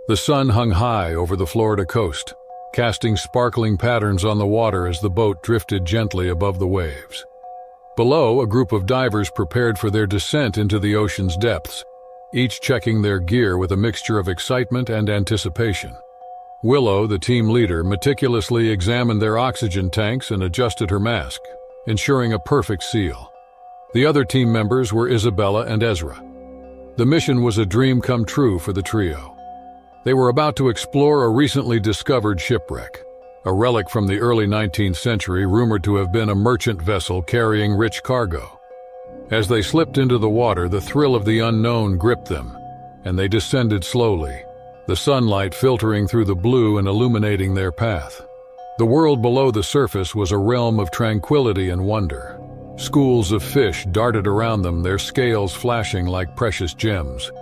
The sun hung high over the Florida coast, casting sparkling patterns on the water as the boat drifted gently above the waves. Below, a group of divers prepared for their descent into the ocean's depths, each checking their gear with a mixture of excitement and anticipation. Willow, the team leader, meticulously examined their oxygen tanks and adjusted her mask, ensuring a perfect seal. The other team members were Isabella and Ezra. The mission was a dream come true for the trio. They were about to explore a recently discovered shipwreck, a relic from the early 19th century rumored to have been a merchant vessel carrying rich cargo. As they slipped into the water, the thrill of the unknown gripped them, and they descended slowly, the sunlight filtering through the blue and illuminating their path. The world below the surface was a realm of tranquility and wonder. Schools of fish darted around them, their scales flashing like precious gems.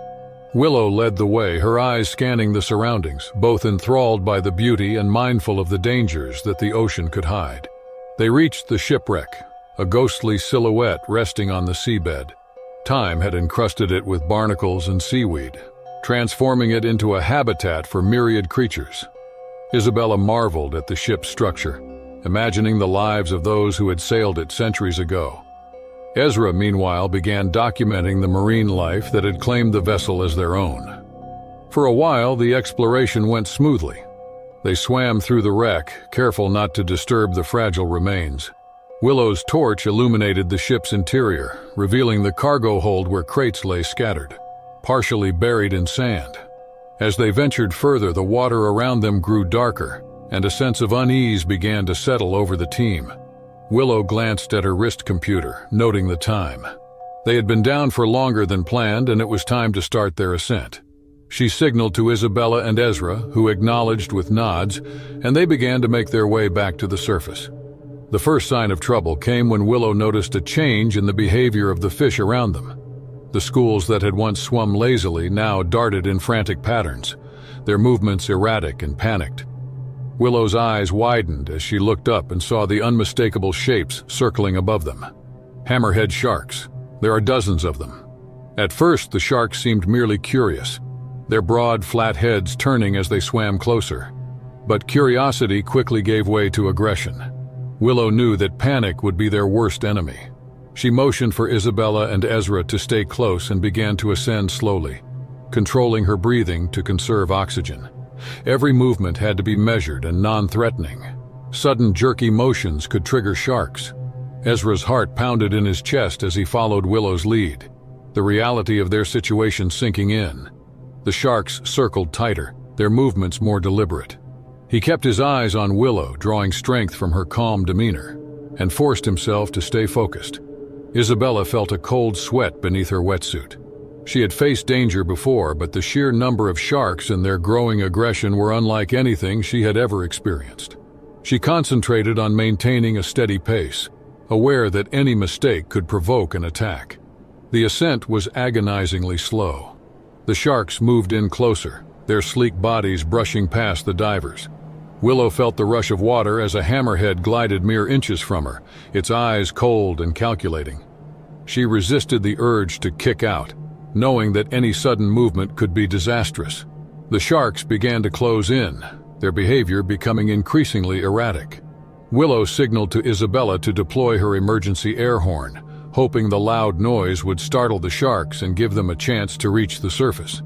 Willow led the way, her eyes scanning the surroundings, both enthralled by the beauty and mindful of the dangers that the ocean could hide. They reached the shipwreck, a ghostly silhouette resting on the seabed. Time had encrusted it with barnacles and seaweed, transforming it into a habitat for myriad creatures. Isabella marveled at the ship's structure, imagining the lives of those who had sailed it centuries ago. Ezra, meanwhile, began documenting the marine life that had claimed the vessel as their own. For a while, the exploration went smoothly. They swam through the wreck, careful not to disturb the fragile remains. Willow's torch illuminated the ship's interior, revealing the cargo hold where crates lay scattered, partially buried in sand. As they ventured further, the water around them grew darker, and a sense of unease began to settle over the team. Willow glanced at her wrist computer, noting the time. They had been down for longer than planned, and it was time to start their ascent. She signaled to Isabella and Ezra, who acknowledged with nods, and they began to make their way back to the surface. The first sign of trouble came when Willow noticed a change in the behavior of the fish around them. The schools that had once swum lazily now darted in frantic patterns, their movements erratic and panicked. Willow's eyes widened as she looked up and saw the unmistakable shapes circling above them. Hammerhead sharks. There are dozens of them. At first, the sharks seemed merely curious, their broad, flat heads turning as they swam closer. But curiosity quickly gave way to aggression. Willow knew that panic would be their worst enemy. She motioned for Isabella and Ezra to stay close and began to ascend slowly, controlling her breathing to conserve oxygen. Every movement had to be measured and non-threatening. Sudden jerky motions could trigger sharks. Ezra's heart pounded in his chest as he followed Willow's lead, the reality of their situation sinking in. The sharks circled tighter, their movements more deliberate. He kept his eyes on Willow, drawing strength from her calm demeanor, and forced himself to stay focused. Isabella felt a cold sweat beneath her wetsuit. She had faced danger before, but the sheer number of sharks and their growing aggression were unlike anything she had ever experienced. She concentrated on maintaining a steady pace, aware that any mistake could provoke an attack. The ascent was agonizingly slow. The sharks moved in closer, their sleek bodies brushing past the divers. Willow felt the rush of water as a hammerhead glided mere inches from her, its eyes cold and calculating. She resisted the urge to kick out, knowing that any sudden movement could be disastrous. The sharks began to close in, their behavior becoming increasingly erratic. Willow signaled to Isabella to deploy her emergency air horn, hoping the loud noise would startle the sharks and give them a chance to reach the surface.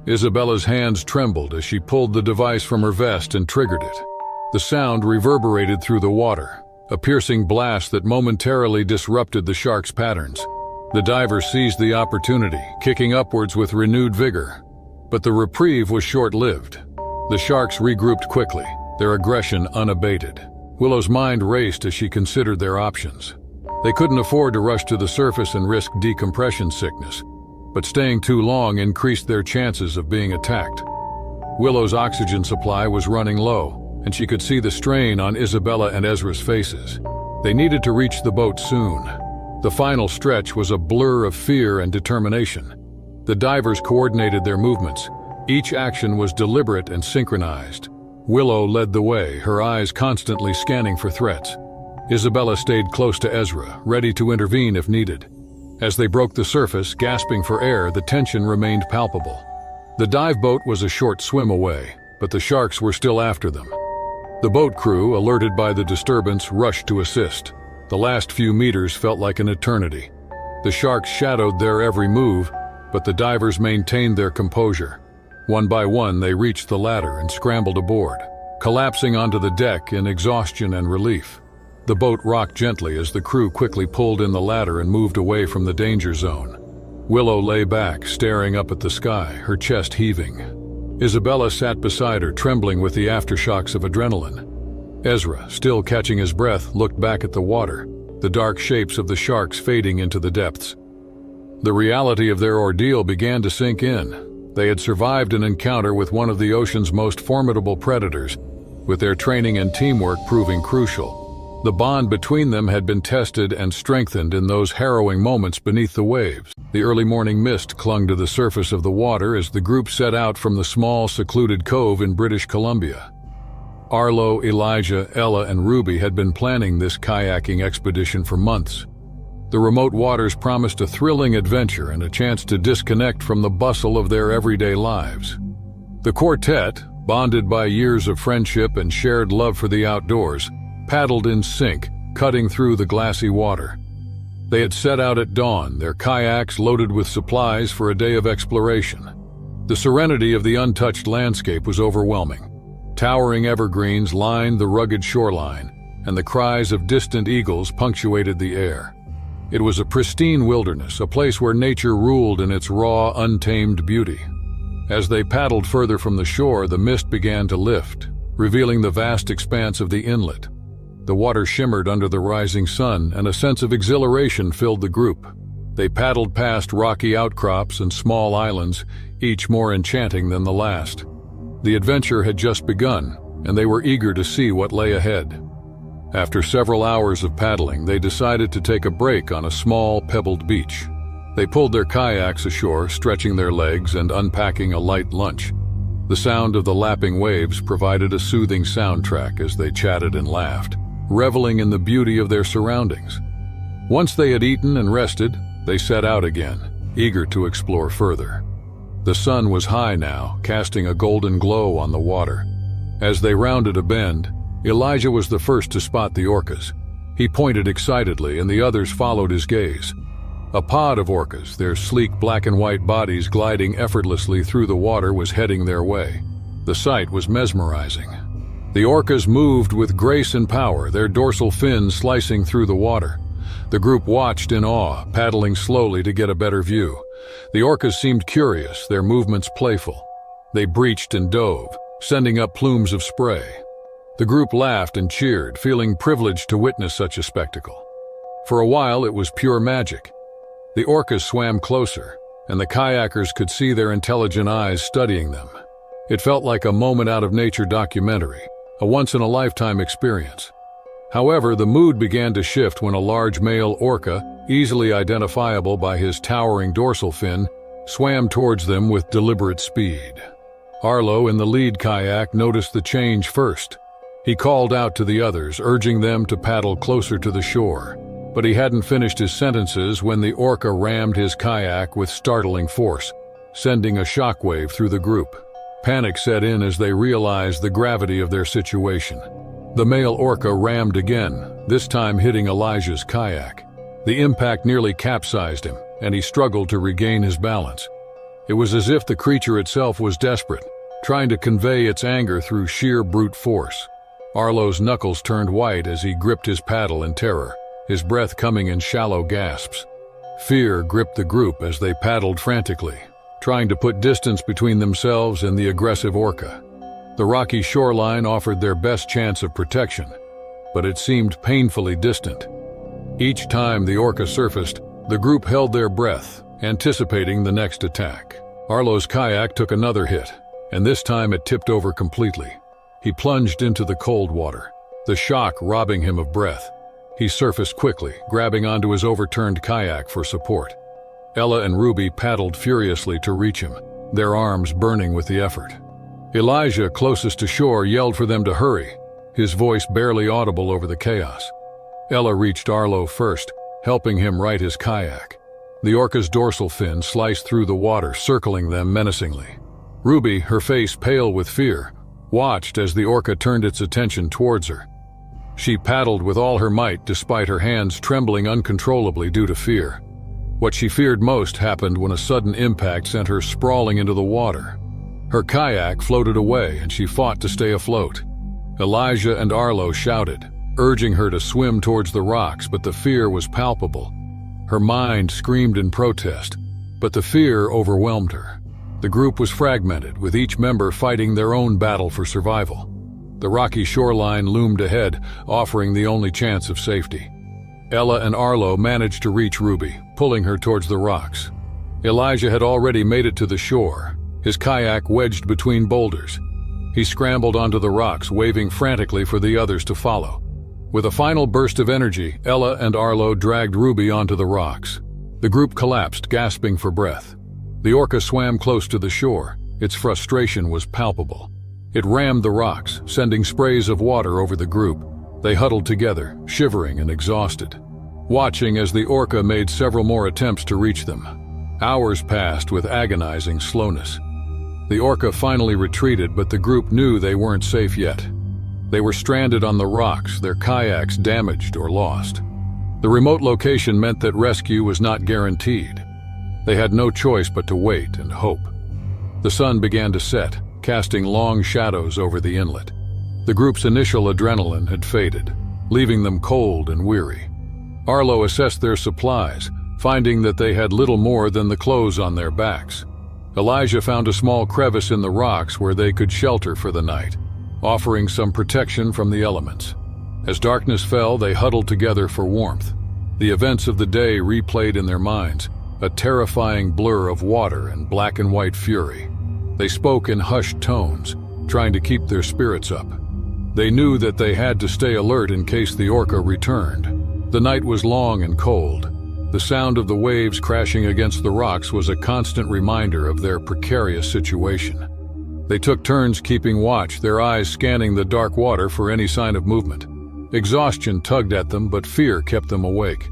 Isabella's hands trembled as she pulled the device from her vest and triggered it. The sound reverberated through the water, a piercing blast that momentarily disrupted the sharks' patterns. The divers seized the opportunity, kicking upwards with renewed vigor. But the reprieve was short-lived. The sharks regrouped quickly, their aggression unabated. Willow's mind raced as she considered their options. They couldn't afford to rush to the surface and risk decompression sickness, but staying too long increased their chances of being attacked. Willow's oxygen supply was running low, and she could see the strain on Isabella and Ezra's faces. They needed to reach the boat soon. The final stretch was a blur of fear and determination. The divers coordinated their movements. Each action was deliberate and synchronized. Willow led the way, her eyes constantly scanning for threats. Isabella stayed close to Ezra, ready to intervene if needed. As they broke the surface, gasping for air, the tension remained palpable. The dive boat was a short swim away, but the sharks were still after them. The boat crew, alerted by the disturbance, rushed to assist. The last few meters felt like an eternity. The sharks shadowed their every move, but the divers maintained their composure. One by one, they reached the ladder and scrambled aboard, collapsing onto the deck in exhaustion and relief. The boat rocked gently as the crew quickly pulled in the ladder and moved away from the danger zone. Willow lay back, staring up at the sky, her chest heaving. Isabella sat beside her, trembling with the aftershocks of adrenaline. Ezra, still catching his breath, looked back at the water, the dark shapes of the sharks fading into the depths. The reality of their ordeal began to sink in. They had survived an encounter with one of the ocean's most formidable predators, with their training and teamwork proving crucial. The bond between them had been tested and strengthened in those harrowing moments beneath the waves. The early morning mist clung to the surface of the water as the group set out from the small, secluded cove in British Columbia. Arlo, Elijah, Ella, and Ruby had been planning this kayaking expedition for months. The remote waters promised a thrilling adventure and a chance to disconnect from the bustle of their everyday lives. The quartet, bonded by years of friendship and shared love for the outdoors, paddled in sync, cutting through the glassy water. They had set out at dawn, their kayaks loaded with supplies for a day of exploration. The serenity of the untouched landscape was overwhelming. Towering evergreens lined the rugged shoreline, and the cries of distant eagles punctuated the air. It was a pristine wilderness, a place where nature ruled in its raw, untamed beauty. As they paddled further from the shore, the mist began to lift, revealing the vast expanse of the inlet. The water shimmered under the rising sun, and a sense of exhilaration filled the group. They paddled past rocky outcrops and small islands, each more enchanting than the last. The adventure had just begun, and they were eager to see what lay ahead. After several hours of paddling, they decided to take a break on a small, pebbled beach. They pulled their kayaks ashore, stretching their legs and unpacking a light lunch. The sound of the lapping waves provided a soothing soundtrack as they chatted and laughed, reveling in the beauty of their surroundings. Once they had eaten and rested, they set out again, eager to explore further. The sun was high now, casting a golden glow on the water. As they rounded a bend, Elijah was the first to spot the orcas. He pointed excitedly, and the others followed his gaze. A pod of orcas, their sleek black and white bodies gliding effortlessly through the water, was heading their way. The sight was mesmerizing. The orcas moved with grace and power, their dorsal fins slicing through the water. The group watched in awe, paddling slowly to get a better view. The orcas seemed curious, their movements playful. They breached and dove, sending up plumes of spray. The group laughed and cheered, feeling privileged to witness such a spectacle. For a while, it was pure magic. The orcas swam closer, and the kayakers could see their intelligent eyes studying them. It felt like a moment out of nature documentary, a once-in-a-lifetime experience. However, the mood began to shift when a large male orca, easily identifiable by his towering dorsal fin, swam towards them with deliberate speed. Arlo, in the lead kayak, noticed the change first. He called out to the others, urging them to paddle closer to the shore. But he hadn't finished his sentences when the orca rammed his kayak with startling force, sending a shockwave through the group. Panic set in as they realized the gravity of their situation. The male orca rammed again, this time hitting Elijah's kayak. The impact nearly capsized him, and he struggled to regain his balance. It was as if the creature itself was desperate, trying to convey its anger through sheer brute force. Arlo's knuckles turned white as he gripped his paddle in terror, his breath coming in shallow gasps. Fear gripped the group as they paddled frantically, trying to put distance between themselves and the aggressive orca. The rocky shoreline offered their best chance of protection, but it seemed painfully distant. Each time the orca surfaced, the group held their breath, anticipating the next attack. Arlo's kayak took another hit, and this time it tipped over completely. He plunged into the cold water, the shock robbing him of breath. He surfaced quickly, grabbing onto his overturned kayak for support. Ella and Ruby paddled furiously to reach him, their arms burning with the effort. Elijah, closest to shore, yelled for them to hurry, his voice barely audible over the chaos. Ella reached Arlo first, helping him right his kayak. The orca's dorsal fin sliced through the water, circling them menacingly. Ruby, her face pale with fear, watched as the orca turned its attention towards her. She paddled with all her might despite her hands trembling uncontrollably due to fear. What she feared most happened when a sudden impact sent her sprawling into the water. Her kayak floated away and she fought to stay afloat. Elijah and Arlo shouted, urging her to swim towards the rocks, but the fear was palpable. Her mind screamed in protest, but the fear overwhelmed her. The group was fragmented, with each member fighting their own battle for survival. The rocky shoreline loomed ahead, offering the only chance of safety. Ella and Arlo managed to reach Ruby, pulling her towards the rocks. Elijah had already made it to the shore, his kayak wedged between boulders. He scrambled onto the rocks, waving frantically for the others to follow. With a final burst of energy, Ella and Arlo dragged Ruby onto the rocks. The group collapsed, gasping for breath. The orca swam close to the shore. Its frustration was palpable. It rammed the rocks, sending sprays of water over the group. They huddled together, shivering and exhausted, watching as the orca made several more attempts to reach them. Hours passed with agonizing slowness. The orca finally retreated, but the group knew they weren't safe yet. They were stranded on the rocks, their kayaks damaged or lost. The remote location meant that rescue was not guaranteed. They had no choice but to wait and hope. The sun began to set, casting long shadows over the inlet. The group's initial adrenaline had faded, leaving them cold and weary. Arlo assessed their supplies, finding that they had little more than the clothes on their backs. Elijah found a small crevice in the rocks where they could shelter for the night, offering some protection from the elements. As darkness fell, they huddled together for warmth. The events of the day replayed in their minds, a terrifying blur of water and black and white fury. They spoke in hushed tones, trying to keep their spirits up. They knew that they had to stay alert in case the orca returned. The night was long and cold. The sound of the waves crashing against the rocks was a constant reminder of their precarious situation. They took turns keeping watch, their eyes scanning the dark water for any sign of movement. Exhaustion tugged at them, but fear kept them awake.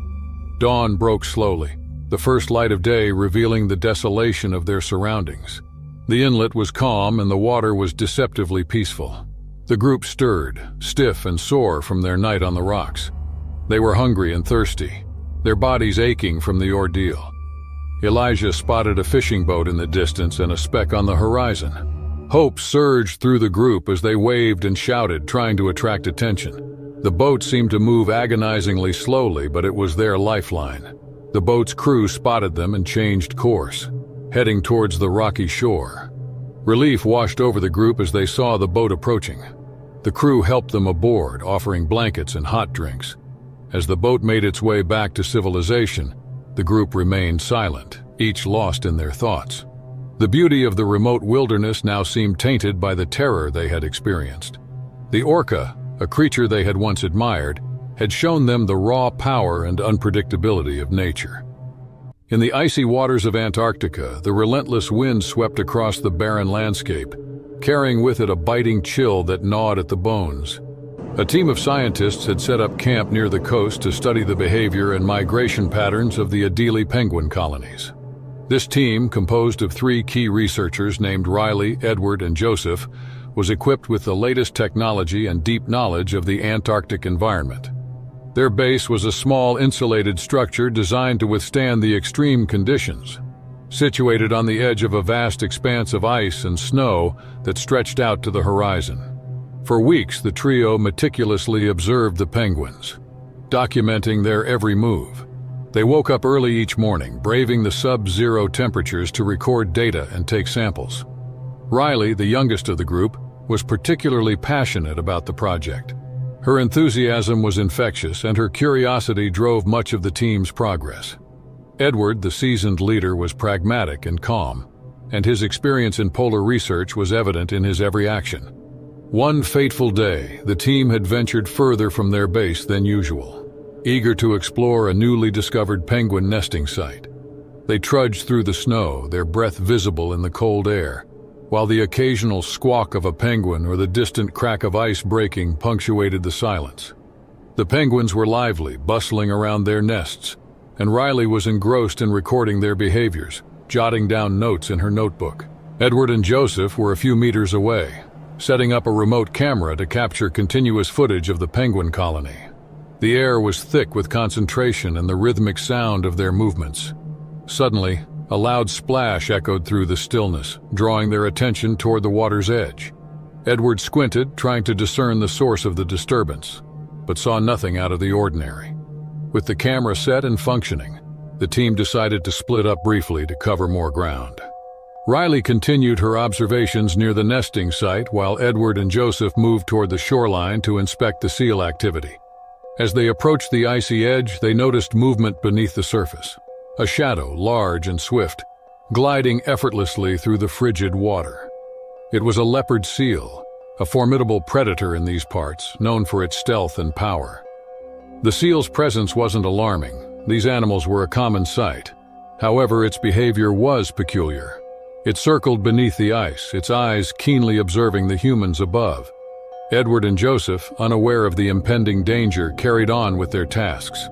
Dawn broke slowly, the first light of day revealing the desolation of their surroundings. The inlet was calm and the water was deceptively peaceful. The group stirred, stiff and sore from their night on the rocks. They were hungry and thirsty, their bodies aching from the ordeal. Elijah spotted a fishing boat in the distance and a speck on the horizon. Hope surged through the group as they waved and shouted, trying to attract attention. The boat seemed to move agonizingly slowly, but it was their lifeline. The boat's crew spotted them and changed course, heading towards the rocky shore. Relief washed over the group as they saw the boat approaching. The crew helped them aboard, offering blankets and hot drinks. As the boat made its way back to civilization, the group remained silent, each lost in their thoughts. The beauty of the remote wilderness now seemed tainted by the terror they had experienced. The orca, a creature they had once admired, had shown them the raw power and unpredictability of nature. In the icy waters of Antarctica, the relentless wind swept across the barren landscape, carrying with it a biting chill that gnawed at the bones. A team of scientists had set up camp near the coast to study the behavior and migration patterns of the Adelie penguin colonies. This team, composed of 3 key researchers named Riley, Edward, and Joseph, was equipped with the latest technology and deep knowledge of the Antarctic environment. Their base was a small insulated structure designed to withstand the extreme conditions, situated on the edge of a vast expanse of ice and snow that stretched out to the horizon. For weeks, the trio meticulously observed the penguins, documenting their every move. They woke up early each morning, braving the sub-zero temperatures to record data and take samples. Riley, the youngest of the group, was particularly passionate about the project. Her enthusiasm was infectious, and her curiosity drove much of the team's progress. Edward, the seasoned leader, was pragmatic and calm, and his experience in polar research was evident in his every action. One fateful day, the team had ventured further from their base than usual, eager to explore a newly discovered penguin nesting site. They trudged through the snow, their breath visible in the cold air, while the occasional squawk of a penguin or the distant crack of ice breaking punctuated the silence. The penguins were lively, bustling around their nests, and Riley was engrossed in recording their behaviors, jotting down notes in her notebook. Edward and Joseph were a few meters away, setting up a remote camera to capture continuous footage of the penguin colony. The air was thick with concentration and the rhythmic sound of their movements. Suddenly, a loud splash echoed through the stillness, drawing their attention toward the water's edge. Edward squinted, trying to discern the source of the disturbance, but saw nothing out of the ordinary. With the camera set and functioning, the team decided to split up briefly to cover more ground. Riley continued her observations near the nesting site while Edward and Joseph moved toward the shoreline to inspect the seal activity. As they approached the icy edge, they noticed movement beneath the surface. A shadow, large and swift, gliding effortlessly through the frigid water. It was a leopard seal, a formidable predator in these parts, known for its stealth and power. The seal's presence wasn't alarming. These animals were a common sight. However, its behavior was peculiar. It circled beneath the ice, its eyes keenly observing the humans above. Edward and Joseph, unaware of the impending danger, carried on with their tasks.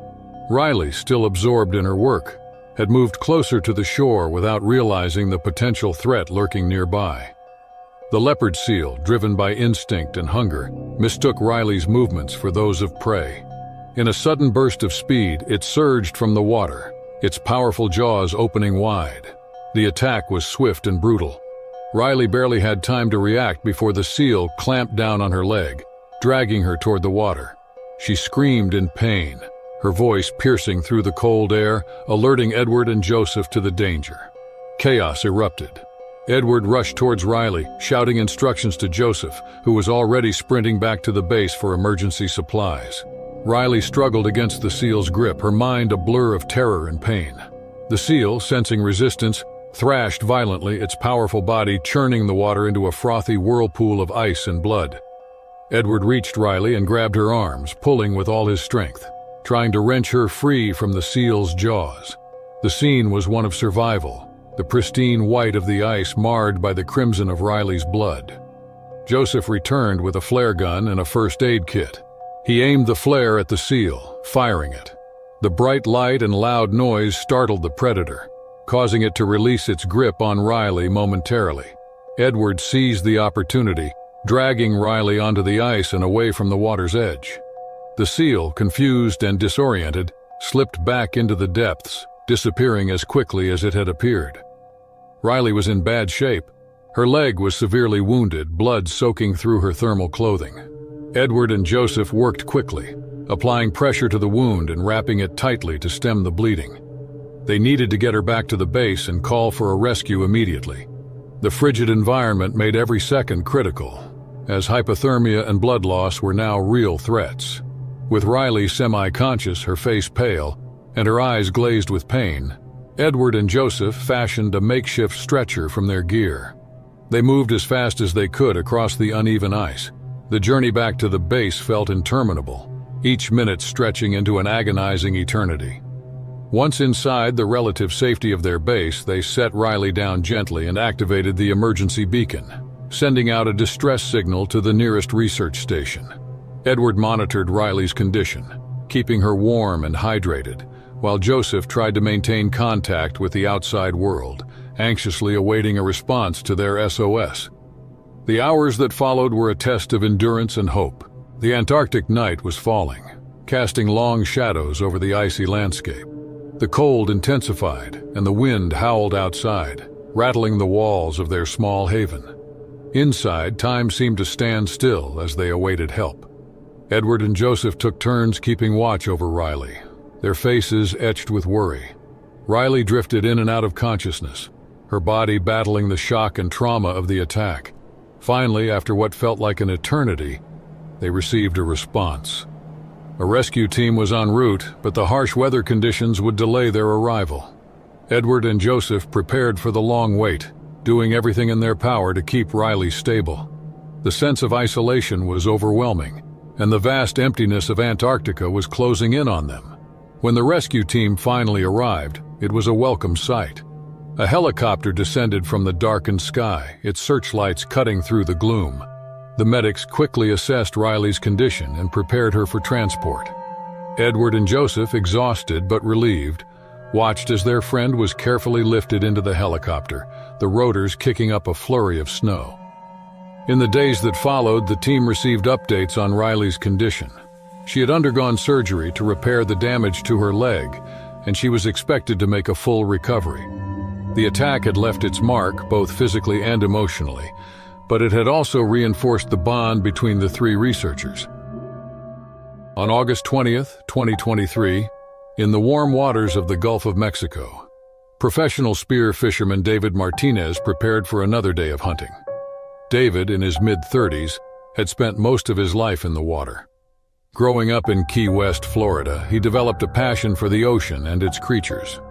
Riley, still absorbed in her work, had moved closer to the shore without realizing the potential threat lurking nearby. The leopard seal, driven by instinct and hunger, mistook Riley's movements for those of prey. In a sudden burst of speed, it surged from the water, its powerful jaws opening wide. The attack was swift and brutal. Riley barely had time to react before the seal clamped down on her leg, dragging her toward the water. She screamed in pain, her voice piercing through the cold air, alerting Edward and Joseph to the danger. Chaos erupted. Edward rushed towards Riley, shouting instructions to Joseph, who was already sprinting back to the base for emergency supplies. Riley struggled against the seal's grip, her mind a blur of terror and pain. The seal, sensing resistance, thrashed violently, its powerful body churning the water into a frothy whirlpool of ice and blood. Edward reached Riley and grabbed her arms, pulling with all his strength, trying to wrench her free from the seal's jaws. The scene was one of survival, the pristine white of the ice marred by the crimson of Riley's blood. Joseph returned with a flare gun and a first aid kit. He aimed the flare at the seal, firing it. The bright light and loud noise startled the predator, causing it to release its grip on Riley momentarily. Edward seized the opportunity, dragging Riley onto the ice and away from the water's edge. The seal, confused and disoriented, slipped back into the depths, disappearing as quickly as it had appeared. Riley was in bad shape. Her leg was severely wounded, blood soaking through her thermal clothing. Edward and Joseph worked quickly, applying pressure to the wound and wrapping it tightly to stem the bleeding. They needed to get her back to the base and call for a rescue immediately. The frigid environment made every second critical, as hypothermia and blood loss were now real threats. With Riley semi-conscious, her face pale, and her eyes glazed with pain, Edward and Joseph fashioned a makeshift stretcher from their gear. They moved as fast as they could across the uneven ice. The journey back to the base felt interminable, each minute stretching into an agonizing eternity. Once inside the relative safety of their base, they set Riley down gently and activated the emergency beacon, sending out a distress signal to the nearest research station. Edward monitored Riley's condition, keeping her warm and hydrated, while Joseph tried to maintain contact with the outside world, anxiously awaiting a response to their SOS. The hours that followed were a test of endurance and hope. The Antarctic night was falling, casting long shadows over the icy landscape. The cold intensified, and the wind howled outside, rattling the walls of their small haven. Inside, time seemed to stand still as they awaited help. Edward and Joseph took turns keeping watch over Riley, their faces etched with worry. Riley drifted in and out of consciousness, her body battling the shock and trauma of the attack. Finally, after what felt like an eternity, they received a response. A rescue team was en route, but the harsh weather conditions would delay their arrival. Edward and Joseph prepared for the long wait, doing everything in their power to keep Riley stable. The sense of isolation was overwhelming, and the vast emptiness of Antarctica was closing in on them. When the rescue team finally arrived, it was a welcome sight. A helicopter descended from the darkened sky, its searchlights cutting through the gloom. The medics quickly assessed Riley's condition and prepared her for transport. Edward and Joseph, exhausted but relieved, watched as their friend was carefully lifted into the helicopter, the rotors kicking up a flurry of snow. In the days that followed, the team received updates on Riley's condition. She had undergone surgery to repair the damage to her leg, and she was expected to make a full recovery. The attack had left its mark, both physically and emotionally, but it had also reinforced the bond between the three researchers. On August 20th, 2023, in the warm waters of the Gulf of Mexico, professional spear fisherman David Martinez prepared for another day of hunting. David, in his mid-30s, had spent most of his life in the water. Growing up in Key West, Florida, he developed a passion for the ocean and its creatures.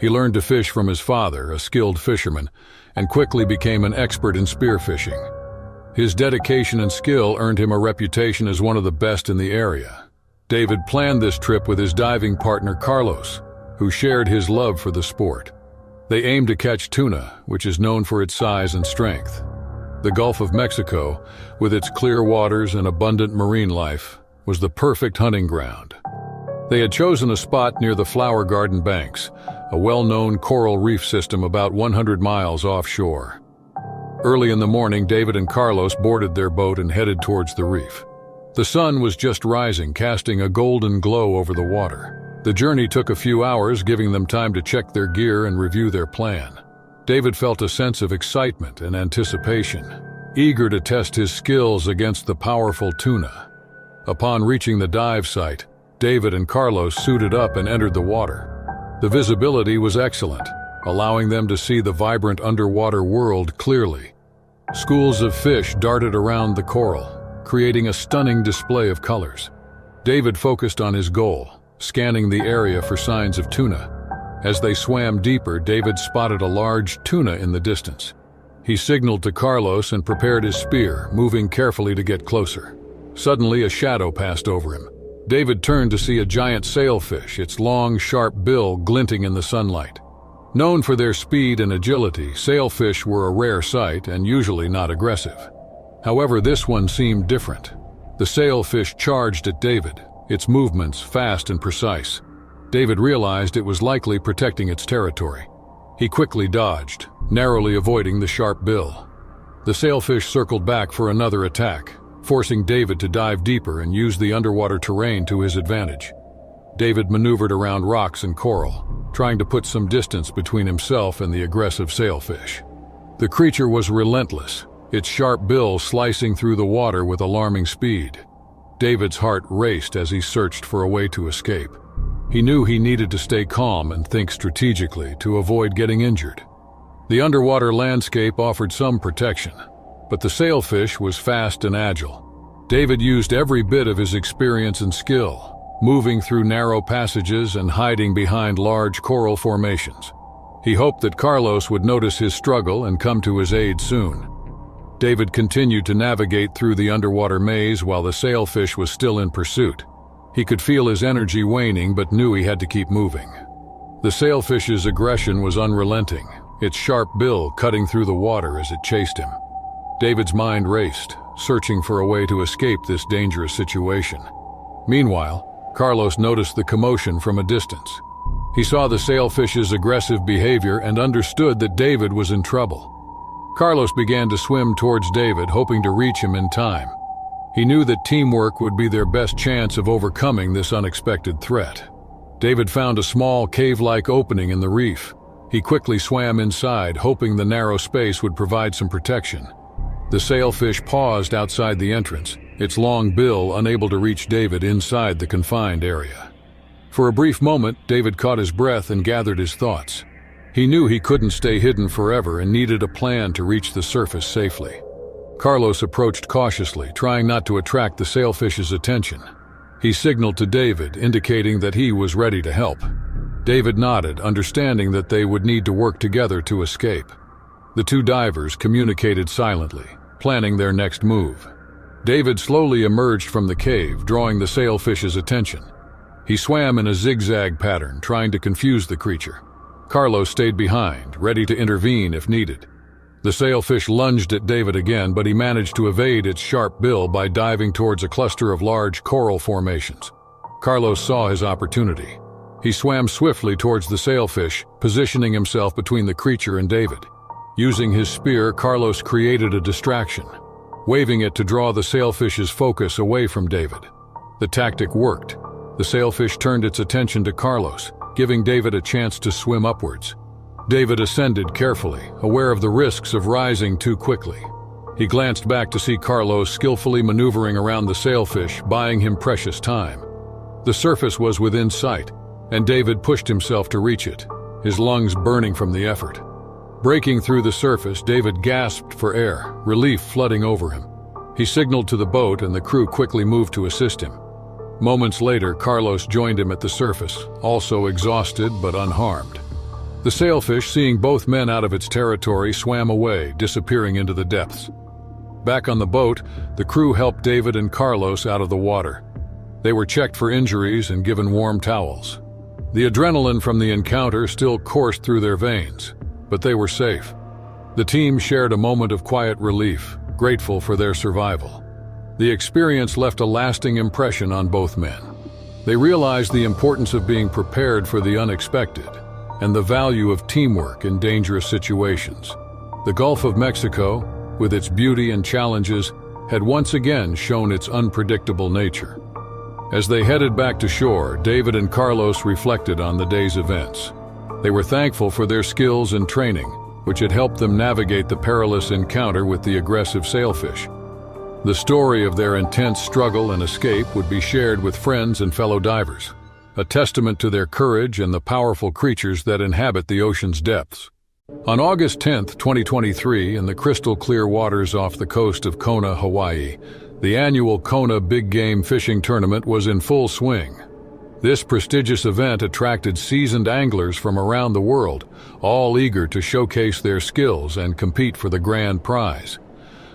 He learned to fish from his father, a skilled fisherman, and quickly became an expert in spearfishing. His dedication and skill earned him a reputation as one of the best in the area. David planned this trip with his diving partner Carlos, who shared his love for the sport. They aimed to catch tuna, which is known for its size and strength. The Gulf of Mexico, with its clear waters and abundant marine life, was the perfect hunting ground. They had chosen a spot near the Flower Garden Banks, a well-known coral reef system about 100 miles offshore. Early in the morning, David and Carlos boarded their boat and headed towards the reef. The sun was just rising, casting a golden glow over the water. The journey took a few hours, giving them time to check their gear and review their plan. David felt a sense of excitement and anticipation, eager to test his skills against the powerful tuna. Upon reaching the dive site, David and Carlos suited up and entered the water. The visibility was excellent, allowing them to see the vibrant underwater world clearly. Schools of fish darted around the coral, creating a stunning display of colors. David focused on his goal, scanning the area for signs of tuna. As they swam deeper, David spotted a large tuna in the distance. He signaled to Carlos and prepared his spear, moving carefully to get closer. Suddenly, a shadow passed over him. David turned to see a giant sailfish, its long, sharp bill glinting in the sunlight. Known for their speed and agility, sailfish were a rare sight and usually not aggressive. However, this one seemed different. The sailfish charged at David, its movements fast and precise. David realized it was likely protecting its territory. He quickly dodged, narrowly avoiding the sharp bill. The sailfish circled back for another attack, forcing David to dive deeper and use the underwater terrain to his advantage. David maneuvered around rocks and coral, trying to put some distance between himself and the aggressive sailfish. The creature was relentless, its sharp bill slicing through the water with alarming speed. David's heart raced as he searched for a way to escape. He knew he needed to stay calm and think strategically to avoid getting injured. The underwater landscape offered some protection, but the sailfish was fast and agile. David used every bit of his experience and skill, moving through narrow passages and hiding behind large coral formations. He hoped that Carlos would notice his struggle and come to his aid soon. David continued to navigate through the underwater maze while the sailfish was still in pursuit. He could feel his energy waning but knew he had to keep moving. The sailfish's aggression was unrelenting, its sharp bill cutting through the water as it chased him. David's mind raced, searching for a way to escape this dangerous situation. Meanwhile, Carlos noticed the commotion from a distance. He saw the sailfish's aggressive behavior and understood that David was in trouble. Carlos began to swim towards David, hoping to reach him in time. He knew that teamwork would be their best chance of overcoming this unexpected threat. David found a small cave-like opening in the reef. He quickly swam inside, hoping the narrow space would provide some protection. The sailfish paused outside the entrance, its long bill unable to reach David inside the confined area. For a brief moment, David caught his breath and gathered his thoughts. He knew he couldn't stay hidden forever and needed a plan to reach the surface safely. Carlos approached cautiously, trying not to attract the sailfish's attention. He signaled to David, indicating that he was ready to help. David nodded, understanding that they would need to work together to escape. The two divers communicated silently, planning their next move. David slowly emerged from the cave, drawing the sailfish's attention. He swam in a zigzag pattern, trying to confuse the creature. Carlos stayed behind, ready to intervene if needed. The sailfish lunged at David again, but he managed to evade its sharp bill by diving towards a cluster of large coral formations. Carlos saw his opportunity. He swam swiftly towards the sailfish, positioning himself between the creature and David. Using his spear, Carlos created a distraction, waving it to draw the sailfish's focus away from David. The tactic worked. The sailfish turned its attention to Carlos, giving David a chance to swim upwards. David ascended carefully, aware of the risks of rising too quickly. He glanced back to see Carlos skillfully maneuvering around the sailfish, buying him precious time. The surface was within sight, and David pushed himself to reach it, his lungs burning from the effort. Breaking through the surface, David gasped for air, relief flooding over him. He signaled to the boat, and the crew quickly moved to assist him. Moments later, Carlos joined him at the surface, also exhausted but unharmed. The sailfish, seeing both men out of its territory, swam away, disappearing into the depths. Back on the boat, the crew helped David and Carlos out of the water. They were checked for injuries and given warm towels. The adrenaline from the encounter still coursed through their veins, but they were safe. The team shared a moment of quiet relief, grateful for their survival. The experience left a lasting impression on both men. They realized the importance of being prepared for the unexpected and the value of teamwork in dangerous situations. The Gulf of Mexico, with its beauty and challenges, had once again shown its unpredictable nature. As they headed back to shore, David and Carlos reflected on the day's events. They were thankful for their skills and training, which had helped them navigate the perilous encounter with the aggressive sailfish. The story of their intense struggle and escape would be shared with friends and fellow divers, a testament to their courage and the powerful creatures that inhabit the ocean's depths. On August 10, 2023, in the crystal-clear waters off the coast of Kona, Hawaii, the annual Kona Big Game Fishing Tournament was in full swing. This prestigious event attracted seasoned anglers from around the world, all eager to showcase their skills and compete for the grand prize.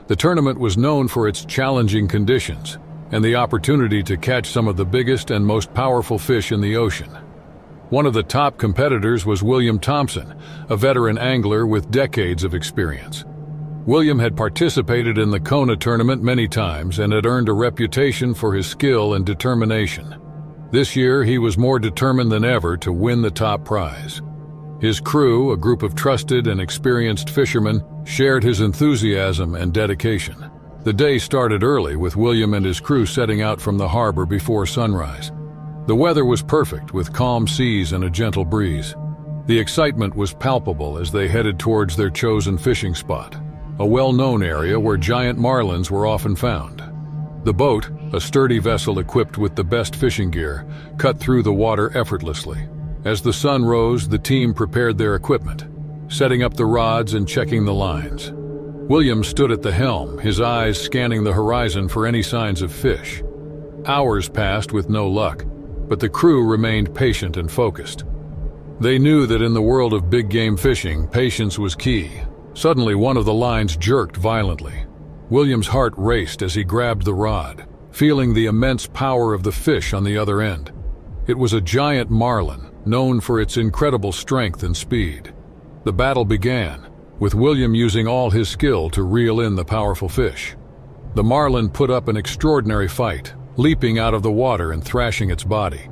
The tournament was known for its challenging conditions and the opportunity to catch some of the biggest and most powerful fish in the ocean. One of the top competitors was William Thompson, a veteran angler with decades of experience. William had participated in the Kona tournament many times and had earned a reputation for his skill and determination. This year, he was more determined than ever to win the top prize. His crew, a group of trusted and experienced fishermen, shared his enthusiasm and dedication. The day started early, with William and his crew setting out from the harbor before sunrise. The weather was perfect, with calm seas and a gentle breeze. The excitement was palpable as they headed towards their chosen fishing spot, a well-known area where giant marlins were often found. The boat, a sturdy vessel equipped with the best fishing gear, cut through the water effortlessly. As the sun rose, the team prepared their equipment, setting up the rods and checking the lines. William stood at the helm, his eyes scanning the horizon for any signs of fish. Hours passed with no luck, but the crew remained patient and focused. They knew that in the world of big game fishing, patience was key. Suddenly, one of the lines jerked violently. William's heart raced as he grabbed the rod, feeling the immense power of the fish on the other end. It was a giant marlin, known for its incredible strength and speed. The battle began, with William using all his skill to reel in the powerful fish. The marlin put up an extraordinary fight, leaping out of the water and thrashing its body.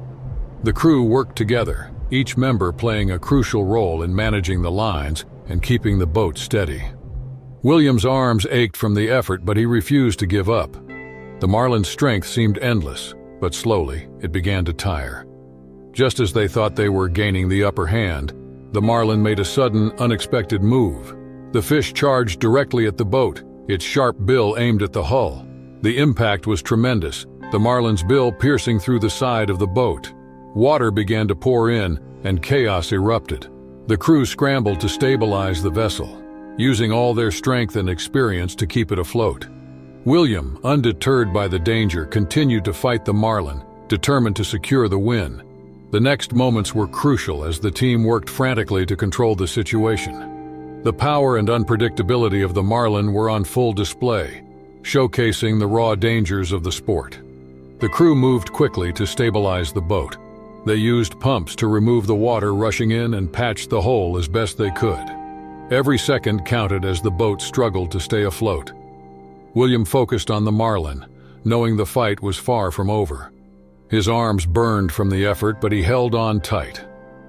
The crew worked together, each member playing a crucial role in managing the lines and keeping the boat steady. William's arms ached from the effort, but he refused to give up. The marlin's strength seemed endless, but slowly it began to tire. Just as they thought they were gaining the upper hand, the marlin made a sudden, unexpected move. The fish charged directly at the boat, its sharp bill aimed at the hull. The impact was tremendous, the marlin's bill piercing through the side of the boat. Water began to pour in, and chaos erupted. The crew scrambled to stabilize the vessel, using all their strength and experience to keep it afloat. William, undeterred by the danger, continued to fight the marlin, determined to secure the win. The next moments were crucial as the team worked frantically to control the situation. The power and unpredictability of the marlin were on full display, showcasing the raw dangers of the sport. The crew moved quickly to stabilize the boat. They used pumps to remove the water rushing in and patched the hole as best they could. Every second counted as the boat struggled to stay afloat. William focused on the marlin, knowing the fight was far from over. His arms burned from the effort, but he held on tight.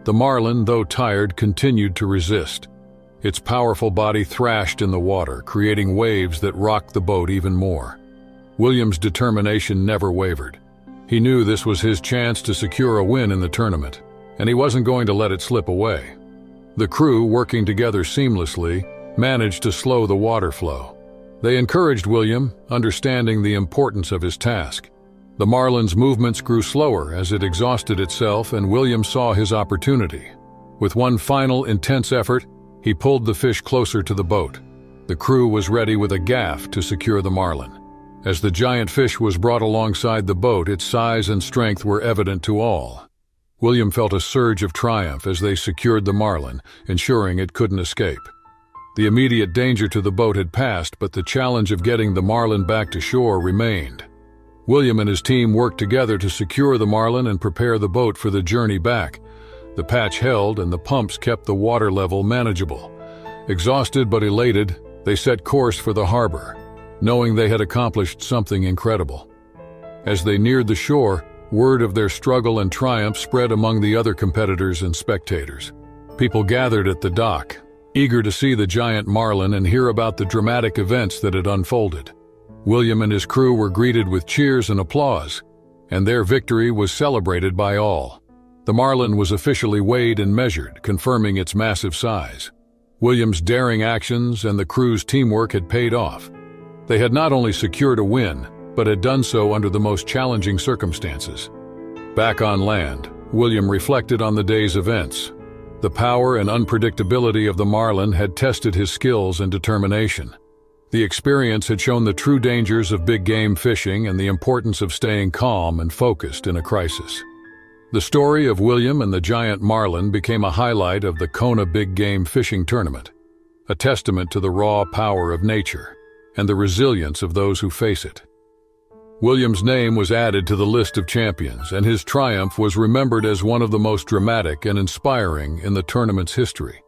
The marlin, though tired, continued to resist. Its powerful body thrashed in the water, creating waves that rocked the boat even more. William's determination never wavered. He knew this was his chance to secure a win in the tournament, and he wasn't going to let it slip away. The crew, working together seamlessly, managed to slow the water flow. They encouraged William, understanding the importance of his task. The marlin's movements grew slower as it exhausted itself, and William saw his opportunity. With one final, intense effort, he pulled the fish closer to the boat. The crew was ready with a gaff to secure the marlin. As the giant fish was brought alongside the boat, its size and strength were evident to all. William felt a surge of triumph as they secured the marlin, ensuring it couldn't escape. The immediate danger to the boat had passed, but the challenge of getting the marlin back to shore remained. William and his team worked together to secure the marlin and prepare the boat for the journey back. The patch held and the pumps kept the water level manageable. Exhausted but elated, they set course for the harbor, knowing they had accomplished something incredible. As they neared the shore, word of their struggle and triumph spread among the other competitors and spectators. People gathered at the dock, eager to see the giant marlin and hear about the dramatic events that had unfolded. William and his crew were greeted with cheers and applause, and their victory was celebrated by all. The marlin was officially weighed and measured, confirming its massive size. William's daring actions and the crew's teamwork had paid off. They had not only secured a win, but had done so under the most challenging circumstances. Back on land, William reflected on the day's events. The power and unpredictability of the marlin had tested his skills and determination. The experience had shown the true dangers of big game fishing and the importance of staying calm and focused in a crisis. The story of William and the giant marlin became a highlight of the Kona Big Game Fishing Tournament, a testament to the raw power of nature and the resilience of those who face it. William's name was added to the list of champions, and his triumph was remembered as one of the most dramatic and inspiring in the tournament's history.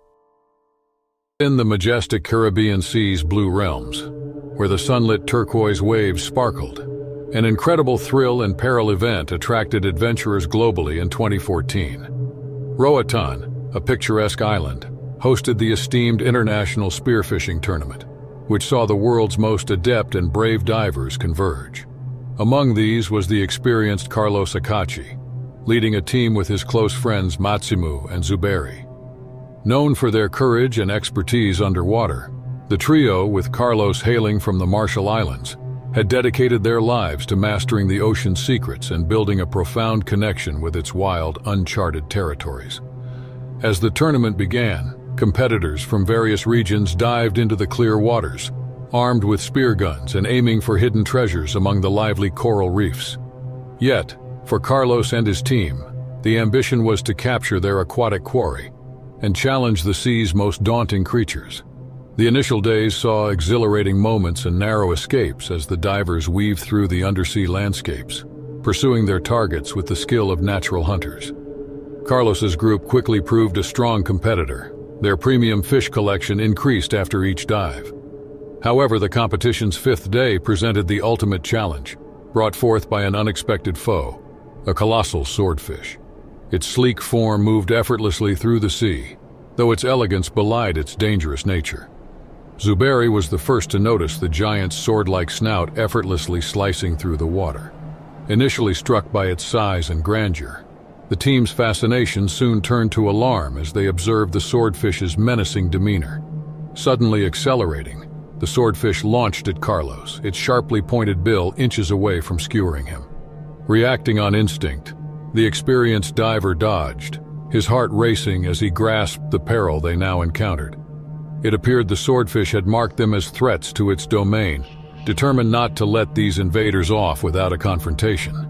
In the majestic Caribbean Sea's blue realms, where the sunlit turquoise waves sparkled, an incredible thrill and peril event attracted adventurers globally in 2014. Roatan, a picturesque island, hosted the esteemed International Spearfishing Tournament, which saw the world's most adept and brave divers converge. Among these was the experienced Carlos Acachi, leading a team with his close friends Matsimu and Zuberi. Known for their courage and expertise underwater, the trio, with Carlos hailing from the Marshall Islands, had dedicated their lives to mastering the ocean's secrets and building a profound connection with its wild, uncharted territories. As the tournament began, competitors from various regions dived into the clear waters, armed with spear guns and aiming for hidden treasures among the lively coral reefs. Yet, for Carlos and his team, the ambition was to capture their aquatic quarry and challenge the sea's most daunting creatures. The initial days saw exhilarating moments and narrow escapes as the divers weaved through the undersea landscapes, pursuing their targets with the skill of natural hunters. Carlos's group quickly proved a strong competitor. Their premium fish collection increased after each dive. However, the competition's fifth day presented the ultimate challenge, brought forth by an unexpected foe, a colossal swordfish. Its sleek form moved effortlessly through the sea, though its elegance belied its dangerous nature. Zuberi was the first to notice the giant's sword-like snout effortlessly slicing through the water. Initially struck by its size and grandeur, the team's fascination soon turned to alarm as they observed the swordfish's menacing demeanor. Suddenly accelerating, the swordfish launched at Carlos, its sharply pointed bill inches away from skewering him. Reacting on instinct, the experienced diver dodged, his heart racing as he grasped the peril they now encountered. It appeared the swordfish had marked them as threats to its domain, determined not to let these invaders off without a confrontation.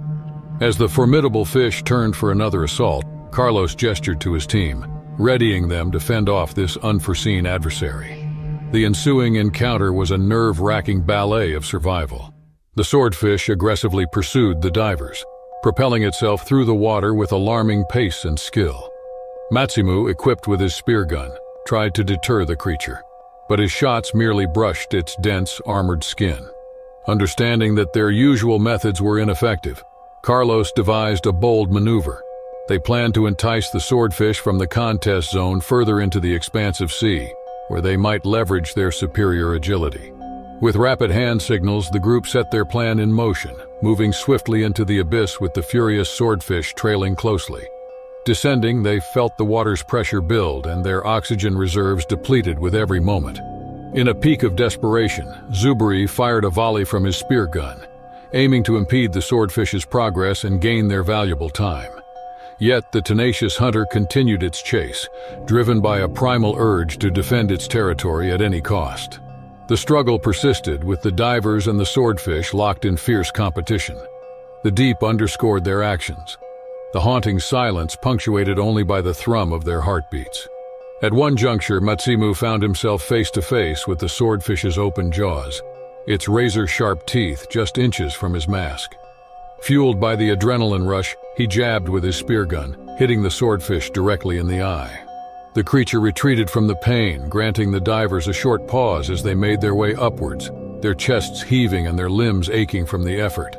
As the formidable fish turned for another assault, Carlos gestured to his team, readying them to fend off this unforeseen adversary. The ensuing encounter was a nerve-wracking ballet of survival. The swordfish aggressively pursued the divers, propelling itself through the water with alarming pace and skill. Matsimu, equipped with his spear gun, tried to deter the creature, but his shots merely brushed its dense, armored skin. Understanding that their usual methods were ineffective, Carlos devised a bold maneuver. They planned to entice the swordfish from the contest zone further into the expansive sea, where they might leverage their superior agility. With rapid hand signals, the group set their plan in motion, moving swiftly into the abyss with the furious swordfish trailing closely. Descending, they felt the water's pressure build and their oxygen reserves depleted with every moment. In a peak of desperation, Zuberi fired a volley from his spear gun, aiming to impede the swordfish's progress and gain their valuable time. Yet the tenacious hunter continued its chase, driven by a primal urge to defend its territory at any cost. The struggle persisted, with the divers and the swordfish locked in fierce competition. The deep underscored their actions, the haunting silence punctuated only by the thrum of their heartbeats. At one juncture, Matsimu found himself face to face with the swordfish's open jaws, its razor-sharp teeth just inches from his mask. Fueled by the adrenaline rush, he jabbed with his spear gun, hitting the swordfish directly in the eye. The creature retreated from the pain, granting the divers a short pause as they made their way upwards, their chests heaving and their limbs aching from the effort.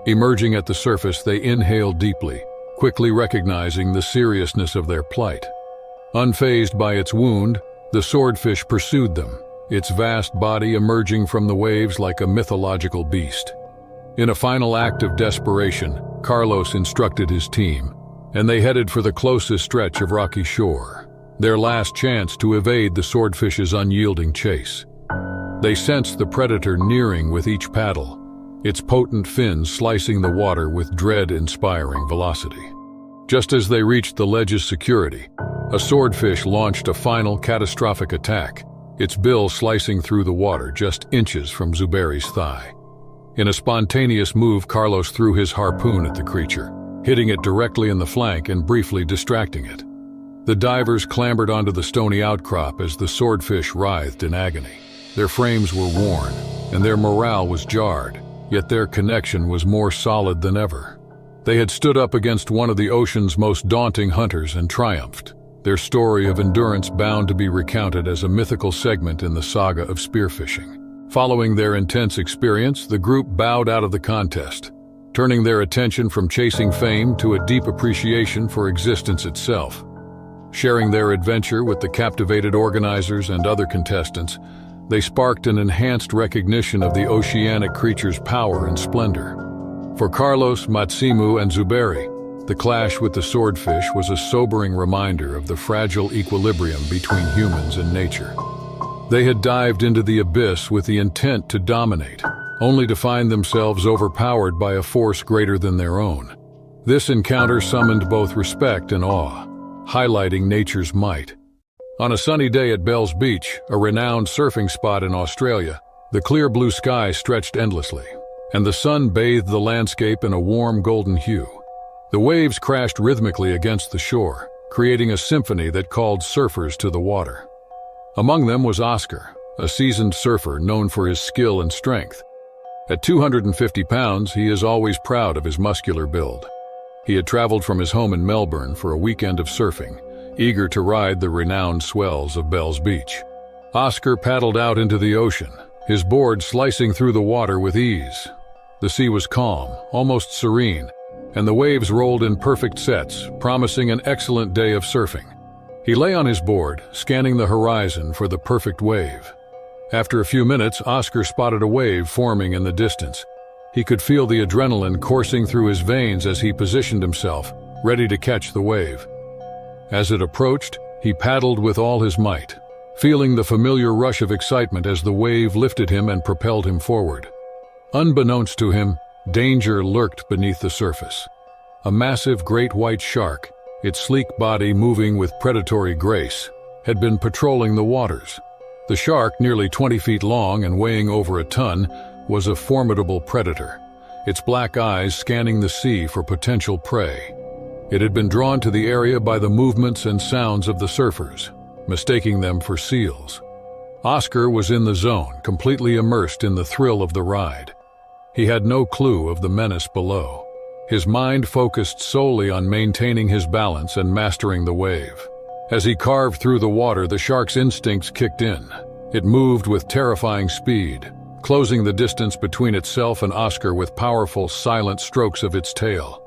Emerging at the surface, they inhaled deeply, quickly recognizing the seriousness of their plight. Unfazed by its wound, the swordfish pursued them, its vast body emerging from the waves like a mythological beast. In a final act of desperation, Carlos instructed his team, and they headed for the closest stretch of rocky shore, their last chance to evade the swordfish's unyielding chase. They sensed the predator nearing with each paddle, its potent fins slicing the water with dread-inspiring velocity. Just as they reached the ledge's security, a swordfish launched a final catastrophic attack, its bill slicing through the water just inches from Zuberi's thigh. In a spontaneous move, Carlos threw his harpoon at the creature, hitting it directly in the flank and briefly distracting it. The divers clambered onto the stony outcrop as the swordfish writhed in agony. Their frames were worn, and their morale was jarred, yet their connection was more solid than ever. They had stood up against one of the ocean's most daunting hunters and triumphed, their story of endurance bound to be recounted as a mythical segment in the saga of spearfishing. Following their intense experience, the group bowed out of the contest, turning their attention from chasing fame to a deep appreciation for existence itself. Sharing their adventure with the captivated organizers and other contestants, they sparked an enhanced recognition of the oceanic creature's power and splendor. For Carlos, Matsimu, and Zuberi, the clash with the swordfish was a sobering reminder of the fragile equilibrium between humans and nature. They had dived into the abyss with the intent to dominate, only to find themselves overpowered by a force greater than their own. This encounter summoned both respect and awe, highlighting nature's might. On a sunny day at Bells Beach, a renowned surfing spot in Australia, the clear blue sky stretched endlessly, and the sun bathed the landscape in a warm golden hue. The waves crashed rhythmically against the shore, creating a symphony that called surfers to the water. Among them was Oscar, a seasoned surfer known for his skill and strength. At 250 pounds, he is always proud of his muscular build. He had traveled from his home in Melbourne for a weekend of surfing, eager to ride the renowned swells of Bells Beach. Oscar paddled out into the ocean, his board slicing through the water with ease. The sea was calm, almost serene, and the waves rolled in perfect sets, promising an excellent day of surfing. He lay on his board, scanning the horizon for the perfect wave. After a few minutes, Oscar spotted a wave forming in the distance. He could feel the adrenaline coursing through his veins as he positioned himself, ready to catch the wave. As it approached, he paddled with all his might, feeling the familiar rush of excitement as the wave lifted him and propelled him forward. Unbeknownst to him, danger lurked beneath the surface. A massive great white shark, its sleek body moving with predatory grace, had been patrolling the waters. The shark, nearly 20 feet long and weighing over a ton, was a formidable predator, its black eyes scanning the sea for potential prey. It had been drawn to the area by the movements and sounds of the surfers, mistaking them for seals. Oscar was in the zone, completely immersed in the thrill of the ride. He had no clue of the menace below. His mind focused solely on maintaining his balance and mastering the wave. As he carved through the water, the shark's instincts kicked in. It moved with terrifying speed, closing the distance between itself and Oscar with powerful, silent strokes of its tail.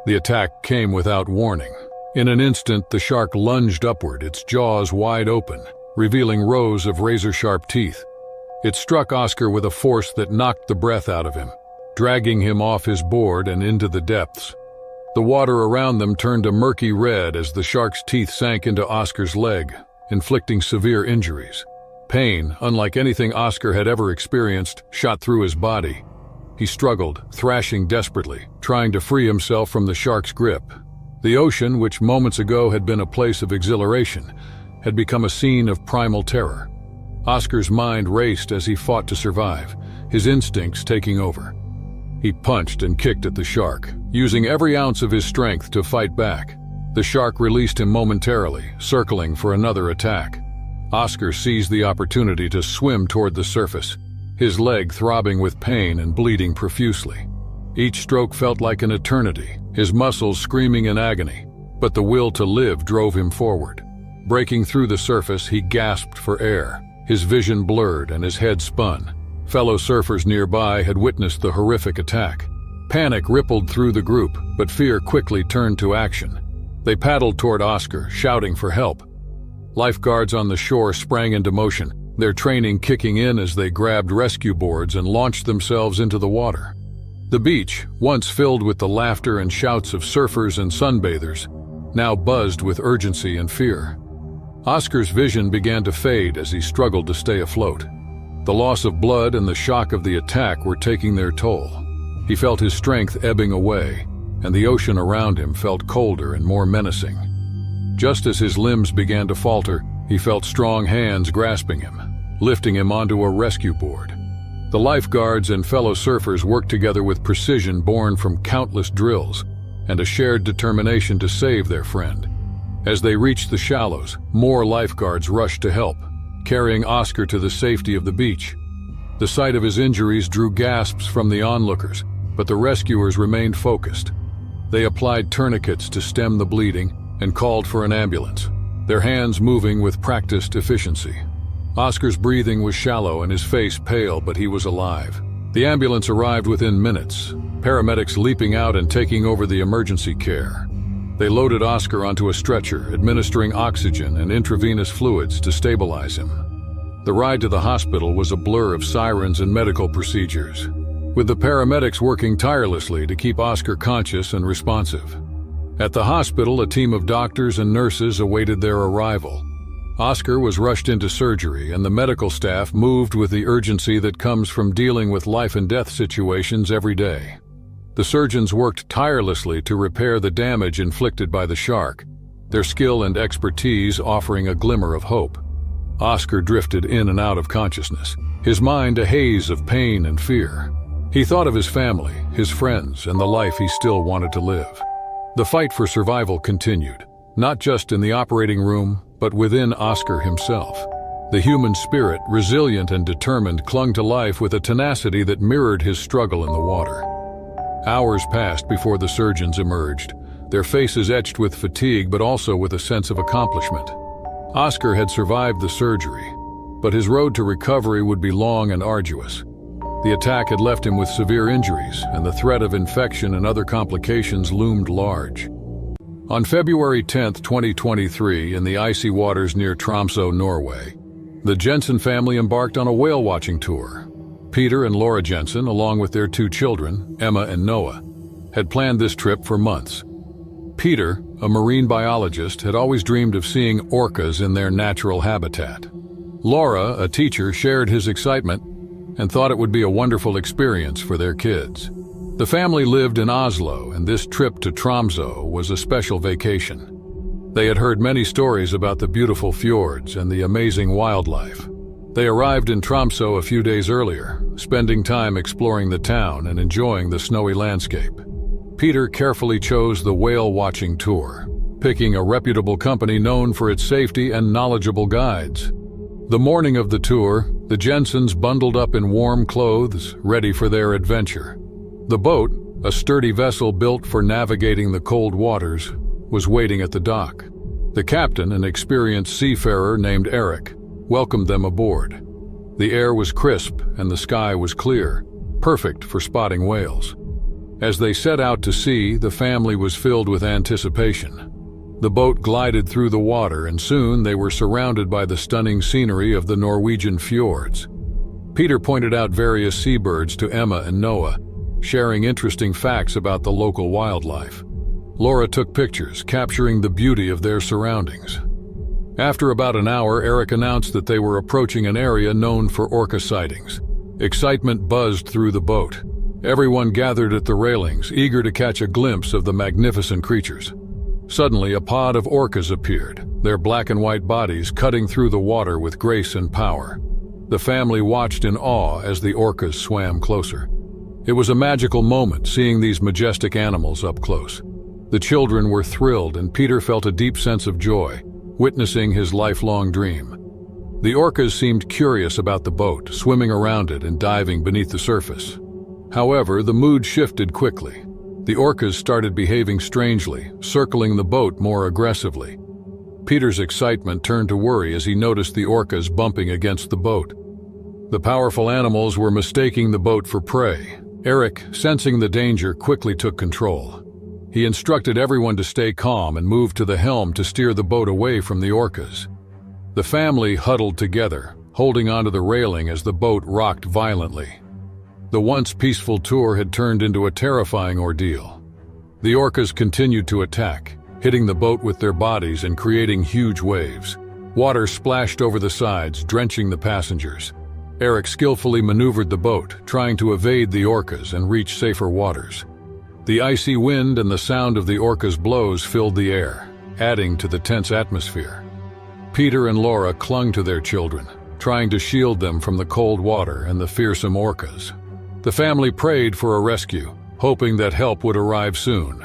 The attack came without warning. In an instant, the shark lunged upward, its jaws wide open, revealing rows of razor-sharp teeth. It struck Oscar with a force that knocked the breath out of him, dragging him off his board and into the depths. The water around them turned a murky red as the shark's teeth sank into Oscar's leg, inflicting severe injuries. Pain, unlike anything Oscar had ever experienced, shot through his body. He struggled, thrashing desperately, trying to free himself from the shark's grip. The ocean, which moments ago had been a place of exhilaration, had become a scene of primal terror. Oscar's mind raced as he fought to survive, his instincts taking over. He punched and kicked at the shark, using every ounce of his strength to fight back. The shark released him momentarily, circling for another attack. Oscar seized the opportunity to swim toward the surface, his leg throbbing with pain and bleeding profusely. Each stroke felt like an eternity, his muscles screaming in agony, but the will to live drove him forward. Breaking through the surface, he gasped for air, his vision blurred and his head spun. Fellow surfers nearby had witnessed the horrific attack. Panic rippled through the group, but fear quickly turned to action. They paddled toward Oscar, shouting for help. Lifeguards on the shore sprang into motion, their training kicking in as they grabbed rescue boards and launched themselves into the water. The beach, once filled with the laughter and shouts of surfers and sunbathers, now buzzed with urgency and fear. Oscar's vision began to fade as he struggled to stay afloat. The loss of blood and the shock of the attack were taking their toll. He felt his strength ebbing away, and the ocean around him felt colder and more menacing. Just as his limbs began to falter, he felt strong hands grasping him, lifting him onto a rescue board. The lifeguards and fellow surfers worked together with precision born from countless drills and a shared determination to save their friend. As they reached the shallows, more lifeguards rushed to help, carrying Oscar to the safety of the beach. The sight of his injuries drew gasps from the onlookers, but the rescuers remained focused. They applied tourniquets to stem the bleeding and called for an ambulance, their hands moving with practiced efficiency. Oscar's breathing was shallow and his face pale, but he was alive. The ambulance arrived within minutes, paramedics leaping out and taking over the emergency care. They loaded Oscar onto a stretcher, administering oxygen and intravenous fluids to stabilize him. The ride to the hospital was a blur of sirens and medical procedures, with the paramedics working tirelessly to keep Oscar conscious and responsive. At the hospital, a team of doctors and nurses awaited their arrival. Oscar was rushed into surgery, and the medical staff moved with the urgency that comes from dealing with life-and-death situations every day. The surgeons worked tirelessly to repair the damage inflicted by the shark, their skill and expertise offering a glimmer of hope. Oscar drifted in and out of consciousness, his mind a haze of pain and fear. He thought of his family, his friends, and the life he still wanted to live. The fight for survival continued, not just in the operating room, but within Oscar himself. The human spirit, resilient and determined, clung to life with a tenacity that mirrored his struggle in the water. Hours passed before the surgeons emerged, their faces etched with fatigue but also with a sense of accomplishment. Oscar had survived the surgery, but his road to recovery would be long and arduous. The attack had left him with severe injuries, and the threat of infection and other complications loomed large. On February 10, 2023, in the icy waters near Tromsø, Norway, the Jensen family embarked on a whale-watching tour. Peter and Laura Jensen, along with their 2 children, Emma and Noah, had planned this trip for months. Peter, a marine biologist, had always dreamed of seeing orcas in their natural habitat. Laura, a teacher, shared his excitement and thought it would be a wonderful experience for their kids. The family lived in Oslo, and this trip to Tromsø was a special vacation. They had heard many stories about the beautiful fjords and the amazing wildlife. They arrived in Tromsø a few days earlier, spending time exploring the town and enjoying the snowy landscape. Peter carefully chose the whale-watching tour, picking a reputable company known for its safety and knowledgeable guides. The morning of the tour, the Jensens bundled up in warm clothes, ready for their adventure. The boat, a sturdy vessel built for navigating the cold waters, was waiting at the dock. The captain, an experienced seafarer named Eric, welcomed them aboard. The air was crisp and the sky was clear, perfect for spotting whales. As they set out to sea, the family was filled with anticipation. The boat glided through the water, and soon they were surrounded by the stunning scenery of the Norwegian fjords. Peter pointed out various seabirds to Emma and Noah, sharing interesting facts about the local wildlife. Laura took pictures, capturing the beauty of their surroundings. After about an hour, Eric announced that they were approaching an area known for orca sightings. Excitement buzzed through the boat. Everyone gathered at the railings, eager to catch a glimpse of the magnificent creatures. Suddenly, a pod of orcas appeared, their black and white bodies cutting through the water with grace and power. The family watched in awe as the orcas swam closer. It was a magical moment seeing these majestic animals up close. The children were thrilled, and Peter felt a deep sense of joy, witnessing his lifelong dream. The orcas seemed curious about the boat, swimming around it and diving beneath the surface. However, the mood shifted quickly. The orcas started behaving strangely, circling the boat more aggressively. Peter's excitement turned to worry as he noticed the orcas bumping against the boat. The powerful animals were mistaking the boat for prey. Eric, sensing the danger, quickly took control. He instructed everyone to stay calm and moved to the helm to steer the boat away from the orcas. The family huddled together, holding onto the railing as the boat rocked violently. The once peaceful tour had turned into a terrifying ordeal. The orcas continued to attack, hitting the boat with their bodies and creating huge waves. Water splashed over the sides, drenching the passengers. Eric skillfully maneuvered the boat, trying to evade the orcas and reach safer waters. The icy wind and the sound of the orcas' blows filled the air, adding to the tense atmosphere. Peter and Laura clung to their children, trying to shield them from the cold water and the fearsome orcas. The family prayed for a rescue, hoping that help would arrive soon.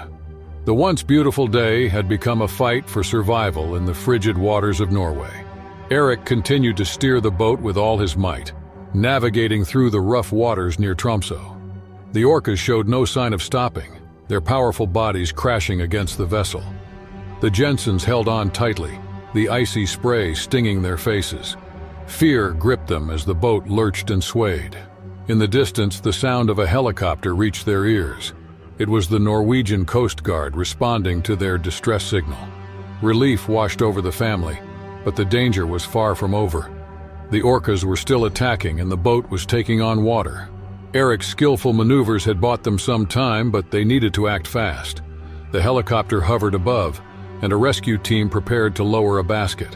The once beautiful day had become a fight for survival in the frigid waters of Norway. Eric continued to steer the boat with all his might, navigating through the rough waters near Tromsø. The orcas showed no sign of stopping, their powerful bodies crashing against the vessel. The Jensens held on tightly, the icy spray stinging their faces. Fear gripped them as the boat lurched and swayed. In the distance, the sound of a helicopter reached their ears. It was the Norwegian Coast Guard responding to their distress signal. Relief washed over the family, but the danger was far from over. The orcas were still attacking and the boat was taking on water. Eric's skillful maneuvers had bought them some time, but they needed to act fast. The helicopter hovered above, and a rescue team prepared to lower a basket.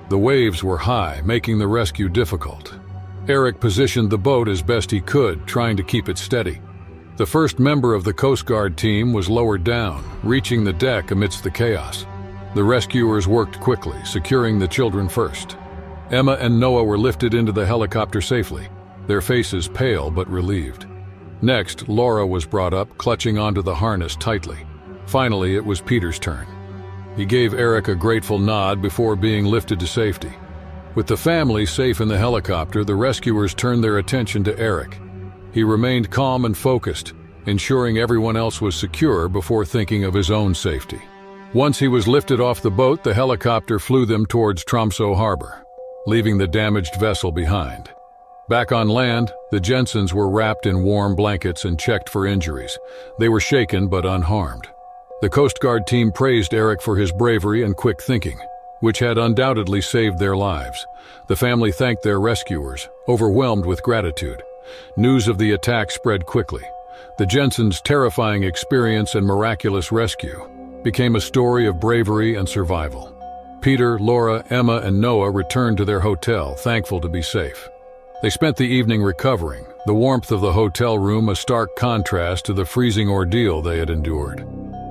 The waves were high, making the rescue difficult. Eric positioned the boat as best he could, trying to keep it steady. The first member of the Coast Guard team was lowered down, reaching the deck amidst the chaos. The rescuers worked quickly, securing the children first. Emma and Noah were lifted into the helicopter safely, their faces pale but relieved. Next, Laura was brought up, clutching onto the harness tightly. Finally, it was Peter's turn. He gave Eric a grateful nod before being lifted to safety. With the family safe in the helicopter, the rescuers turned their attention to Eric. He remained calm and focused, ensuring everyone else was secure before thinking of his own safety. Once he was lifted off the boat, the helicopter flew them towards Tromsø harbor, leaving the damaged vessel behind. Back on land, the Jensens were wrapped in warm blankets and checked for injuries. They were shaken but unharmed. The Coast Guard team praised Eric for his bravery and quick thinking, which had undoubtedly saved their lives. The family thanked their rescuers, overwhelmed with gratitude. News of the attack spread quickly. The Jensens' terrifying experience and miraculous rescue became a story of bravery and survival. Peter, Laura, Emma, and Noah returned to their hotel, thankful to be safe. They spent the evening recovering, the warmth of the hotel room a stark contrast to the freezing ordeal they had endured.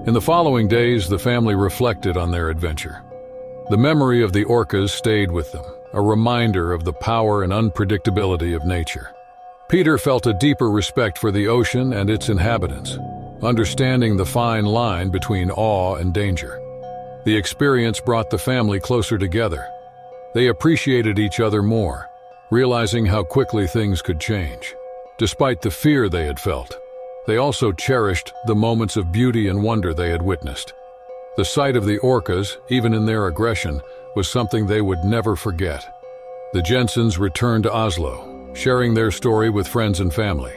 In the following days, the family reflected on their adventure. The memory of the orcas stayed with them, a reminder of the power and unpredictability of nature. Peter felt a deeper respect for the ocean and its inhabitants, understanding the fine line between awe and danger. The experience brought the family closer together. They appreciated each other more, realizing how quickly things could change. Despite the fear they had felt, they also cherished the moments of beauty and wonder they had witnessed. The sight of the orcas, even in their aggression, was something they would never forget. The Jensens returned to Oslo, sharing their story with friends and family.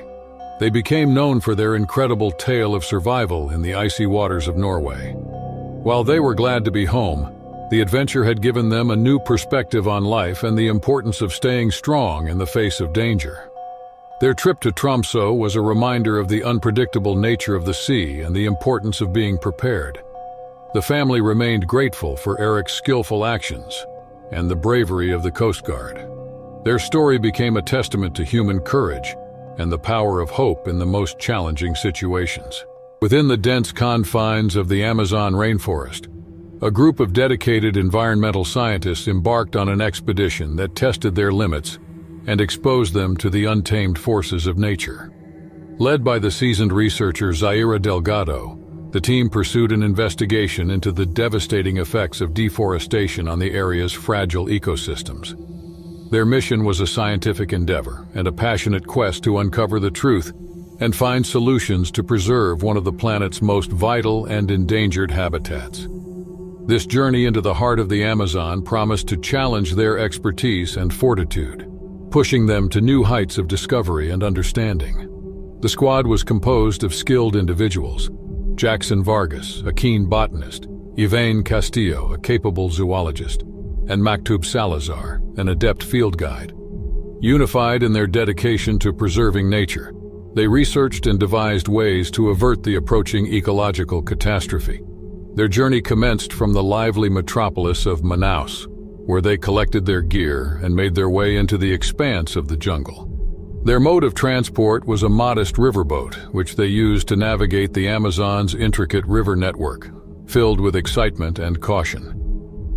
They became known for their incredible tale of survival in the icy waters of Norway. While they were glad to be home, the adventure had given them a new perspective on life and the importance of staying strong in the face of danger. Their trip to Tromsø was a reminder of the unpredictable nature of the sea and the importance of being prepared. The family remained grateful for Erik's skillful actions and the bravery of the Coast Guard. Their story became a testament to human courage and the power of hope in the most challenging situations. Within the dense confines of the Amazon rainforest, a group of dedicated environmental scientists embarked on an expedition that tested their limits and exposed them to the untamed forces of nature. Led by the seasoned researcher Zaira Delgado, the team pursued an investigation into the devastating effects of deforestation on the area's fragile ecosystems. Their mission was a scientific endeavor and a passionate quest to uncover the truth and find solutions to preserve one of the planet's most vital and endangered habitats. This journey into the heart of the Amazon promised to challenge their expertise and fortitude, pushing them to new heights of discovery and understanding. The squad was composed of skilled individuals: Jackson Vargas, a keen botanist; Ivane Castillo, a capable zoologist; and Maktub Salazar, an adept field guide. Unified in their dedication to preserving nature, they researched and devised ways to avert the approaching ecological catastrophe. Their journey commenced from the lively metropolis of Manaus, where they collected their gear and made their way into the expanse of the jungle. Their mode of transport was a modest riverboat, which they used to navigate the Amazon's intricate river network, filled with excitement and caution.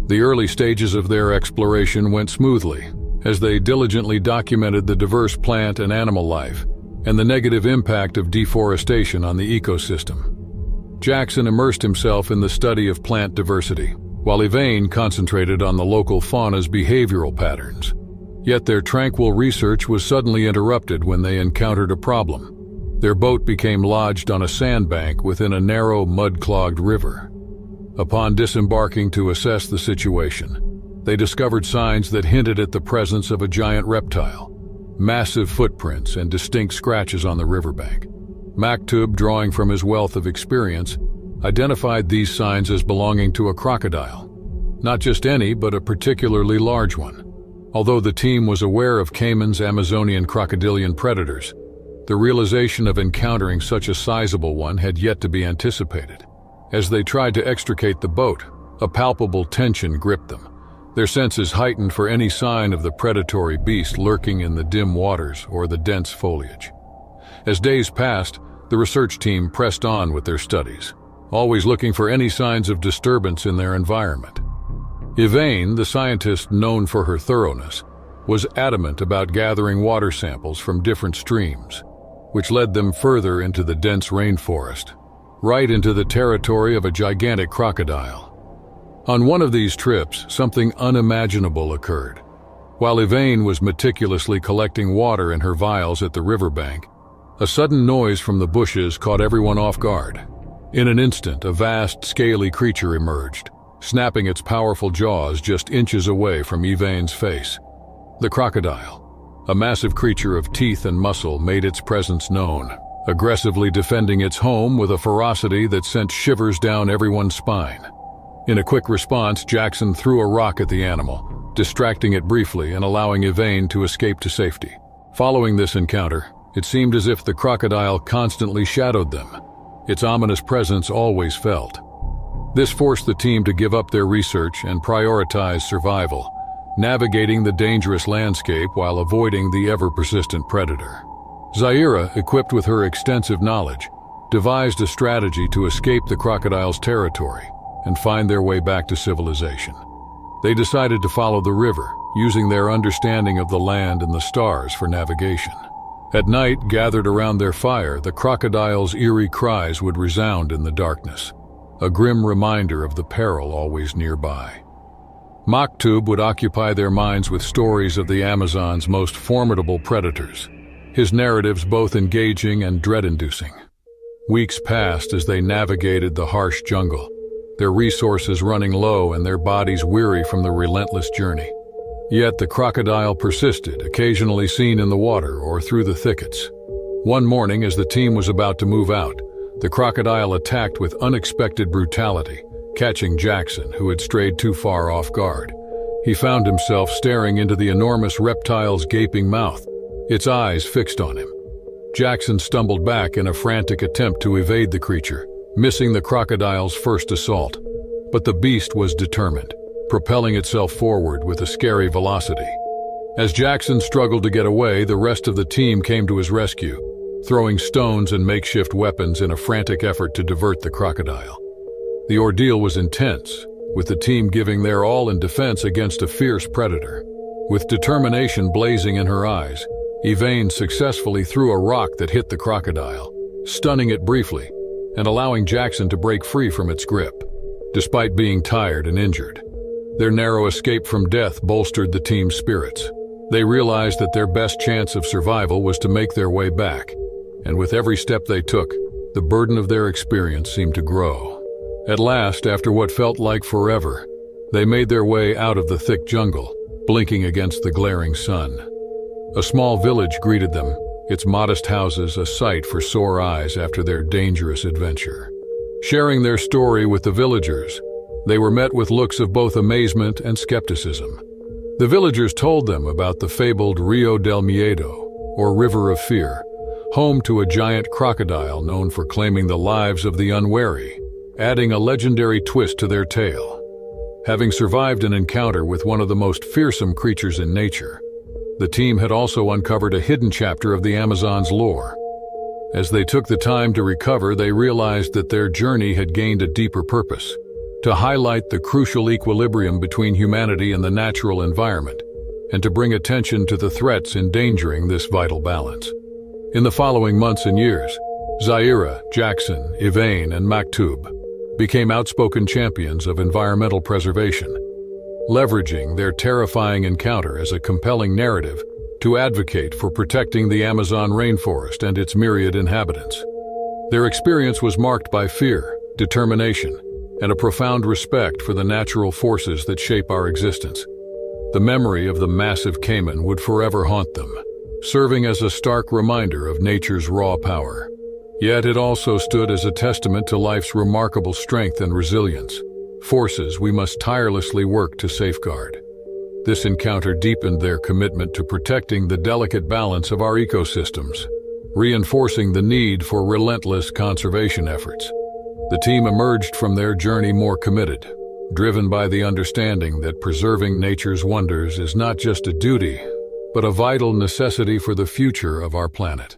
The early stages of their exploration went smoothly, as they diligently documented the diverse plant and animal life and the negative impact of deforestation on the ecosystem. Jackson immersed himself in the study of plant diversity, while Ivane concentrated on the local fauna's behavioral patterns. Yet their tranquil research was suddenly interrupted when they encountered a problem. Their boat became lodged on a sandbank within a narrow, mud-clogged river. Upon disembarking to assess the situation, they discovered signs that hinted at the presence of a giant reptile, massive footprints and distinct scratches on the riverbank. Maktub, drawing from his wealth of experience, identified these signs as belonging to a crocodile. Not just any, but a particularly large one. Although the team was aware of Cayman's Amazonian crocodilian predators, the realization of encountering such a sizable one had yet to be anticipated. As they tried to extricate the boat, a palpable tension gripped them, their senses heightened for any sign of the predatory beast lurking in the dim waters or the dense foliage. As days passed, the research team pressed on with their studies, always looking for any signs of disturbance in their environment. Ivane, the scientist known for her thoroughness, was adamant about gathering water samples from different streams, which led them further into the dense rainforest, right into the territory of a gigantic crocodile. On one of these trips, something unimaginable occurred. While Ivane was meticulously collecting water in her vials at the riverbank, a sudden noise from the bushes caught everyone off guard. In an instant, a vast, scaly creature emerged, snapping its powerful jaws just inches away from Ivane's face. The crocodile, a massive creature of teeth and muscle, made its presence known, aggressively defending its home with a ferocity that sent shivers down everyone's spine. In a quick response, Jackson threw a rock at the animal, distracting it briefly and allowing Ivane to escape to safety. Following this encounter, it seemed as if the crocodile constantly shadowed them, its ominous presence always felt. This forced the team to give up their research and prioritize survival, navigating the dangerous landscape while avoiding the ever-persistent predator. Zaira, equipped with her extensive knowledge, devised a strategy to escape the crocodile's territory and find their way back to civilization. They decided to follow the river, using their understanding of the land and the stars for navigation. At night, gathered around their fire, the crocodile's eerie cries would resound in the darkness, a grim reminder of the peril always nearby. Maktub would occupy their minds with stories of the Amazon's most formidable predators, his narratives both engaging and dread-inducing. Weeks passed as they navigated the harsh jungle, their resources running low and their bodies weary from the relentless journey. Yet the crocodile persisted, occasionally seen in the water or through the thickets. One morning, as the team was about to move out, the crocodile attacked with unexpected brutality, catching Jackson, who had strayed too far off guard. He found himself staring into the enormous reptile's gaping mouth, its eyes fixed on him. Jackson stumbled back in a frantic attempt to evade the creature, missing the crocodile's first assault. But the beast was determined, propelling itself forward with a scary velocity. As Jackson struggled to get away, the rest of the team came to his rescue, throwing stones and makeshift weapons in a frantic effort to divert the crocodile. The ordeal was intense, with the team giving their all in defense against a fierce predator. With determination blazing in her eyes, Yvain successfully threw a rock that hit the crocodile, stunning it briefly and allowing Jackson to break free from its grip. Despite being tired and injured, their narrow escape from death bolstered the team's spirits. They realized that their best chance of survival was to make their way back, and with every step they took, the burden of their experience seemed to grow. At last, after what felt like forever, they made their way out of the thick jungle, blinking against the glaring sun. A small village greeted them, its modest houses a sight for sore eyes after their dangerous adventure. Sharing their story with the villagers, they were met with looks of both amazement and skepticism. The villagers told them about the fabled Rio del Miedo, or River of Fear, home to a giant crocodile known for claiming the lives of the unwary, adding a legendary twist to their tale. Having survived an encounter with one of the most fearsome creatures in nature, the team had also uncovered a hidden chapter of the Amazon's lore. As they took the time to recover, they realized that their journey had gained a deeper purpose: to highlight the crucial equilibrium between humanity and the natural environment, and to bring attention to the threats endangering this vital balance. In the following months and years, Zaira, Jackson, Yvain, and Maktub became outspoken champions of environmental preservation, leveraging their terrifying encounter as a compelling narrative to advocate for protecting the Amazon rainforest and its myriad inhabitants. Their experience was marked by fear, determination, and a profound respect for the natural forces that shape our existence. The memory of the massive caiman would forever haunt them, serving as a stark reminder of nature's raw power. Yet it also stood as a testament to life's remarkable strength and resilience, forces we must tirelessly work to safeguard. This encounter deepened their commitment to protecting the delicate balance of our ecosystems, reinforcing the need for relentless conservation efforts. The team emerged from their journey more committed, driven by the understanding that preserving nature's wonders is not just a duty, but a vital necessity for the future of our planet.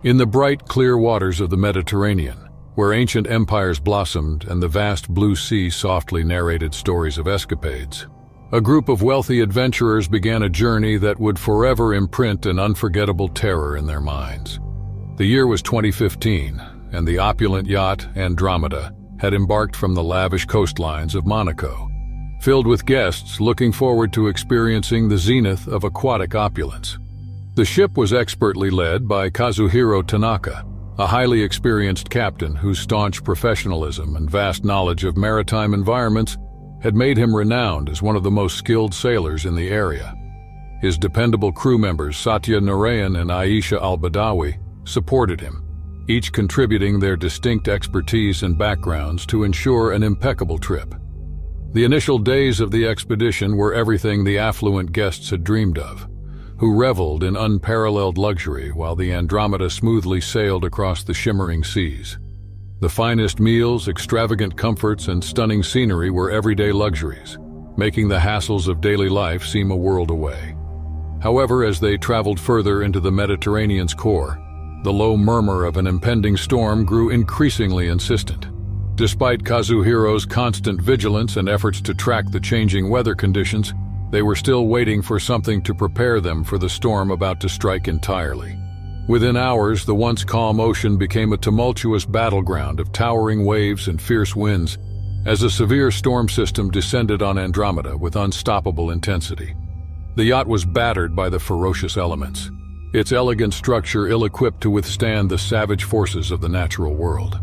In the bright, clear waters of the Mediterranean, where ancient empires blossomed and the vast blue sea softly narrated stories of escapades, a group of wealthy adventurers began a journey that would forever imprint an unforgettable terror in their minds. The year was 2015, and the opulent yacht Andromeda had embarked from the lavish coastlines of Monaco, filled with guests looking forward to experiencing the zenith of aquatic opulence. The ship was expertly led by Kazuhiro Tanaka, a highly experienced captain whose staunch professionalism and vast knowledge of maritime environments had made him renowned as one of the most skilled sailors in the area. His dependable crew members Satya Narayan and Aisha Al-Badawi supported him, each contributing their distinct expertise and backgrounds to ensure an impeccable trip. The initial days of the expedition were everything the affluent guests had dreamed of, who reveled in unparalleled luxury while the Andromeda smoothly sailed across the shimmering seas. The finest meals, extravagant comforts, and stunning scenery were everyday luxuries, making the hassles of daily life seem a world away. However, as they traveled further into the Mediterranean's core, the low murmur of an impending storm grew increasingly insistent. Despite Kazuhiro's constant vigilance and efforts to track the changing weather conditions, they were still waiting for something to prepare them for the storm about to strike entirely. Within hours, the once calm ocean became a tumultuous battleground of towering waves and fierce winds as a severe storm system descended on Andromeda with unstoppable intensity. The yacht was battered by the ferocious elements, its elegant structure ill-equipped to withstand the savage forces of the natural world.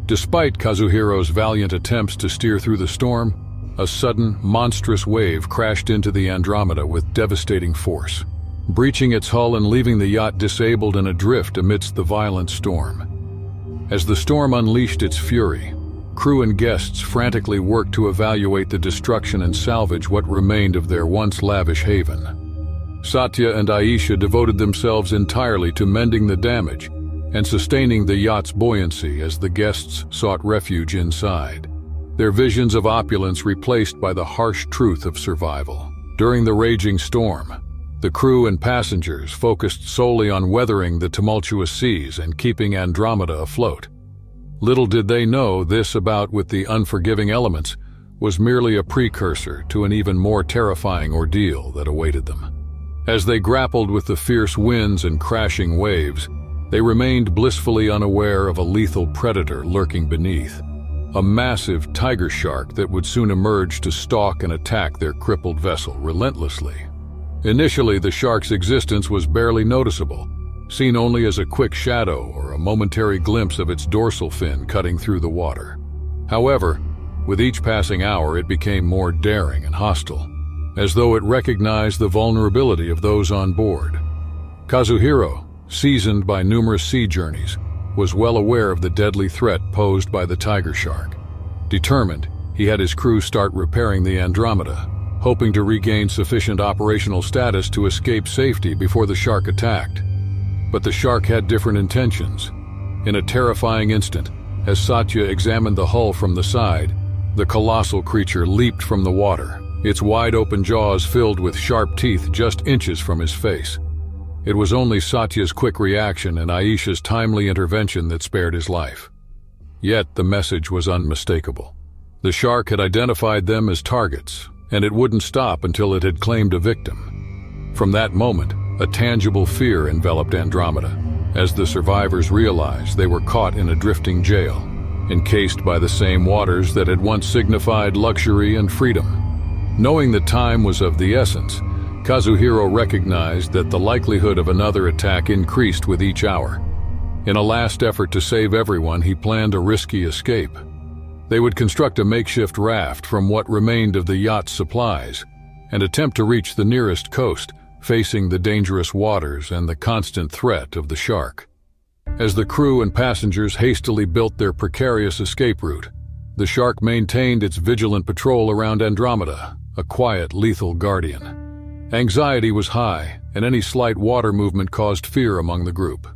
Despite Kazuhiro's valiant attempts to steer through the storm, a sudden, monstrous wave crashed into the Andromeda with devastating force, breaching its hull and leaving the yacht disabled and adrift amidst the violent storm. As the storm unleashed its fury, crew and guests frantically worked to evaluate the destruction and salvage what remained of their once lavish haven. Satya and Aisha devoted themselves entirely to mending the damage and sustaining the yacht's buoyancy as the guests sought refuge inside, their visions of opulence replaced by the harsh truth of survival. During the raging storm, the crew and passengers focused solely on weathering the tumultuous seas and keeping Andromeda afloat. Little did they know this bout with the unforgiving elements was merely a precursor to an even more terrifying ordeal that awaited them. As they grappled with the fierce winds and crashing waves, they remained blissfully unaware of a lethal predator lurking beneath, a massive tiger shark that would soon emerge to stalk and attack their crippled vessel relentlessly. Initially, the shark's existence was barely noticeable, seen only as a quick shadow or a momentary glimpse of its dorsal fin cutting through the water. However, with each passing hour it became more daring and hostile, as though it recognized the vulnerability of those on board. Kazuhiro, seasoned by numerous sea journeys, was well aware of the deadly threat posed by the tiger shark. Determined, he had his crew start repairing the Andromeda, hoping to regain sufficient operational status to escape safety before the shark attacked. But the shark had different intentions. In a terrifying instant, as Satya examined the hull from the side, the colossal creature leaped from the water, its wide-open jaws filled with sharp teeth just inches from his face. It was only Satya's quick reaction and Aisha's timely intervention that spared his life. Yet the message was unmistakable. The shark had identified them as targets, and it wouldn't stop until it had claimed a victim. From that moment, a tangible fear enveloped Andromeda, as the survivors realized they were caught in a drifting jail, encased by the same waters that had once signified luxury and freedom. Knowing that time was of the essence, Kazuhiro recognized that the likelihood of another attack increased with each hour. In a last effort to save everyone, he planned a risky escape. They would construct a makeshift raft from what remained of the yacht's supplies and attempt to reach the nearest coast, facing the dangerous waters and the constant threat of the shark. As the crew and passengers hastily built their precarious escape route, the shark maintained its vigilant patrol around Andromeda, a quiet, lethal guardian. Anxiety was high, and any slight water movement caused fear among the group.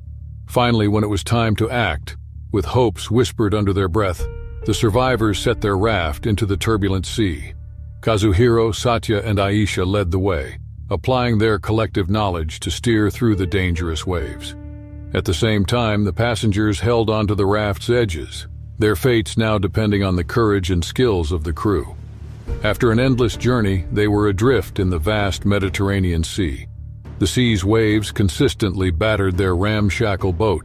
Finally, when it was time to act, with hopes whispered under their breath, the survivors set their raft into the turbulent sea. Kazuhiro, Satya, and Aisha led the way, applying their collective knowledge to steer through the dangerous waves. At the same time, the passengers held onto the raft's edges, their fates now depending on the courage and skills of the crew. After an endless journey, they were adrift in the vast Mediterranean Sea. The sea's waves consistently battered their ramshackle boat,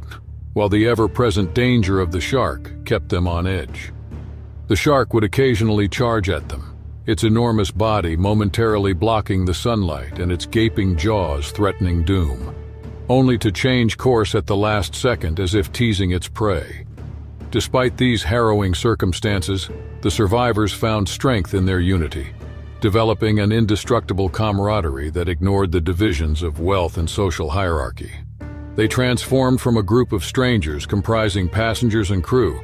while the ever-present danger of the shark kept them on edge. The shark would occasionally charge at them, its enormous body momentarily blocking the sunlight and its gaping jaws threatening doom, only to change course at the last second as if teasing its prey. Despite these harrowing circumstances, the survivors found strength in their unity, developing an indestructible camaraderie that ignored the divisions of wealth and social hierarchy. They transformed from a group of strangers comprising passengers and crew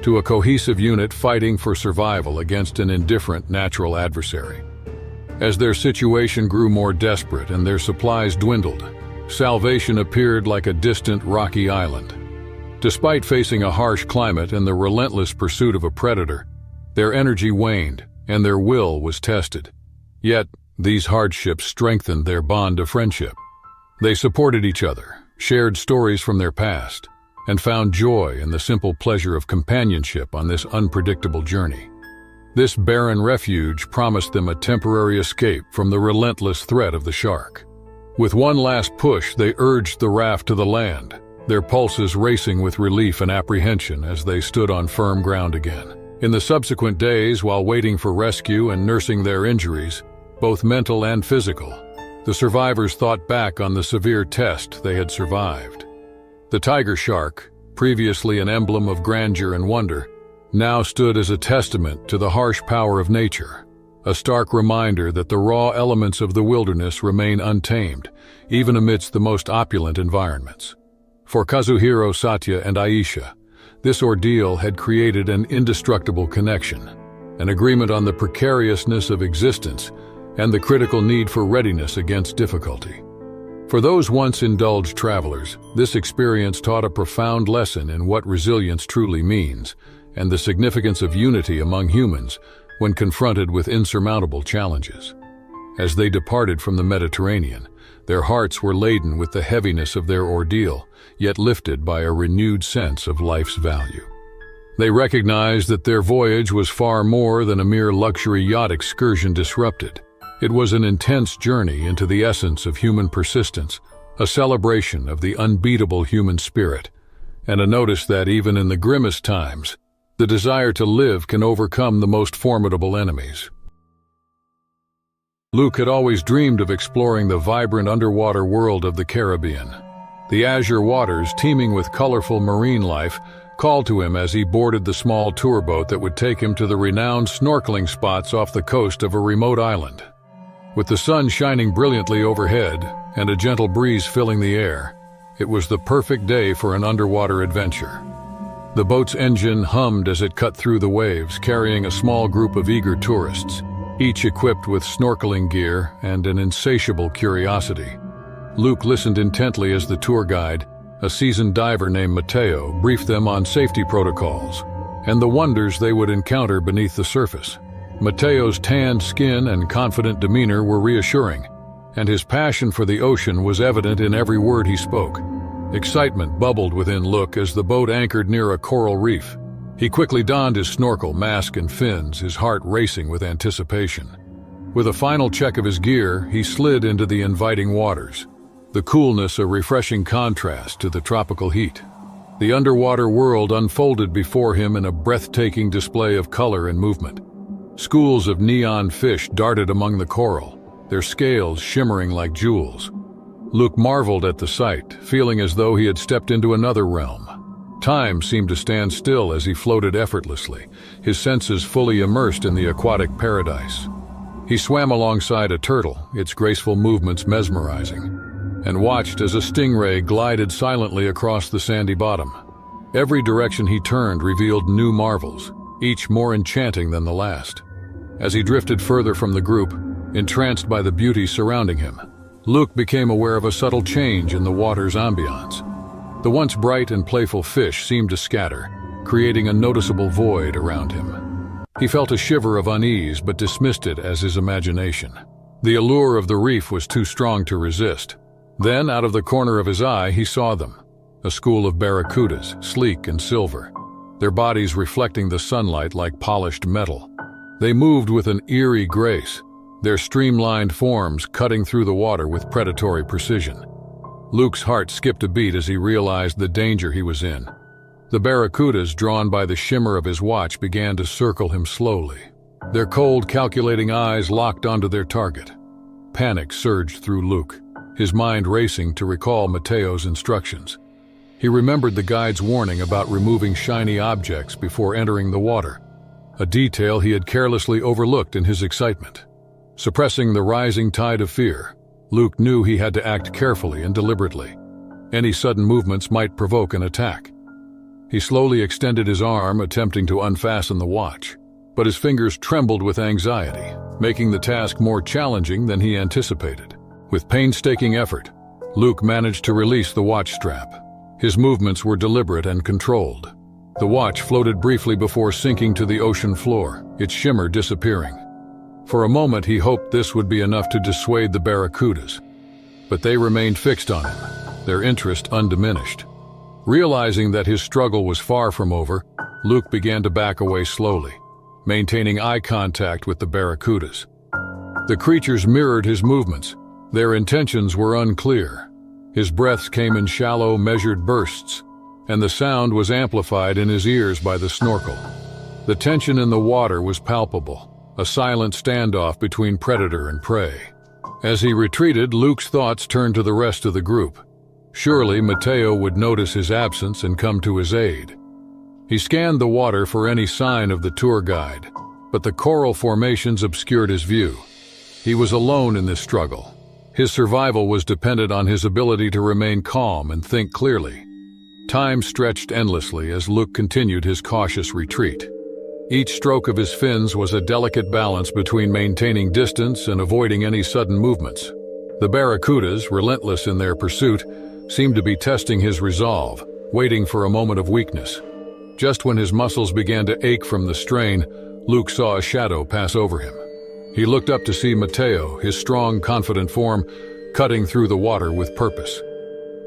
to a cohesive unit fighting for survival against an indifferent natural adversary. As their situation grew more desperate and their supplies dwindled, salvation appeared like a distant rocky island. Despite facing a harsh climate and the relentless pursuit of a predator, their energy waned and their will was tested. Yet, these hardships strengthened their bond of friendship. They supported each other, shared stories from their past, and found joy in the simple pleasure of companionship on this unpredictable journey. This barren refuge promised them a temporary escape from the relentless threat of the shark. With one last push, they urged the raft to the land, their pulses racing with relief and apprehension as they stood on firm ground again. In the subsequent days, while waiting for rescue and nursing their injuries, both mental and physical, the survivors thought back on the severe test they had survived. The tiger shark, previously an emblem of grandeur and wonder, now stood as a testament to the harsh power of nature, a stark reminder that the raw elements of the wilderness remain untamed, even amidst the most opulent environments. For Kazuhiro, Satya, and Aisha, this ordeal had created an indestructible connection, an agreement on the precariousness of existence and the critical need for readiness against difficulty. For those once indulged travelers, this experience taught a profound lesson in what resilience truly means and the significance of unity among humans when confronted with insurmountable challenges. As they departed from the Mediterranean, their hearts were laden with the heaviness of their ordeal, yet lifted by a renewed sense of life's value. They recognized that their voyage was far more than a mere luxury yacht excursion disrupted. It was an intense journey into the essence of human persistence, a celebration of the unbeatable human spirit, and a notice that even in the grimmest times, the desire to live can overcome the most formidable enemies. Luke had always dreamed of exploring the vibrant underwater world of the Caribbean. The azure waters, teeming with colorful marine life, called to him as he boarded the small tour boat that would take him to the renowned snorkeling spots off the coast of a remote island. With the sun shining brilliantly overhead and a gentle breeze filling the air, it was the perfect day for an underwater adventure. The boat's engine hummed as it cut through the waves, carrying a small group of eager tourists, each equipped with snorkeling gear and an insatiable curiosity. Luke listened intently as the tour guide, a seasoned diver named Matteo, briefed them on safety protocols and the wonders they would encounter beneath the surface. Matteo's tanned skin and confident demeanor were reassuring, and his passion for the ocean was evident in every word he spoke. Excitement bubbled within Luke as the boat anchored near a coral reef. He quickly donned his snorkel, mask, and fins, his heart racing with anticipation. With a final check of his gear, he slid into the inviting waters, the coolness a refreshing contrast to the tropical heat. The underwater world unfolded before him in a breathtaking display of color and movement. Schools of neon fish darted among the coral, their scales shimmering like jewels. Luke marveled at the sight, feeling as though he had stepped into another realm. Time seemed to stand still as he floated effortlessly, his senses fully immersed in the aquatic paradise. He swam alongside a turtle, its graceful movements mesmerizing, and watched as a stingray glided silently across the sandy bottom. Every direction he turned revealed new marvels, each more enchanting than the last. As he drifted further from the group, entranced by the beauty surrounding him, Luke became aware of a subtle change in the water's ambiance. The once bright and playful fish seemed to scatter, creating a noticeable void around him. He felt a shiver of unease but dismissed it as his imagination. The allure of the reef was too strong to resist. Then, out of the corner of his eye, he saw them, a school of barracudas, sleek and silver, their bodies reflecting the sunlight like polished metal. They moved with an eerie grace, their streamlined forms cutting through the water with predatory precision. Luke's heart skipped a beat as he realized the danger he was in. The barracudas, drawn by the shimmer of his watch, began to circle him slowly. Their cold, calculating eyes locked onto their target. Panic surged through Luke, his mind racing to recall Matteo's instructions. He remembered the guide's warning about removing shiny objects before entering the water, a detail he had carelessly overlooked in his excitement. Suppressing the rising tide of fear, Luke knew he had to act carefully and deliberately. Any sudden movements might provoke an attack. He slowly extended his arm, attempting to unfasten the watch, but his fingers trembled with anxiety, making the task more challenging than he anticipated. With painstaking effort, Luke managed to release the watch strap. His movements were deliberate and controlled. The watch floated briefly before sinking to the ocean floor, its shimmer disappearing. For a moment he hoped this would be enough to dissuade the barracudas, but they remained fixed on him, their interest undiminished. Realizing that his struggle was far from over, Luke began to back away slowly, maintaining eye contact with the barracudas. The creatures mirrored his movements. Their intentions were unclear. His breaths came in shallow, measured bursts, and the sound was amplified in his ears by the snorkel. The tension in the water was palpable, a silent standoff between predator and prey. As he retreated, Luke's thoughts turned to the rest of the group. Surely Matteo would notice his absence and come to his aid. He scanned the water for any sign of the tour guide, but the coral formations obscured his view. He was alone in this struggle. His survival was dependent on his ability to remain calm and think clearly. Time stretched endlessly as Luke continued his cautious retreat. Each stroke of his fins was a delicate balance between maintaining distance and avoiding any sudden movements. The barracudas, relentless in their pursuit, seemed to be testing his resolve, waiting for a moment of weakness. Just when his muscles began to ache from the strain, Luke saw a shadow pass over him. He looked up to see Matteo, his strong, confident form, cutting through the water with purpose.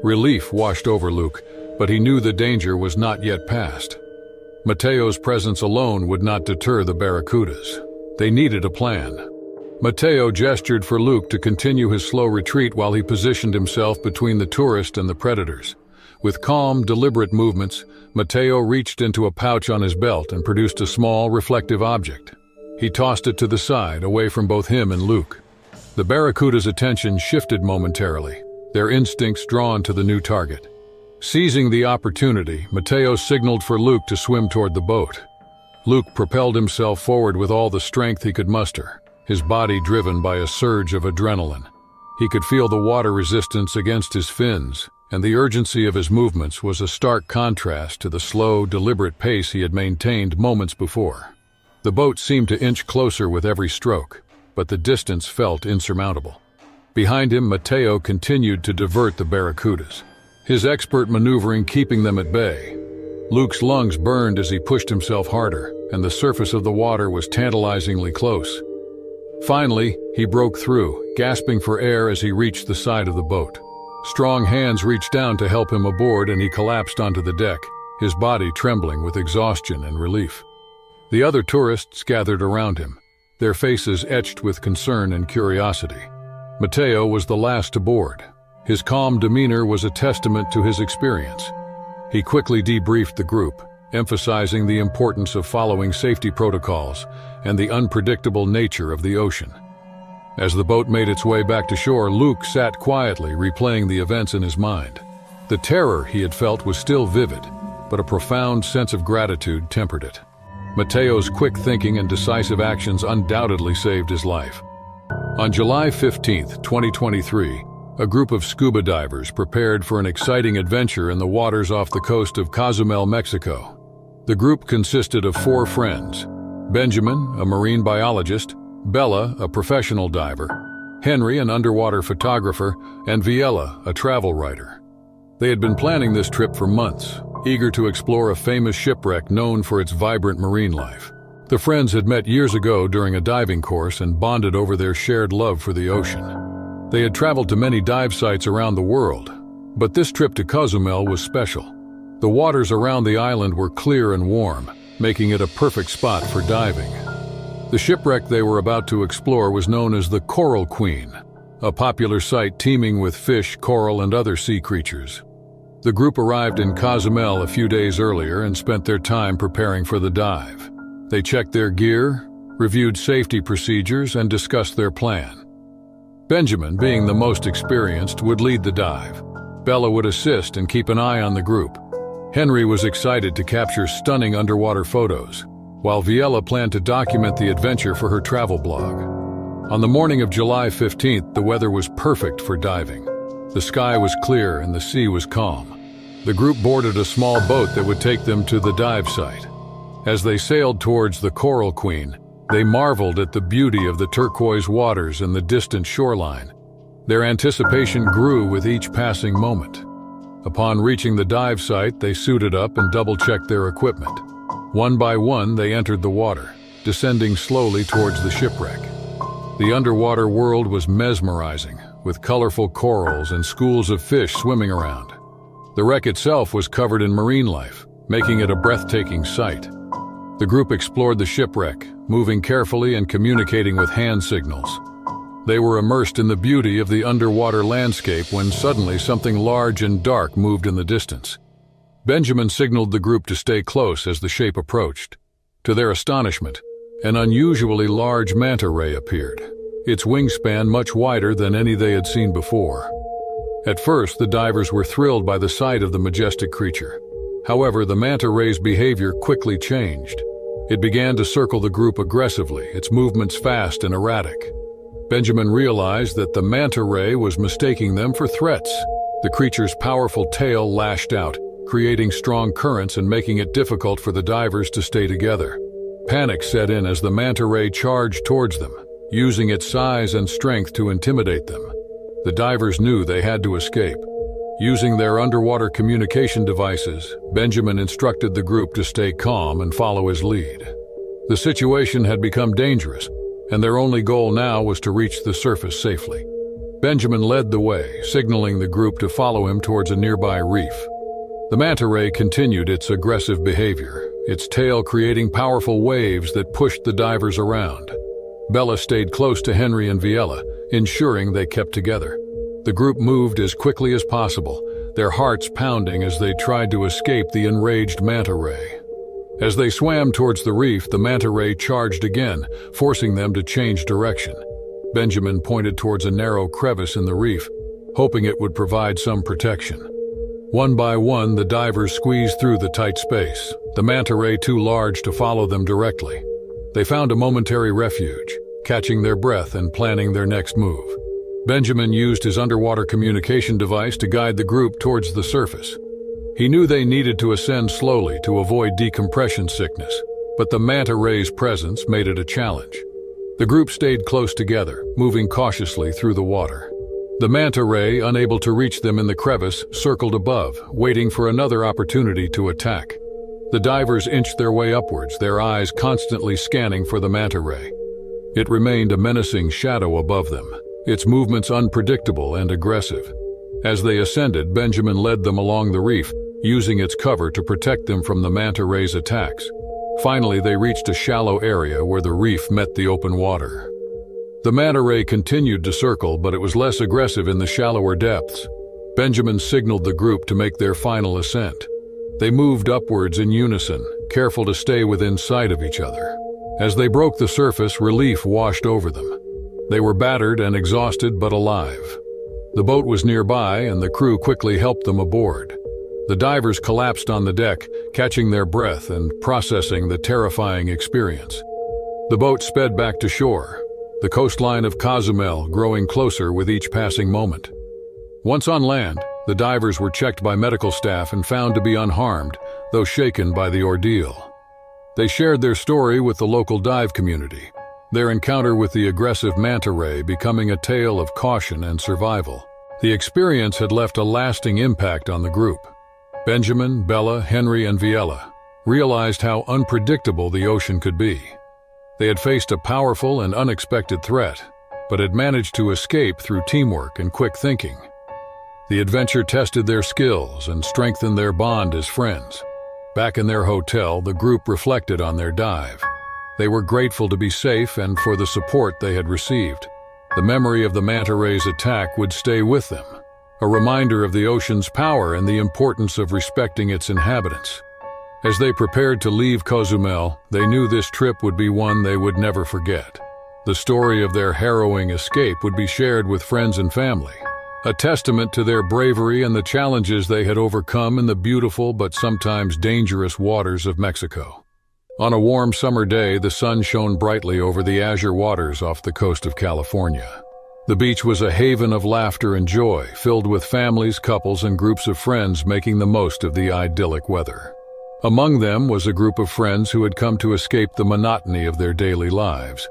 Relief washed over Luke, but he knew the danger was not yet past. Matteo's presence alone would not deter the barracudas. They needed a plan. Matteo gestured for Luke to continue his slow retreat while he positioned himself between the tourist and the predators. With calm, deliberate movements, Matteo reached into a pouch on his belt and produced a small, reflective object. He tossed it to the side, away from both him and Luke. The barracuda's attention shifted momentarily, their instincts drawn to the new target. Seizing the opportunity, Matteo signaled for Luke to swim toward the boat. Luke propelled himself forward with all the strength he could muster, his body driven by a surge of adrenaline. He could feel the water resistance against his fins, and the urgency of his movements was a stark contrast to the slow, deliberate pace he had maintained moments before. The boat seemed to inch closer with every stroke, but the distance felt insurmountable. Behind him, Matteo continued to divert the barracudas, his expert maneuvering keeping them at bay. Luke's lungs burned as he pushed himself harder, and the surface of the water was tantalizingly close. Finally, he broke through, gasping for air as he reached the side of the boat. Strong hands reached down to help him aboard, and he collapsed onto the deck, his body trembling with exhaustion and relief. The other tourists gathered around him, their faces etched with concern and curiosity. Matteo was the last to board. His calm demeanor was a testament to his experience. He quickly debriefed the group, emphasizing the importance of following safety protocols and the unpredictable nature of the ocean. As the boat made its way back to shore, Luke sat quietly, replaying the events in his mind. The terror he had felt was still vivid, but a profound sense of gratitude tempered it. Matteo's quick thinking and decisive actions undoubtedly saved his life. On July 15, 2023, a group of scuba divers prepared for an exciting adventure in the waters off the coast of Cozumel, Mexico. The group consisted of 4 friends: Benjamin, a marine biologist; Bella, a professional diver; Henry, an underwater photographer; and Viella, a travel writer. They had been planning this trip for months, eager to explore a famous shipwreck known for its vibrant marine life. The friends had met years ago during a diving course and bonded over their shared love for the ocean. They had traveled to many dive sites around the world, but this trip to Cozumel was special. The waters around the island were clear and warm, making it a perfect spot for diving. The shipwreck they were about to explore was known as the Coral Queen, a popular site teeming with fish, coral, and other sea creatures. The group arrived in Cozumel a few days earlier and spent their time preparing for the dive. They checked their gear, reviewed safety procedures, and discussed their plan. Benjamin, being the most experienced, would lead the dive. Bella would assist and keep an eye on the group. Henry was excited to capture stunning underwater photos, while Viella planned to document the adventure for her travel blog. On the morning of July 15th, the weather was perfect for diving. The sky was clear and the sea was calm. The group boarded a small boat that would take them to the dive site. As they sailed towards the Coral Queen, they marveled at the beauty of the turquoise waters and the distant shoreline. Their anticipation grew with each passing moment. Upon reaching the dive site, they suited up and double-checked their equipment. One by one, they entered the water, descending slowly towards the shipwreck. The underwater world was mesmerizing, with colorful corals and schools of fish swimming around. The wreck itself was covered in marine life, making it a breathtaking sight. The group explored the shipwreck, moving carefully and communicating with hand signals. They were immersed in the beauty of the underwater landscape when suddenly something large and dark moved in the distance. Benjamin signaled the group to stay close as the shape approached. To their astonishment, an unusually large manta ray appeared, its wingspan much wider than any they had seen before. At first, the divers were thrilled by the sight of the majestic creature. However, the manta ray's behavior quickly changed. It began to circle the group aggressively, its movements fast and erratic. Benjamin realized that the manta ray was mistaking them for threats. The creature's powerful tail lashed out, creating strong currents and making it difficult for the divers to stay together. Panic set in as the manta ray charged towards them, using its size and strength to intimidate them. The divers knew they had to escape. Using their underwater communication devices, Benjamin instructed the group to stay calm and follow his lead. The situation had become dangerous, and their only goal now was to reach the surface safely. Benjamin led the way, signaling the group to follow him towards a nearby reef. The manta ray continued its aggressive behavior, its tail creating powerful waves that pushed the divers around. Bella stayed close to Henry and Viella, ensuring they kept together. The group moved as quickly as possible, their hearts pounding as they tried to escape the enraged manta ray. As they swam towards the reef, the manta ray charged again, forcing them to change direction. Benjamin pointed towards a narrow crevice in the reef, hoping it would provide some protection. One by one, the divers squeezed through the tight space, the manta ray too large to follow them directly. They found a momentary refuge, catching their breath and planning their next move. Benjamin used his underwater communication device to guide the group towards the surface. He knew they needed to ascend slowly to avoid decompression sickness, but the manta ray's presence made it a challenge. The group stayed close together, moving cautiously through the water. The manta ray, unable to reach them in the crevice, circled above, waiting for another opportunity to attack. The divers inched their way upwards, their eyes constantly scanning for the manta ray. It remained a menacing shadow above them, its movements unpredictable and aggressive. As they ascended, Benjamin led them along the reef, using its cover to protect them from the manta ray's attacks. Finally, they reached a shallow area where the reef met the open water. The manta ray continued to circle, but it was less aggressive in the shallower depths. Benjamin signaled the group to make their final ascent. They moved upwards in unison, careful to stay within sight of each other. As they broke the surface, relief washed over them. They were battered and exhausted but alive. The boat was nearby, and the crew quickly helped them aboard. The divers collapsed on the deck, catching their breath and processing the terrifying experience. The boat sped back to shore, the coastline of Cozumel growing closer with each passing moment. Once on land, the divers were checked by medical staff and found to be unharmed, though shaken by the ordeal. They shared their story with the local dive community, their encounter with the aggressive manta ray becoming a tale of caution and survival. The experience had left a lasting impact on the group. Benjamin, Bella, Henry, and Viella realized how unpredictable the ocean could be. They had faced a powerful and unexpected threat, but had managed to escape through teamwork and quick thinking. The adventure tested their skills and strengthened their bond as friends. Back in their hotel, the group reflected on their dive. They were grateful to be safe and for the support they had received. The memory of the manta ray's attack would stay with them, a reminder of the ocean's power and the importance of respecting its inhabitants. As they prepared to leave Cozumel, they knew this trip would be one they would never forget. The story of their harrowing escape would be shared with friends and family, a testament to their bravery and the challenges they had overcome in the beautiful but sometimes dangerous waters of Mexico. On a warm summer day, the sun shone brightly over the azure waters off the coast of California. The beach was a haven of laughter and joy, filled with families, couples, and groups of friends making the most of the idyllic weather. Among them was a group of friends who had come to escape the monotony of their daily lives.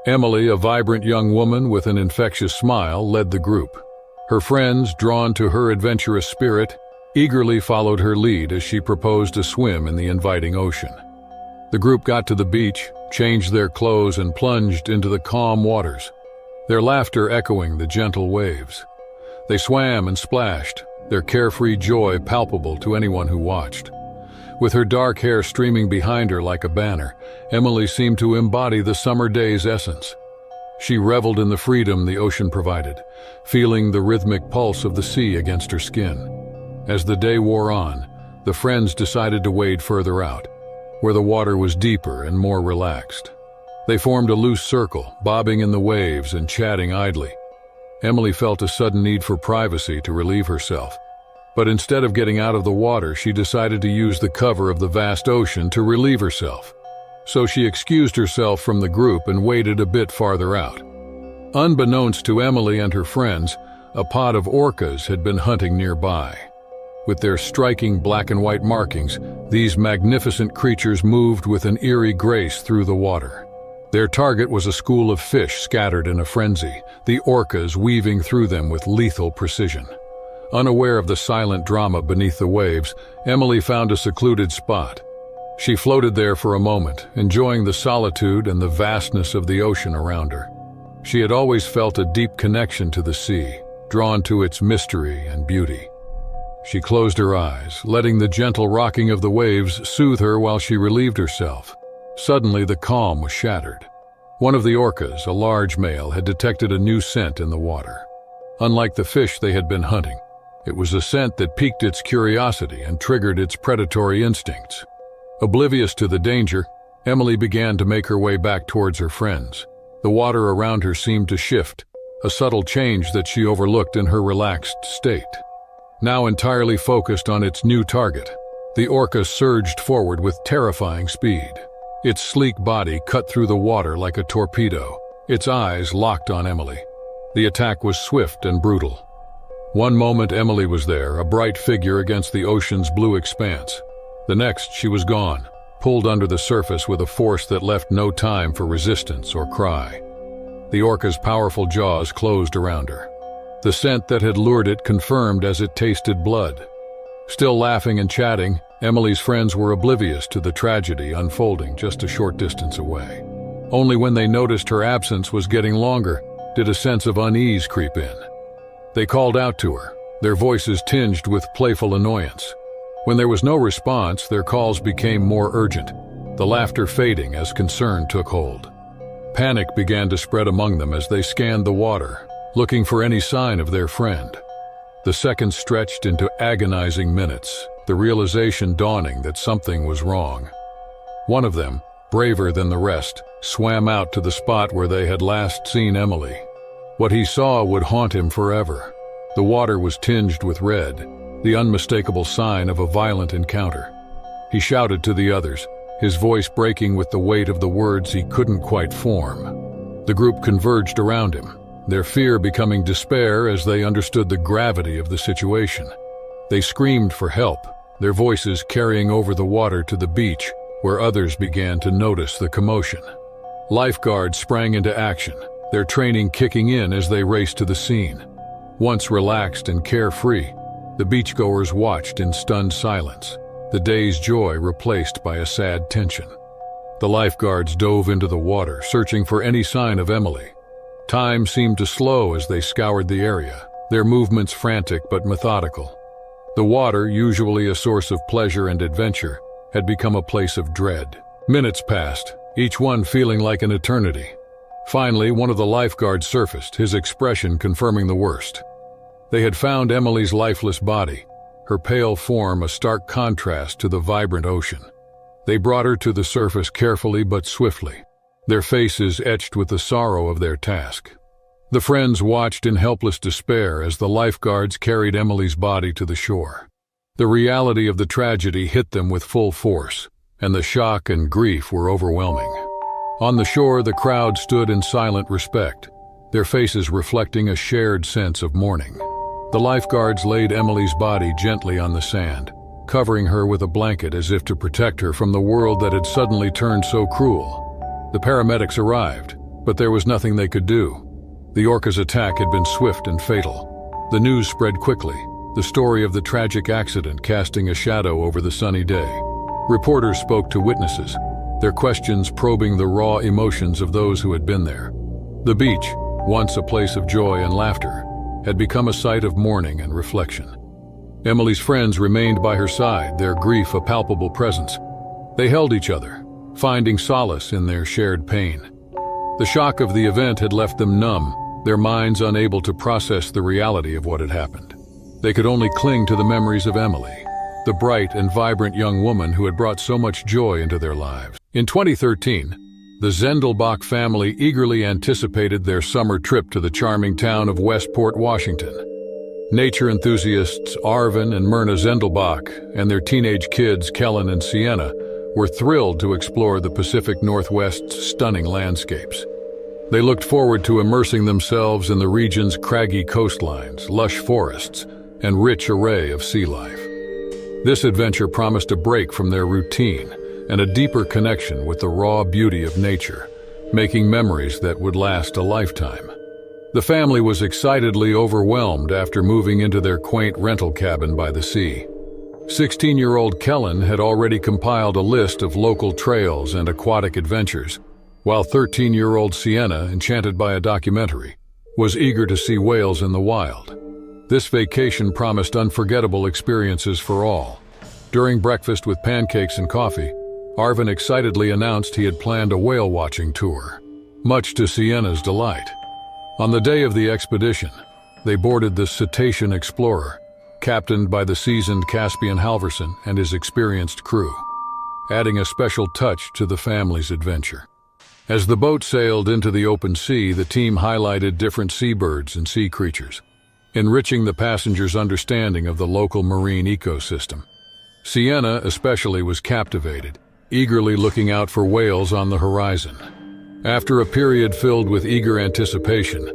Emily, a vibrant young woman with an infectious smile, led the group. Her friends, drawn to her adventurous spirit, eagerly followed her lead as she proposed a swim in the inviting ocean. The group got to the beach, changed their clothes, and plunged into the calm waters, their laughter echoing the gentle waves. They swam and splashed, their carefree joy palpable to anyone who watched. With her dark hair streaming behind her like a banner, Emily seemed to embody the summer day's essence. She reveled in the freedom the ocean provided, feeling the rhythmic pulse of the sea against her skin. As the day wore on, the friends decided to wade further out, where the water was deeper and more relaxed. They formed a loose circle, bobbing in the waves and chatting idly. Emily felt a sudden need for privacy to relieve herself, but instead of getting out of the water, she decided to use the cover of the vast ocean to relieve herself. so she excused herself from the group and waited a bit farther out. Unbeknownst to Emily and her friends, a pod of orcas had been hunting nearby. With their striking black and white markings, these magnificent creatures moved with an eerie grace through the water. Their target was a school of fish scattered in a frenzy, the orcas weaving through them with lethal precision. Unaware of the silent drama beneath the waves, Emily found a secluded spot. She floated there for a moment, enjoying the solitude and the vastness of the ocean around her. She had always felt a deep connection to the sea, drawn to its mystery and beauty. She closed her eyes, letting the gentle rocking of the waves soothe her while she relieved herself. Suddenly, the calm was shattered. One of the orcas, a large male, had detected a new scent in the water. Unlike the fish they had been hunting, it was a scent that piqued its curiosity and triggered its predatory instincts. Oblivious to the danger, Emily began to make her way back towards her friends. The water around her seemed to shift, a subtle change that she overlooked in her relaxed state. Now entirely focused on its new target, the orca surged forward with terrifying speed. Its sleek body cut through the water like a torpedo, its eyes locked on Emily. The attack was swift and brutal. One moment Emily was there, a bright figure against the ocean's blue expanse. The next she was gone, pulled under the surface with a force that left no time for resistance or cry. The orca's powerful jaws closed around her. The scent that had lured it confirmed as it tasted blood. Still laughing and chatting, Emily's friends were oblivious to the tragedy unfolding just a short distance away. Only when they noticed her absence was getting longer did a sense of unease creep in. They called out to her, their voices tinged with playful annoyance. When there was no response, their calls became more urgent, the laughter fading as concern took hold. Panic began to spread among them as they scanned the water, looking for any sign of their friend. The seconds stretched into agonizing minutes, the realization dawning that something was wrong. One of them, braver than the rest, swam out to the spot where they had last seen Emily. What he saw would haunt him forever. The water was tinged with red, the unmistakable sign of a violent encounter. He shouted to the others, his voice breaking with the weight of the words he couldn't quite form. The group converged around him, their fear becoming despair as they understood the gravity of the situation. They screamed for help, their voices carrying over the water to the beach, where others began to notice the commotion. Lifeguards sprang into action, their training kicking in as they raced to the scene. Once relaxed and carefree, the beachgoers watched in stunned silence, the day's joy replaced by a sad tension. The lifeguards dove into the water, searching for any sign of Emily. Time seemed to slow as they scoured the area, their movements frantic but methodical. The water, usually a source of pleasure and adventure, had become a place of dread. Minutes passed, each one feeling like an eternity. Finally, one of the lifeguards surfaced, his expression confirming the worst. They had found Emily's lifeless body, her pale form a stark contrast to the vibrant ocean. They brought her to the surface carefully but swiftly, their faces etched with the sorrow of their task. The friends watched in helpless despair as the lifeguards carried Emily's body to the shore. The reality of the tragedy hit them with full force, and the shock and grief were overwhelming. On the shore, the crowd stood in silent respect, their faces reflecting a shared sense of mourning. The lifeguards laid Emily's body gently on the sand, covering her with a blanket as if to protect her from the world that had suddenly turned so cruel. The paramedics arrived, but there was nothing they could do. The orca's attack had been swift and fatal. The news spread quickly, the story of the tragic accident casting a shadow over the sunny day. Reporters spoke to witnesses, their questions probing the raw emotions of those who had been there. The beach, once a place of joy and laughter, had become a site of mourning and reflection. Emily's friends remained by her side, their grief a palpable presence. They held each other, finding solace in their shared pain. The shock of the event had left them numb, their minds unable to process the reality of what had happened. They could only cling to the memories of Emily, the bright and vibrant young woman who had brought so much joy into their lives. In 2013, the Zendelbach family eagerly anticipated their summer trip to the charming town of Westport, Washington. Nature enthusiasts Arvin and Myrna Zendelbach and their teenage kids Kellen and Sienna were thrilled to explore the Pacific Northwest's stunning landscapes. They looked forward to immersing themselves in the region's craggy coastlines, lush forests, and rich array of sea life. This adventure promised a break from their routine and a deeper connection with the raw beauty of nature, making memories that would last a lifetime. The family was excitedly overwhelmed after moving into their quaint rental cabin by the sea. 16-year-old Kellen had already compiled a list of local trails and aquatic adventures, while 13-year-old Sienna, enchanted by a documentary, was eager to see whales in the wild. This vacation promised unforgettable experiences for all. During breakfast with pancakes and coffee, Arvin excitedly announced he had planned a whale-watching tour, much to Sienna's delight. On the day of the expedition, they boarded the Cetacean Explorer, captained by the seasoned Caspian Halverson and his experienced crew, adding a special touch to the family's adventure. As the boat sailed into the open sea, the team highlighted different seabirds and sea creatures, enriching the passengers' understanding of the local marine ecosystem. Sienna especially was captivated, eagerly looking out for whales on the horizon. After a period filled with eager anticipation,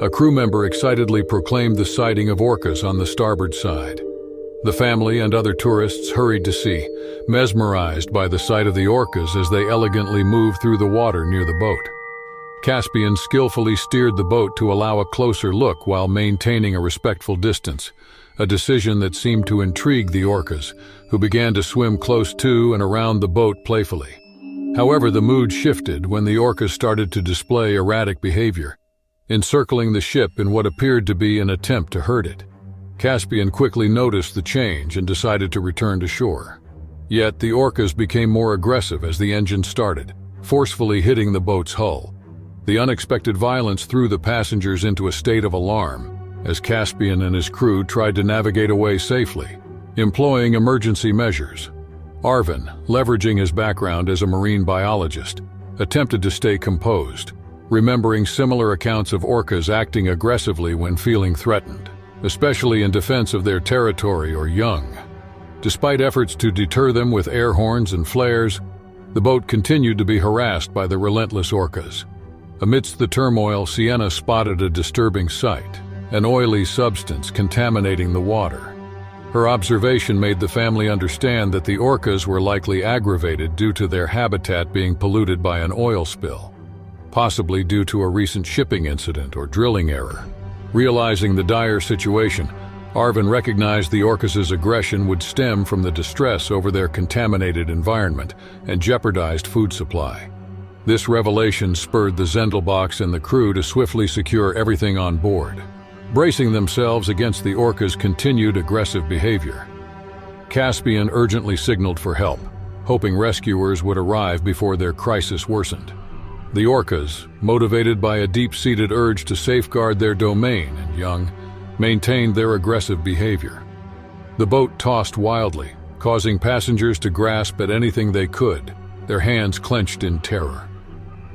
a crew member excitedly proclaimed the sighting of orcas on the starboard side. The family and other tourists hurried to see, mesmerized by the sight of the orcas as they elegantly moved through the water near the boat. Caspian skillfully steered the boat to allow a closer look while maintaining a respectful distance, a decision that seemed to intrigue the orcas, who began to swim close to and around the boat playfully. However, the mood shifted when the orcas started to display erratic behavior, encircling the ship in what appeared to be an attempt to hurt it. Caspian quickly noticed the change and decided to return to shore. Yet the orcas became more aggressive as the engine started, forcefully hitting the boat's hull. The unexpected violence threw the passengers into a state of alarm as Caspian and his crew tried to navigate away safely, employing emergency measures. Arvin, leveraging his background as a marine biologist, attempted to stay composed, remembering similar accounts of orcas acting aggressively when feeling threatened, especially in defense of their territory or young. Despite efforts to deter them with air horns and flares, the boat continued to be harassed by the relentless orcas. Amidst the turmoil, Sienna spotted a disturbing sight, an oily substance contaminating the water. Her observation made the family understand that the orcas were likely aggravated due to their habitat being polluted by an oil spill, possibly due to a recent shipping incident or drilling error. Realizing the dire situation, Arvin recognized the orcas' aggression would stem from the distress over their contaminated environment and jeopardized food supply. This revelation spurred the Zendelbachs and the crew to swiftly secure everything on board, bracing themselves against the orcas' continued aggressive behavior. Caspian urgently signaled for help, hoping rescuers would arrive before their crisis worsened. The orcas, motivated by a deep-seated urge to safeguard their domain and young, maintained their aggressive behavior. The boat tossed wildly, causing passengers to grasp at anything they could, their hands clenched in terror.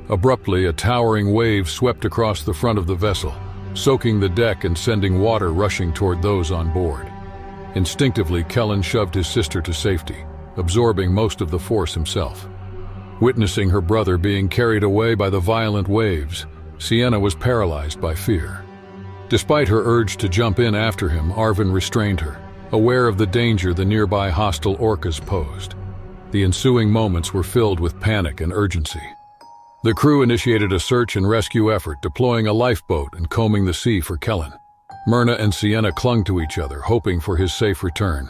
Abruptly, a towering wave swept across the front of the vessel, soaking the deck and sending water rushing toward those on board. Instinctively, Kellen shoved his sister to safety, absorbing most of the force himself. Witnessing her brother being carried away by the violent waves, Sienna was paralyzed by fear. Despite her urge to jump in after him, Arvin restrained her, aware of the danger the nearby hostile orcas posed. The ensuing moments were filled with panic and urgency. The crew initiated a search and rescue effort, deploying a lifeboat and combing the sea for Kellen. Myrna and Sienna clung to each other, hoping for his safe return.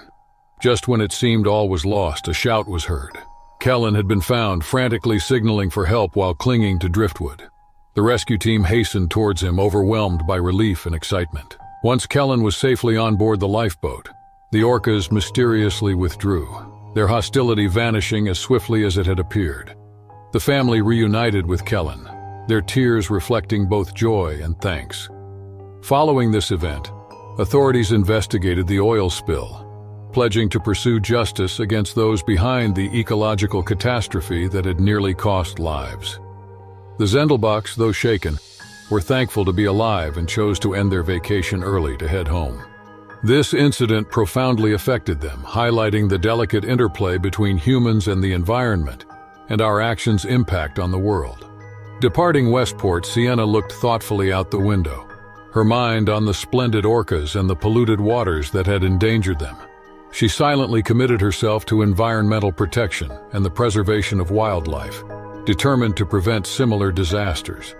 Just when it seemed all was lost, a shout was heard. Kellen had been found, frantically signaling for help while clinging to driftwood. The rescue team hastened towards him, overwhelmed by relief and excitement. Once Kellen was safely on board the lifeboat, the orcas mysteriously withdrew, their hostility vanishing as swiftly as it had appeared. The family reunited with Kellen, their tears reflecting both joy and thanks. Following this event, authorities investigated the oil spill, pledging to pursue justice against those behind the ecological catastrophe that had nearly cost lives. The Zendelbachs, though shaken, were thankful to be alive and chose to end their vacation early to head home. This incident profoundly affected them, highlighting the delicate interplay between humans and the environment, and our actions' impact on the world. Departing Westport, Sienna looked thoughtfully out the window, her mind on the splendid orcas and the polluted waters that had endangered them. She silently committed herself to environmental protection and the preservation of wildlife, determined to prevent similar disasters.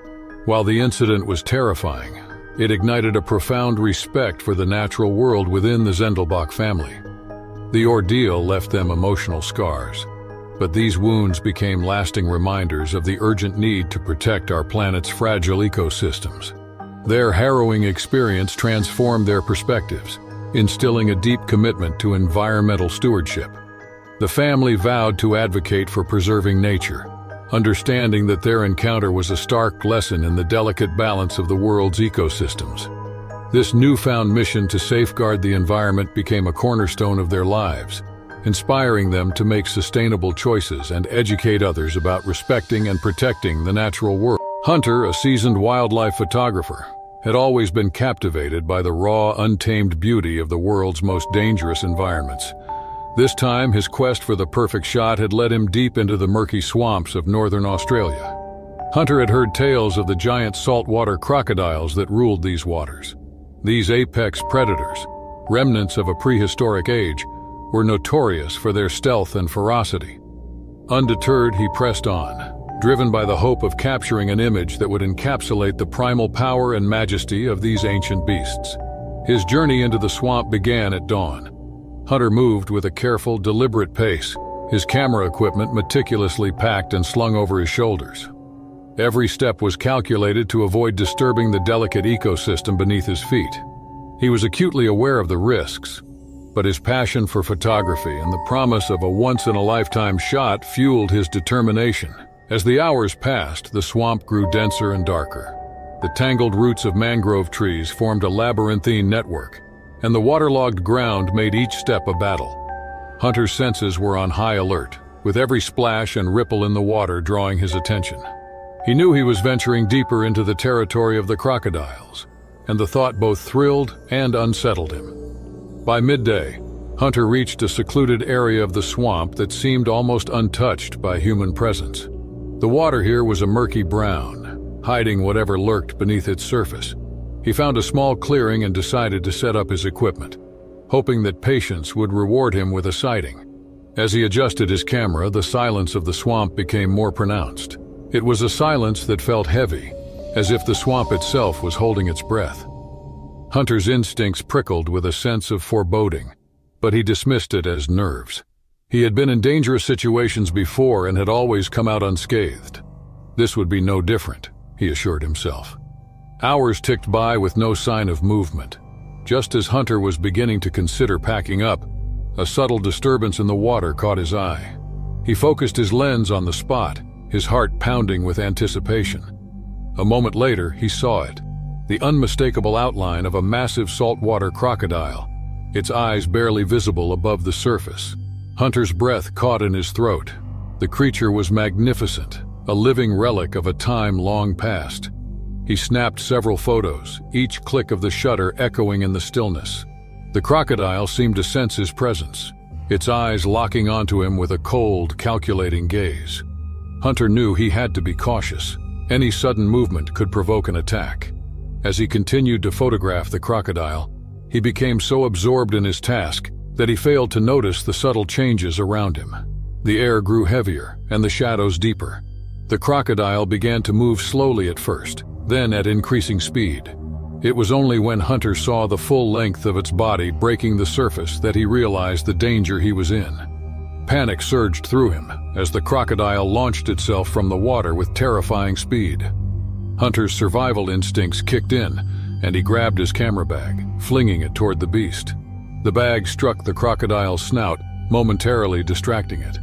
While the incident was terrifying, it ignited a profound respect for the natural world within the Zendelbach family. The ordeal left them emotional scars, but these wounds became lasting reminders of the urgent need to protect our planet's fragile ecosystems. Their harrowing experience transformed their perspectives, instilling a deep commitment to environmental stewardship. The family vowed to advocate for preserving nature, understanding that their encounter was a stark lesson in the delicate balance of the world's ecosystems. This newfound mission to safeguard the environment became a cornerstone of their lives, inspiring them to make sustainable choices and educate others about respecting and protecting the natural world. Hunter, a seasoned wildlife photographer, had always been captivated by the raw, untamed beauty of the world's most dangerous environments. This time, his quest for the perfect shot had led him deep into the murky swamps of northern Australia. Hunter had heard tales of the giant saltwater crocodiles that ruled these waters. These apex predators, remnants of a prehistoric age, were notorious for their stealth and ferocity. Undeterred, he pressed on, driven by the hope of capturing an image that would encapsulate the primal power and majesty of these ancient beasts. His journey into the swamp began at dawn. Hunter moved with a careful, deliberate pace, his camera equipment meticulously packed and slung over his shoulders. Every step was calculated to avoid disturbing the delicate ecosystem beneath his feet. He was acutely aware of the risks, but his passion for photography and the promise of a once-in-a-lifetime shot fueled his determination. As the hours passed, the swamp grew denser and darker. The tangled roots of mangrove trees formed a labyrinthine network, and the waterlogged ground made each step a battle. Hunter's senses were on high alert, with every splash and ripple in the water drawing his attention. He knew he was venturing deeper into the territory of the crocodiles, and the thought both thrilled and unsettled him. By midday, Hunter reached a secluded area of the swamp that seemed almost untouched by human presence. The water here was a murky brown, hiding whatever lurked beneath its surface. He found a small clearing and decided to set up his equipment, hoping that patience would reward him with a sighting. As he adjusted his camera, the silence of the swamp became more pronounced. It was a silence that felt heavy, as if the swamp itself was holding its breath. Hunter's instincts prickled with a sense of foreboding, but he dismissed it as nerves. He had been in dangerous situations before and had always come out unscathed. This would be no different, he assured himself. Hours ticked by with no sign of movement. Just as Hunter was beginning to consider packing up, a subtle disturbance in the water caught his eye. He focused his lens on the spot, his heart pounding with anticipation. A moment later, he saw it, the unmistakable outline of a massive saltwater crocodile, its eyes barely visible above the surface. Hunter's breath caught in his throat. The creature was magnificent, a living relic of a time long past. He snapped several photos, each click of the shutter echoing in the stillness. The crocodile seemed to sense his presence, its eyes locking onto him with a cold, calculating gaze. Hunter knew he had to be cautious. Any sudden movement could provoke an attack. As he continued to photograph the crocodile, he became so absorbed in his task that he failed to notice the subtle changes around him. The air grew heavier and the shadows deeper. The crocodile began to move slowly at first, then at increasing speed. It was only when Hunter saw the full length of its body breaking the surface that he realized the danger he was in. Panic surged through him as the crocodile launched itself from the water with terrifying speed. Hunter's survival instincts kicked in, and he grabbed his camera bag, flinging it toward the beast. The bag struck the crocodile's snout, momentarily distracting it.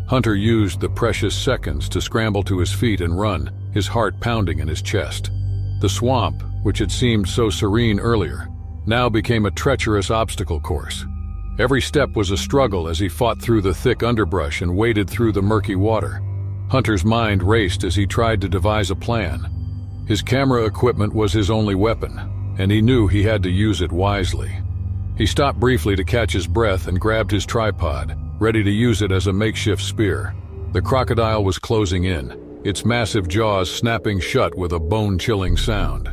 Hunter used the precious seconds to scramble to his feet and run, his heart pounding in his chest. The swamp, which had seemed so serene earlier, now became a treacherous obstacle course. Every step was a struggle as he fought through the thick underbrush and waded through the murky water. Hunter's mind raced as he tried to devise a plan. His camera equipment was his only weapon, and he knew he had to use it wisely. He stopped briefly to catch his breath and grabbed his tripod, ready to use it as a makeshift spear. The crocodile was closing in, its massive jaws snapping shut with a bone-chilling sound.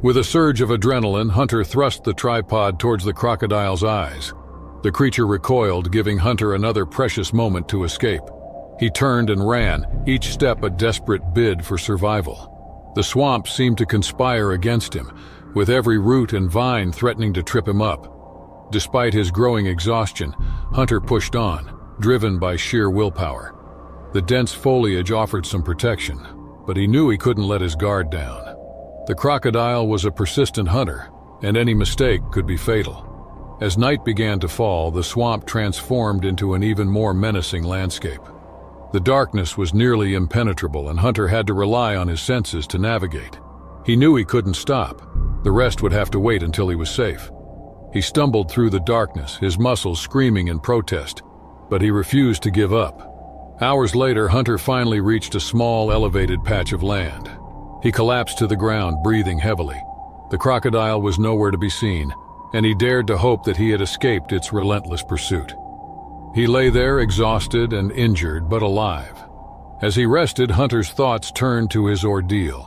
With a surge of adrenaline, Hunter thrust the tripod towards the crocodile's eyes. The creature recoiled, giving Hunter another precious moment to escape. He turned and ran, each step a desperate bid for survival. The swamp seemed to conspire against him, with every root and vine threatening to trip him up. Despite his growing exhaustion, Hunter pushed on, driven by sheer willpower. The dense foliage offered some protection, but he knew he couldn't let his guard down. The crocodile was a persistent hunter, and any mistake could be fatal. As night began to fall, the swamp transformed into an even more menacing landscape. The darkness was nearly impenetrable, and Hunter had to rely on his senses to navigate. He knew he couldn't stop. The rest would have to wait until he was safe. He stumbled through the darkness, his muscles screaming in protest, but he refused to give up. Hours later, Hunter finally reached a small, elevated patch of land. He collapsed to the ground, breathing heavily. The crocodile was nowhere to be seen, and he dared to hope that he had escaped its relentless pursuit. He lay there, exhausted and injured, but alive. As he rested, Hunter's thoughts turned to his ordeal.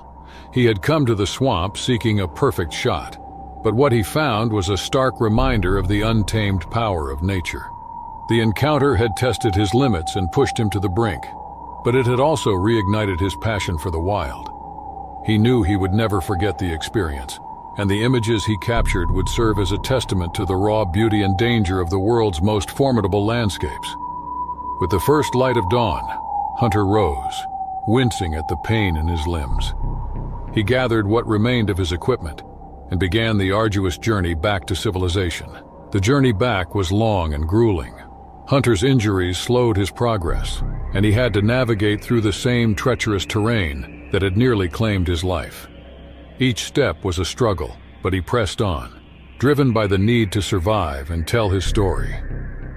He had come to the swamp seeking a perfect shot, but what he found was a stark reminder of the untamed power of nature. The encounter had tested his limits and pushed him to the brink, but it had also reignited his passion for the wild. He knew he would never forget the experience, and the images he captured would serve as a testament to the raw beauty and danger of the world's most formidable landscapes. With the first light of dawn, Hunter rose, wincing at the pain in his limbs. He gathered what remained of his equipment and began the arduous journey back to civilization. The journey back was long and grueling. Hunter's injuries slowed his progress, and he had to navigate through the same treacherous terrain that had nearly claimed his life. Each step was a struggle, but he pressed on, driven by the need to survive and tell his story.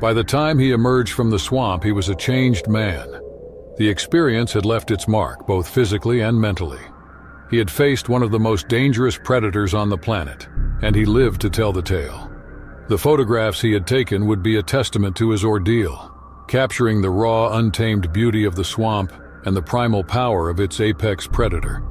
By the time he emerged from the swamp, he was a changed man. The experience had left its mark, both physically and mentally. He had faced one of the most dangerous predators on the planet, and he lived to tell the tale. The photographs he had taken would be a testament to his ordeal, capturing the raw, untamed beauty of the swamp and the primal power of its apex predator.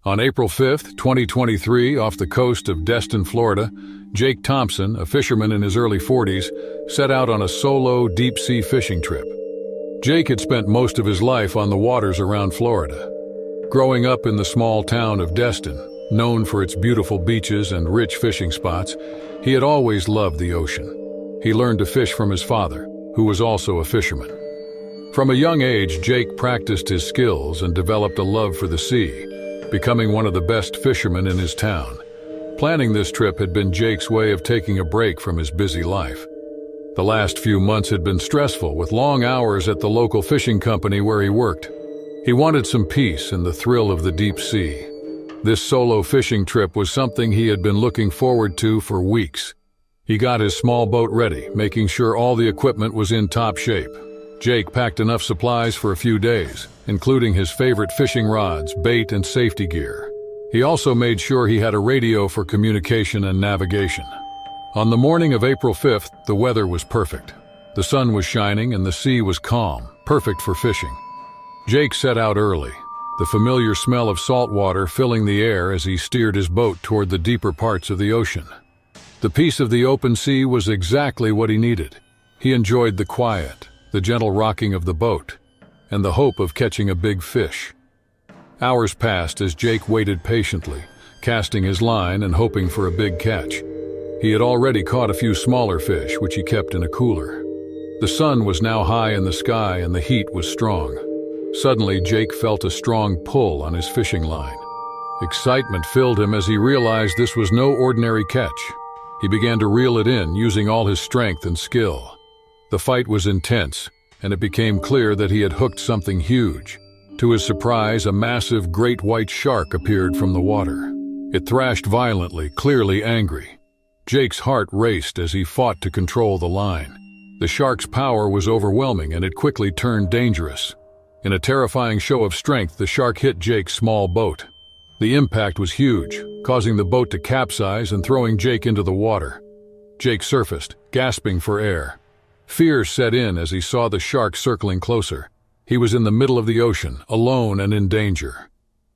On April 5, 2023, off the coast of Destin, Florida, Jake Thompson, a fisherman in his early 40s, set out on a solo deep-sea fishing trip. Jake had spent most of his life on the waters around Florida. Growing up in the small town of Destin, known for its beautiful beaches and rich fishing spots, he had always loved the ocean. He learned to fish from his father, who was also a fisherman. From a young age, Jake practiced his skills and developed a love for the sea, becoming one of the best fishermen in his town. Planning this trip had been Jake's way of taking a break from his busy life. The last few months had been stressful, with long hours at the local fishing company where he worked. He wanted some peace and the thrill of the deep sea. This solo fishing trip was something he had been looking forward to for weeks. He got his small boat ready, making sure all the equipment was in top shape. Jake packed enough supplies for a few days, including his favorite fishing rods, bait, and safety gear. He also made sure he had a radio for communication and navigation. On the morning of April 5th, the weather was perfect. The sun was shining and the sea was calm, perfect for fishing. Jake set out early, the familiar smell of salt water filling the air as he steered his boat toward the deeper parts of the ocean. The peace of the open sea was exactly what he needed. He enjoyed the quiet, the gentle rocking of the boat, and the hope of catching a big fish. Hours passed as Jake waited patiently, casting his line and hoping for a big catch. He had already caught a few smaller fish, which he kept in a cooler. The sun was now high in the sky and the heat was strong. Suddenly, Jake felt a strong pull on his fishing line. Excitement filled him as he realized this was no ordinary catch. He began to reel it in, using all his strength and skill. The fight was intense, and it became clear that he had hooked something huge. To his surprise, a massive great white shark appeared from the water. It thrashed violently, clearly angry. Jake's heart raced as he fought to control the line. The shark's power was overwhelming, and it quickly turned dangerous. In a terrifying show of strength, the shark hit Jake's small boat. The impact was huge, causing the boat to capsize and throwing Jake into the water. Jake surfaced, gasping for air. Fear set in as he saw the shark circling closer. He was in the middle of the ocean, alone and in danger.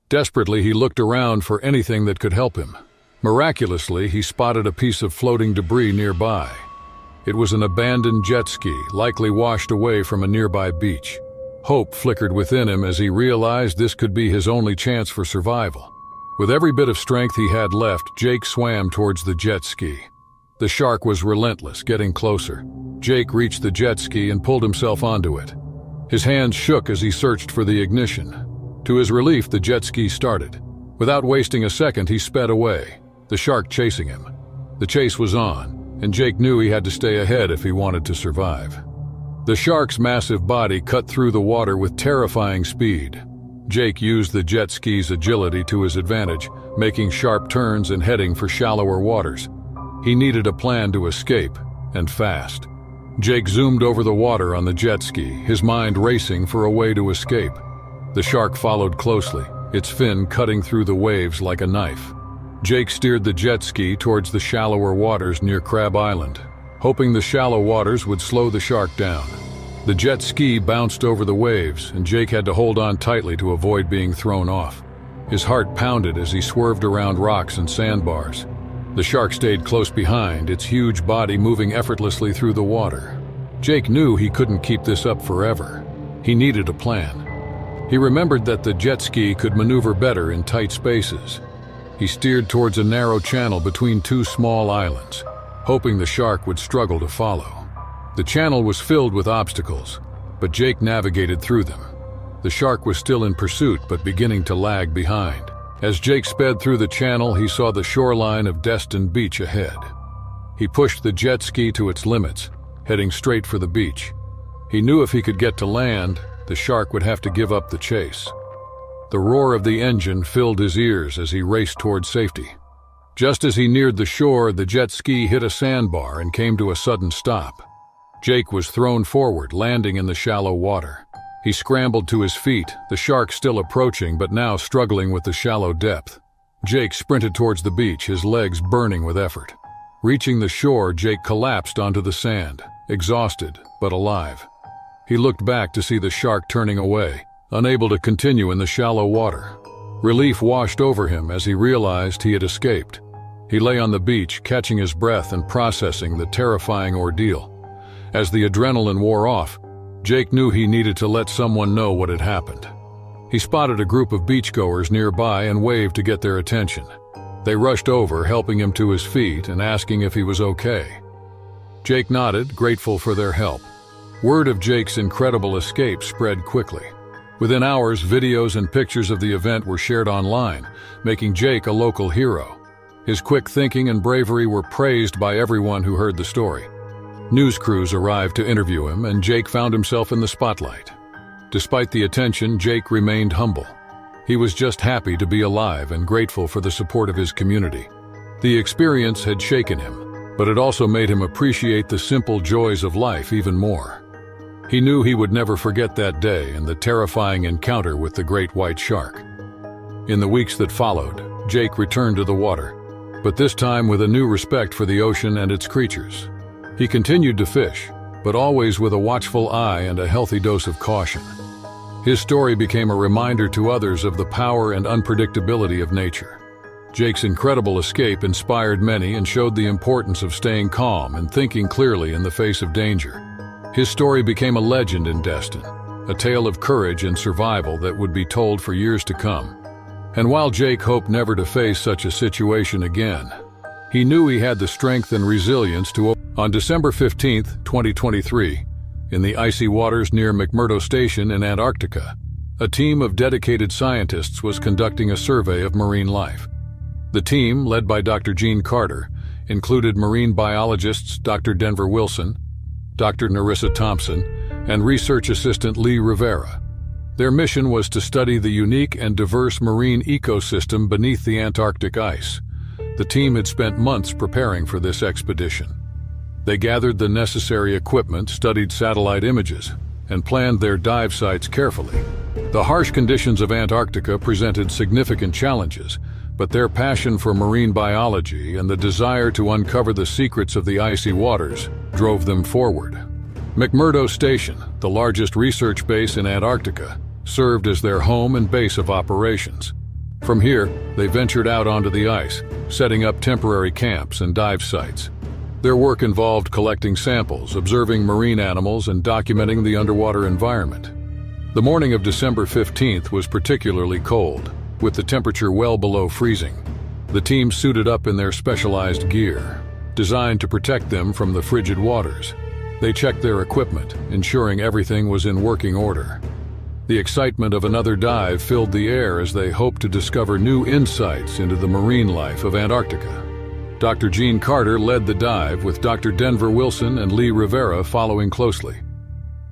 Desperately, he looked around for anything that could help him. Miraculously, he spotted a piece of floating debris nearby. It was an abandoned jet ski, likely washed away from a nearby beach. Hope flickered within him as he realized this could be his only chance for survival. With every bit of strength he had left, Jake swam towards the jet ski. The shark was relentless, getting closer. Jake reached the jet ski and pulled himself onto it. His hands shook as he searched for the ignition. To his relief, the jet ski started. Without wasting a second, he sped away, the shark chasing him. The chase was on, and Jake knew he had to stay ahead if he wanted to survive. The shark's massive body cut through the water with terrifying speed. Jake used the jet ski's agility to his advantage, making sharp turns and heading for shallower waters. He needed a plan to escape, and fast. Jake zoomed over the water on the jet ski, his mind racing for a way to escape. The shark followed closely, its fin cutting through the waves like a knife. Jake steered the jet ski towards the shallower waters near Crab Island, hoping the shallow waters would slow the shark down. The jet ski bounced over the waves, and Jake had to hold on tightly to avoid being thrown off. His heart pounded as he swerved around rocks and sandbars. The shark stayed close behind, its huge body moving effortlessly through the water. Jake knew he couldn't keep this up forever. He needed a plan. He remembered that the jet ski could maneuver better in tight spaces. He steered towards a narrow channel between two small islands, hoping the shark would struggle to follow. The channel was filled with obstacles, but Jake navigated through them. The shark was still in pursuit but beginning to lag behind. As Jake sped through the channel, he saw the shoreline of Destin Beach ahead. He pushed the jet ski to its limits, heading straight for the beach. He knew if he could get to land, the shark would have to give up the chase. The roar of the engine filled his ears as he raced toward safety. Just as he neared the shore, the jet ski hit a sandbar and came to a sudden stop. Jake was thrown forward, landing in the shallow water. He scrambled to his feet, the shark still approaching but now struggling with the shallow depth. Jake sprinted towards the beach, his legs burning with effort. Reaching the shore, Jake collapsed onto the sand, exhausted but alive. He looked back to see the shark turning away, unable to continue in the shallow water. Relief washed over him as he realized he had escaped. He lay on the beach, catching his breath and processing the terrifying ordeal. As the adrenaline wore off, Jake knew he needed to let someone know what had happened. He spotted a group of beachgoers nearby and waved to get their attention. They rushed over, helping him to his feet and asking if he was okay. Jake nodded, grateful for their help. Word of Jake's incredible escape spread quickly. Within hours, videos and pictures of the event were shared online, making Jake a local hero. His quick thinking and bravery were praised by everyone who heard the story. News crews arrived to interview him, and Jake found himself in the spotlight. Despite the attention, Jake remained humble. He was just happy to be alive and grateful for the support of his community. The experience had shaken him, but it also made him appreciate the simple joys of life even more. He knew he would never forget that day and the terrifying encounter with the great white shark. In the weeks that followed, Jake returned to the water, but this time with a new respect for the ocean and its creatures. He continued to fish, but always with a watchful eye and a healthy dose of caution. His story became a reminder to others of the power and unpredictability of nature. Jake's incredible escape inspired many and showed the importance of staying calm and thinking clearly in the face of danger. His story became a legend in Destin, a tale of courage and survival that would be told for years to come. And while Jake hoped never to face such a situation again, he knew he had the strength and resilience to. On December 15, 2023, in the icy waters near McMurdo Station in Antarctica, a team of dedicated scientists was conducting a survey of marine life. The team, led by Dr. Gene Carter, included marine biologists Dr. Denver Wilson, Dr. Narissa Thompson, and research assistant Lee Rivera. Their mission was to study the unique and diverse marine ecosystem beneath the Antarctic ice. The team had spent months preparing for this expedition. They gathered the necessary equipment, studied satellite images, and planned their dive sites carefully. The harsh conditions of Antarctica presented significant challenges, but their passion for marine biology and the desire to uncover the secrets of the icy waters drove them forward. McMurdo Station, the largest research base in Antarctica, served as their home and base of operations. From here, they ventured out onto the ice, setting up temporary camps and dive sites. Their work involved collecting samples, observing marine animals, and documenting the underwater environment. The morning of December 15th was particularly cold, with the temperature well below freezing. The team suited up in their specialized gear, designed to protect them from the frigid waters. They checked their equipment, ensuring everything was in working order. The excitement of another dive filled the air as they hoped to discover new insights into the marine life of Antarctica. Dr. Gene Carter led the dive, with Dr. Denver Wilson and Lee Rivera following closely.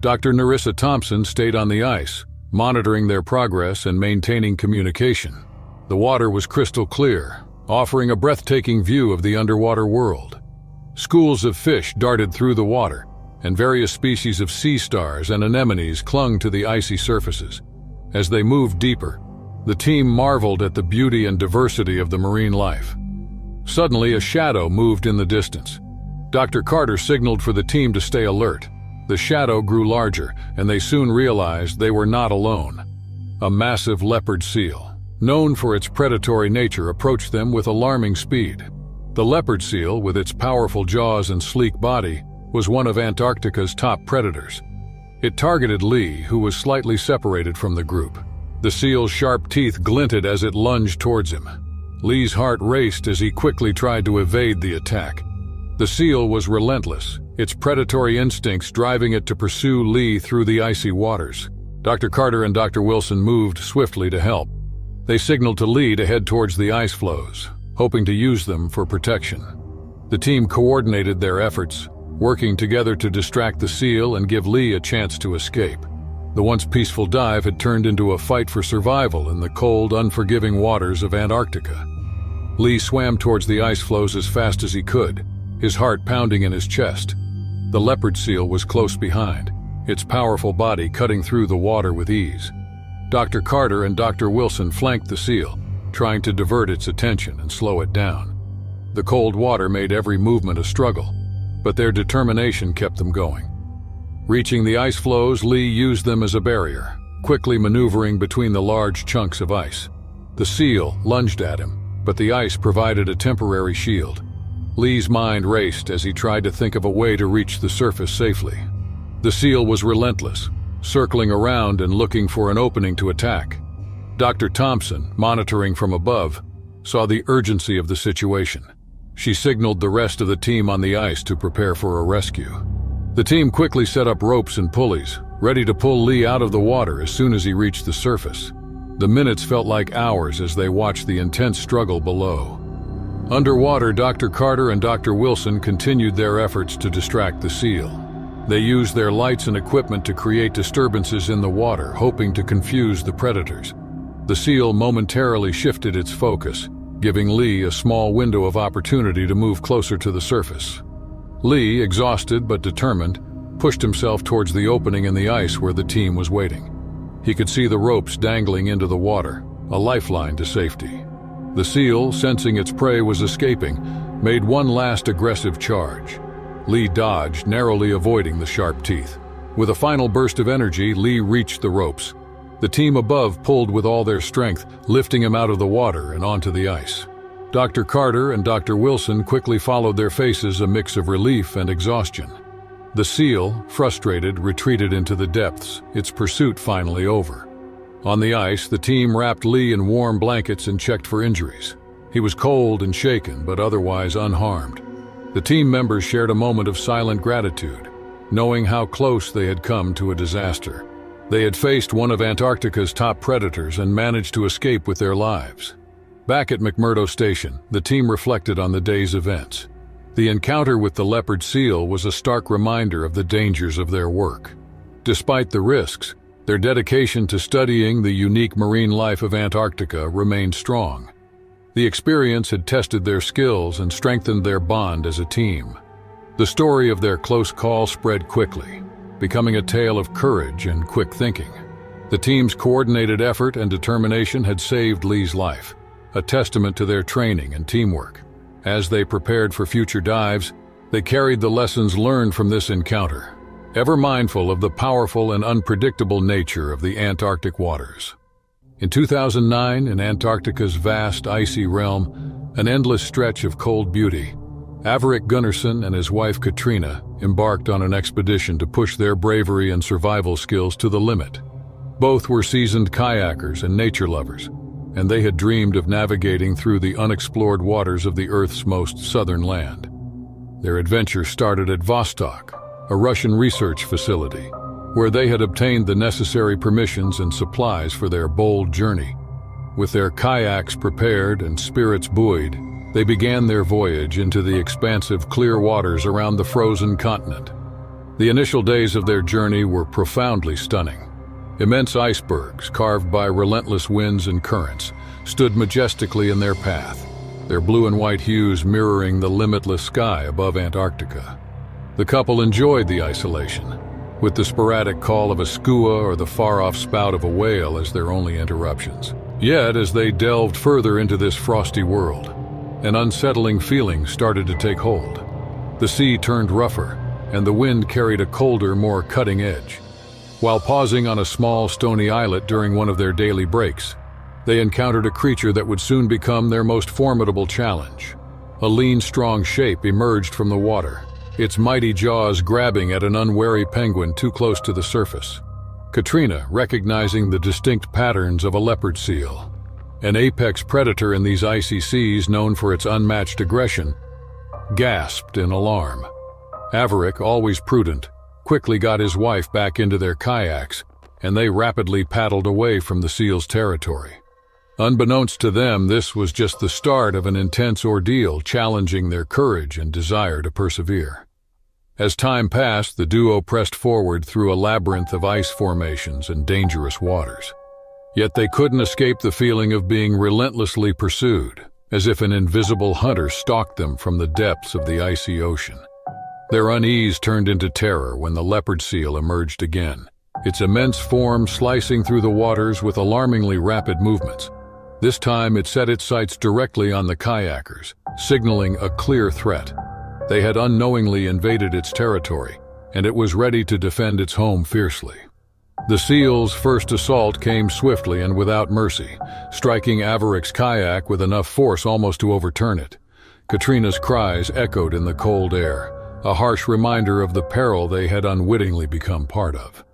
Dr. Nerissa Thompson stayed on the ice, monitoring their progress and maintaining communication. The water was crystal clear, offering a breathtaking view of the underwater world. Schools of fish darted through the water, and various species of sea stars and anemones clung to the icy surfaces. As they moved deeper, the team marveled at the beauty and diversity of the marine life. Suddenly, a shadow moved in the distance. Dr. Carter signaled for the team to stay alert. The shadow grew larger, and they soon realized they were not alone. A massive leopard seal, known for its predatory nature, approached them with alarming speed. The leopard seal, with its powerful jaws and sleek body, was one of Antarctica's top predators. It targeted Lee, who was slightly separated from the group. The seal's sharp teeth glinted as it lunged towards him. Lee's heart raced as he quickly tried to evade the attack. The seal was relentless, its predatory instincts driving it to pursue Lee through the icy waters. Dr. Carter and Dr. Wilson moved swiftly to help. They signaled to Lee to head towards the ice floes, hoping to use them for protection. The team coordinated their efforts, working together to distract the seal and give Lee a chance to escape. The once peaceful dive had turned into a fight for survival in the cold, unforgiving waters of Antarctica. Lee swam towards the ice floes as fast as he could, his heart pounding in his chest. The leopard seal was close behind, its powerful body cutting through the water with ease. Dr. Carter and Dr. Wilson flanked the seal, trying to divert its attention and slow it down. The cold water made every movement a struggle, but their determination kept them going. Reaching the ice floes, Lee used them as a barrier, quickly maneuvering between the large chunks of ice. The seal lunged at him, but the ice provided a temporary shield. Lee's mind raced as he tried to think of a way to reach the surface safely. The seal was relentless, circling around and looking for an opening to attack. Dr. Thompson, monitoring from above, saw the urgency of the situation. She signaled the rest of the team on the ice to prepare for a rescue. The team quickly set up ropes and pulleys, ready to pull Lee out of the water as soon as he reached the surface. The minutes felt like hours as they watched the intense struggle below. Underwater, Dr. Carter and Dr. Wilson continued their efforts to distract the seal. They used their lights and equipment to create disturbances in the water, hoping to confuse the predators. The seal momentarily shifted its focus, giving Lee a small window of opportunity to move closer to the surface. Lee, exhausted but determined, pushed himself towards the opening in the ice where the team was waiting. He could see the ropes dangling into the water, a lifeline to safety. The seal, sensing its prey was escaping, made one last aggressive charge. Lee dodged, narrowly avoiding the sharp teeth. With a final burst of energy, Lee reached the ropes. The team above pulled with all their strength, lifting him out of the water and onto the ice. Dr. Carter and Dr. Wilson quickly followed, their faces a mix of relief and exhaustion. The seal, frustrated, retreated into the depths, its pursuit finally over. On the ice, the team wrapped Lee in warm blankets and checked for injuries. He was cold and shaken, but otherwise unharmed. The team members shared a moment of silent gratitude, knowing how close they had come to a disaster. They had faced one of Antarctica's top predators and managed to escape with their lives. Back at McMurdo Station, the team reflected on the day's events. The encounter with the leopard seal was a stark reminder of the dangers of their work. Despite the risks, their dedication to studying the unique marine life of Antarctica remained strong. The experience had tested their skills and strengthened their bond as a team. The story of their close call spread quickly, becoming a tale of courage and quick thinking. The team's coordinated effort and determination had saved Lee's life, a testament to their training and teamwork. As they prepared for future dives, they carried the lessons learned from this encounter, ever mindful of the powerful and unpredictable nature of the Antarctic waters. In 2009, in Antarctica's vast icy realm, an endless stretch of cold beauty, Averick Gunnarsson and his wife Katrina embarked on an expedition to push their bravery and survival skills to the limit. Both were seasoned kayakers and nature lovers, and they had dreamed of navigating through the unexplored waters of the Earth's most southern land. Their adventure started at Vostok, a Russian research facility, where they had obtained the necessary permissions and supplies for their bold journey. With their kayaks prepared and spirits buoyed, they began their voyage into the expansive clear waters around the frozen continent. The initial days of their journey were profoundly stunning. Immense icebergs, carved by relentless winds and currents, stood majestically in their path, their blue and white hues mirroring the limitless sky above Antarctica. The couple enjoyed the isolation, with the sporadic call of a skua or the far-off spout of a whale as their only interruptions. Yet, as they delved further into this frosty world, an unsettling feeling started to take hold. The sea turned rougher, and the wind carried a colder, more cutting edge. While pausing on a small stony islet during one of their daily breaks, they encountered a creature that would soon become their most formidable challenge. A lean, strong shape emerged from the water, its mighty jaws grabbing at an unwary penguin too close to the surface. Katrina, recognizing the distinct patterns of a leopard seal, an apex predator in these icy seas known for its unmatched aggression, gasped in alarm. Averick, always prudent, quickly got his wife back into their kayaks, and they rapidly paddled away from the seal's territory. Unbeknownst to them, this was just the start of an intense ordeal challenging their courage and desire to persevere. As time passed, the duo pressed forward through a labyrinth of ice formations and dangerous waters. Yet they couldn't escape the feeling of being relentlessly pursued, as if an invisible hunter stalked them from the depths of the icy ocean. Their unease turned into terror when the leopard seal emerged again, its immense form slicing through the waters with alarmingly rapid movements. This time it set its sights directly on the kayakers, signaling a clear threat. They had unknowingly invaded its territory, and it was ready to defend its home fiercely. The seal's first assault came swiftly and without mercy, striking Averick's kayak with enough force almost to overturn it. Katrina's cries echoed in the cold air, a harsh reminder of the peril they had unwittingly become part of.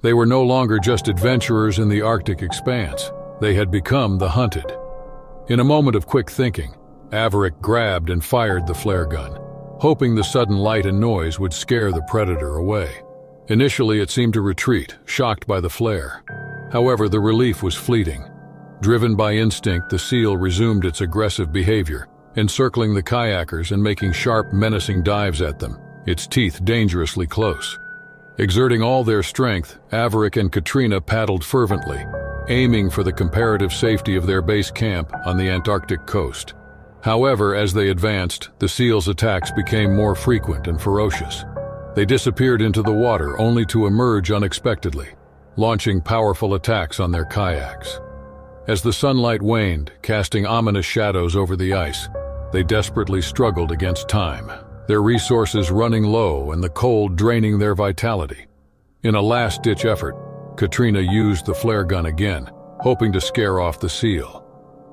They were no longer just adventurers in the Arctic expanse. They had become the hunted. In a moment of quick thinking, Averick grabbed and fired the flare gun, hoping the sudden light and noise would scare the predator away. Initially, it seemed to retreat, shocked by the flare. However, the relief was fleeting. Driven by instinct, the seal resumed its aggressive behavior, encircling the kayakers and making sharp, menacing dives at them, its teeth dangerously close. Exerting all their strength, Averick and Katrina paddled fervently, aiming for the comparative safety of their base camp on the Antarctic coast. However, as they advanced, the seal's attacks became more frequent and ferocious. They disappeared into the water only to emerge unexpectedly, launching powerful attacks on their kayaks. As the sunlight waned, casting ominous shadows over the ice, they desperately struggled against time, their resources running low and the cold draining their vitality. In a last-ditch effort, Katrina used the flare gun again, hoping to scare off the seal.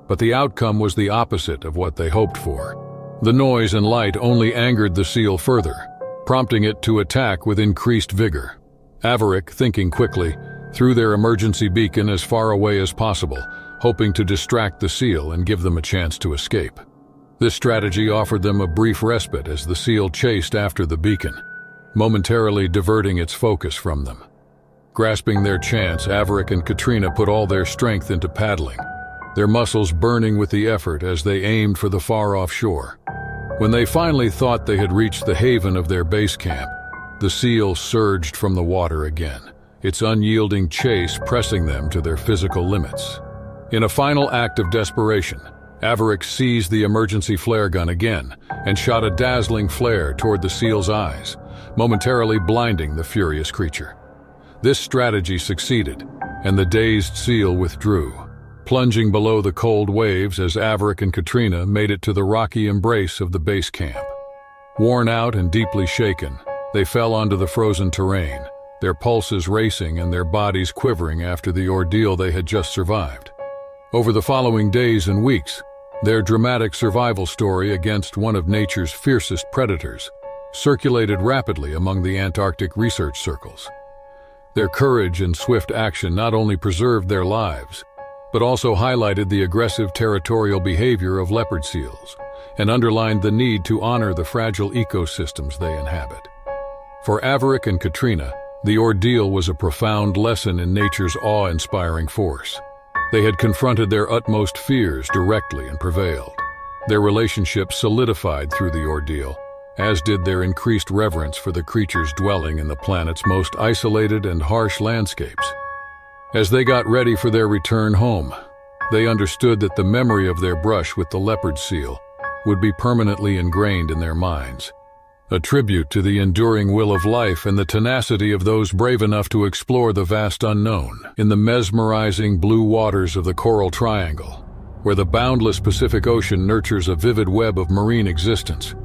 But the outcome was the opposite of what they hoped for. The noise and light only angered the seal further, prompting it to attack with increased vigor. Averick, thinking quickly, threw their emergency beacon as far away as possible, hoping to distract the seal and give them a chance to escape. This strategy offered them a brief respite as the seal chased after the beacon, momentarily diverting its focus from them. Grasping their chance, Averick and Katrina put all their strength into paddling, their muscles burning with the effort as they aimed for the far-off shore. When they finally thought they had reached the haven of their base camp, the seal surged from the water again, its unyielding chase pressing them to their physical limits. In a final act of desperation, Averick seized the emergency flare gun again and shot a dazzling flare toward the seal's eyes, momentarily blinding the furious creature. This strategy succeeded, and the dazed seal withdrew. plunging below the cold waves as Averick and Katrina made it to the rocky embrace of the base camp. Worn out and deeply shaken, they fell onto the frozen terrain, their pulses racing and their bodies quivering after the ordeal they had just survived. Over the following days and weeks, their dramatic survival story against one of nature's fiercest predators circulated rapidly among the Antarctic research circles. Their courage and swift action not only preserved their lives, but also highlighted the aggressive territorial behavior of leopard seals and underlined the need to honor the fragile ecosystems they inhabit. For Averick and Katrina, the ordeal was a profound lesson in nature's awe-inspiring force. They had confronted their utmost fears directly and prevailed. Their relationship solidified through the ordeal, as did their increased reverence for the creatures dwelling in the planet's most isolated and harsh landscapes. As they got ready for their return home, they understood that the memory of their brush with the leopard seal would be permanently ingrained in their minds, a tribute to the enduring will of life and the tenacity of those brave enough to explore the vast unknown in the mesmerizing blue waters of the Coral Triangle, where the boundless Pacific Ocean nurtures a vivid web of marine existence.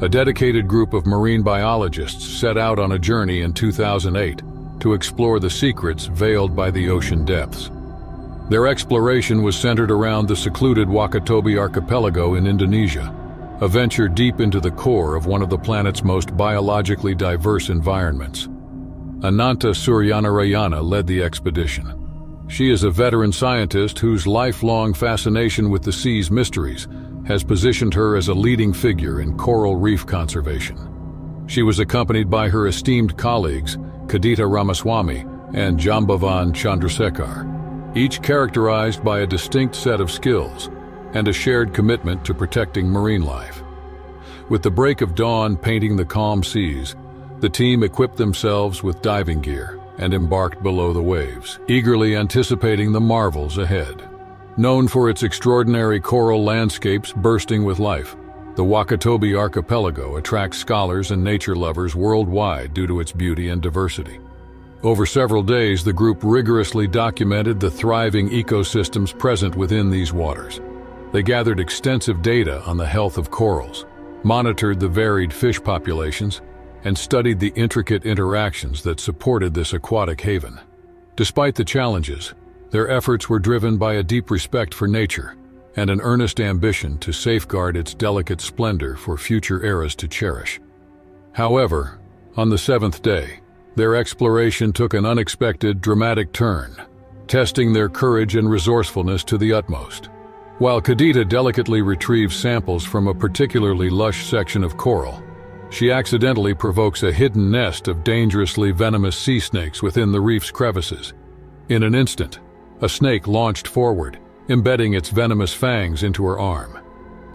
A dedicated group of marine biologists set out on a journey in 2008 to explore the secrets veiled by the ocean depths. Their exploration was centered around the secluded Wakatobi Archipelago in Indonesia, a venture deep into the core of one of the planet's most biologically diverse environments. Ananta Suryanarayana led the expedition. She is a veteran scientist whose lifelong fascination with the sea's mysteries has positioned her as a leading figure in coral reef conservation. She was accompanied by her esteemed colleagues, Kadita Ramaswamy and Jambavan Chandrasekhar, each characterized by a distinct set of skills and a shared commitment to protecting marine life. With the break of dawn painting the calm seas, the team equipped themselves with diving gear and embarked below the waves, eagerly anticipating the marvels ahead. Known for its extraordinary coral landscapes bursting with life, the Wakatobi Archipelago attracts scholars and nature lovers worldwide due to its beauty and diversity. Over several days, the group rigorously documented the thriving ecosystems present within these waters. They gathered extensive data on the health of corals, monitored the varied fish populations, and studied the intricate interactions that supported this aquatic haven. Despite the challenges, their efforts were driven by a deep respect for nature and an earnest ambition to safeguard its delicate splendor for future eras to cherish. However, on the seventh day, their exploration took an unexpected, dramatic turn, testing their courage and resourcefulness to the utmost. While Kadita delicately retrieves samples from a particularly lush section of coral, she accidentally provokes a hidden nest of dangerously venomous sea snakes within the reef's crevices. In an instant, a snake launched forward, embedding its venomous fangs into her arm.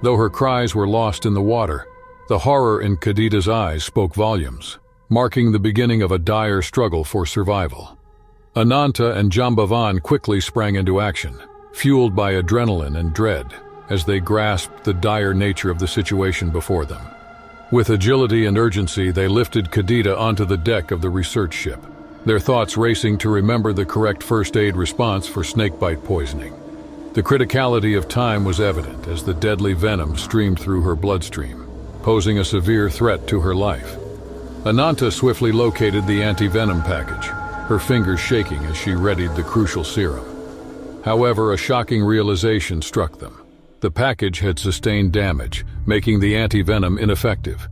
Though her cries were lost in the water, the horror in Kadita's eyes spoke volumes, marking the beginning of a dire struggle for survival. Ananta and Jambavan quickly sprang into action, fueled by adrenaline and dread, as they grasped the dire nature of the situation before them. With agility and urgency, they lifted Kadita onto the deck of the research ship, their thoughts racing to remember the correct first aid response for snakebite poisoning. The criticality of time was evident as the deadly venom streamed through her bloodstream, posing a severe threat to her life. Ananta swiftly located the anti-venom package, her fingers shaking as she readied the crucial serum. However, a shocking realization struck them. The package had sustained damage, making the anti-venom ineffective.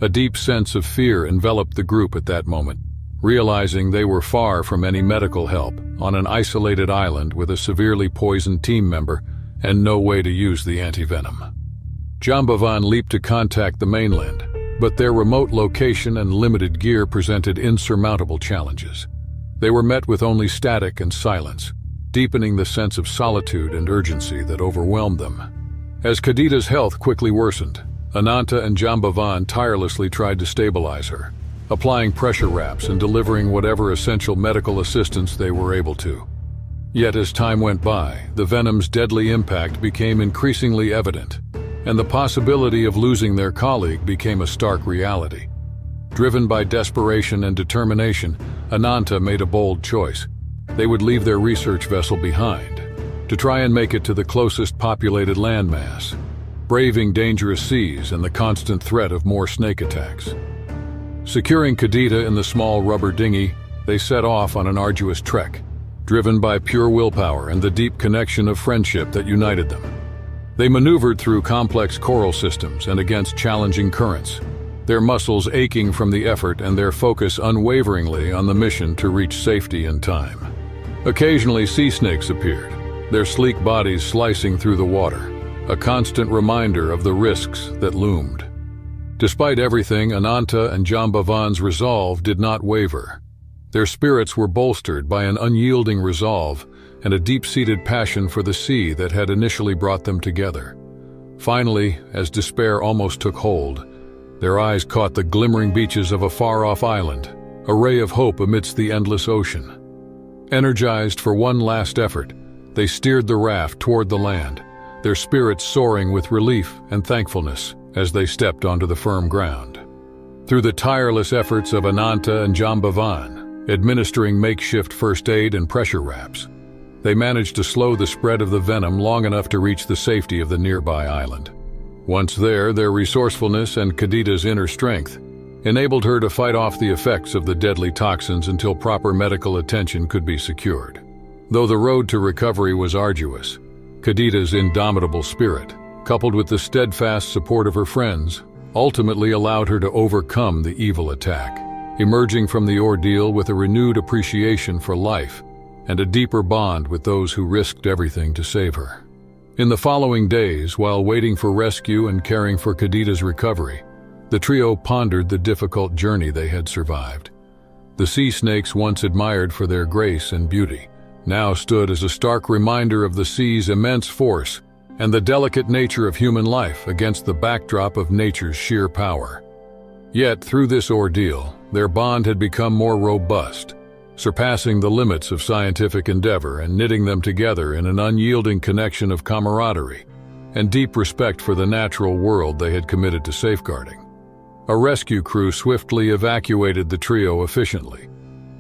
A deep sense of fear enveloped the group at that moment, realizing they were far from any medical help on an isolated island with a severely poisoned team member and no way to use the anti-venom. Jambavan leaped to contact the mainland, but their remote location and limited gear presented insurmountable challenges. They were met with only static and silence, deepening the sense of solitude and urgency that overwhelmed them. As Kadita's health quickly worsened, Ananta and Jambavan tirelessly tried to stabilize her, applying pressure wraps and delivering whatever essential medical assistance they were able to. Yet as time went by, the venom's deadly impact became increasingly evident, and the possibility of losing their colleague became a stark reality. Driven by desperation and determination, Ananta made a bold choice. They would leave their research vessel behind, to try and make it to the closest populated landmass, braving dangerous seas and the constant threat of more snake attacks. Securing Kadita in the small rubber dinghy, they set off on an arduous trek, driven by pure willpower and the deep connection of friendship that united them. They maneuvered through complex coral systems and against challenging currents, their muscles aching from the effort and their focus unwaveringly on the mission to reach safety in time. Occasionally, sea snakes appeared, their sleek bodies slicing through the water, a constant reminder of the risks that loomed. Despite everything, Ananta and Jambavan's resolve did not waver. Their spirits were bolstered by an unyielding resolve and a deep-seated passion for the sea that had initially brought them together. Finally, as despair almost took hold, their eyes caught the glimmering beaches of a far-off island, a ray of hope amidst the endless ocean. Energized for one last effort, they steered the raft toward the land, their spirits soaring with relief and thankfulness as they stepped onto the firm ground. Through the tireless efforts of Ananta and Jambavan, administering makeshift first aid and pressure wraps, they managed to slow the spread of the venom long enough to reach the safety of the nearby island. Once there, their resourcefulness and Kadita's inner strength enabled her to fight off the effects of the deadly toxins until proper medical attention could be secured. Though the road to recovery was arduous, Kadita's indomitable spirit, coupled with the steadfast support of her friends, ultimately allowed her to overcome the evil attack, emerging from the ordeal with a renewed appreciation for life and a deeper bond with those who risked everything to save her. In the following days, while waiting for rescue and caring for Kadita's recovery, the trio pondered the difficult journey they had survived. The sea snakes, once admired for their grace and beauty, now stood as a stark reminder of the sea's immense force and the delicate nature of human life against the backdrop of nature's sheer power. Yet, through this ordeal, their bond had become more robust, surpassing the limits of scientific endeavor and knitting them together in an unyielding connection of camaraderie and deep respect for the natural world they had committed to safeguarding. A rescue crew swiftly evacuated the trio efficiently,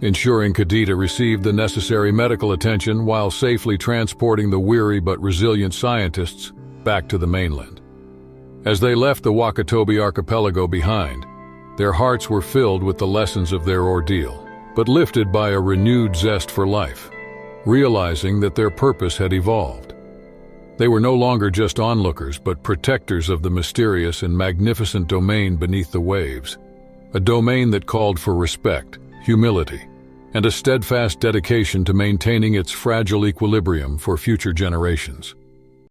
ensuring Kadita received the necessary medical attention while safely transporting the weary but resilient scientists back to the mainland. As they left the Wakatobi archipelago behind, their hearts were filled with the lessons of their ordeal, but lifted by a renewed zest for life, realizing that their purpose had evolved. They were no longer just onlookers, but protectors of the mysterious and magnificent domain beneath the waves, a domain that called for respect, humility, and a steadfast dedication to maintaining its fragile equilibrium for future generations.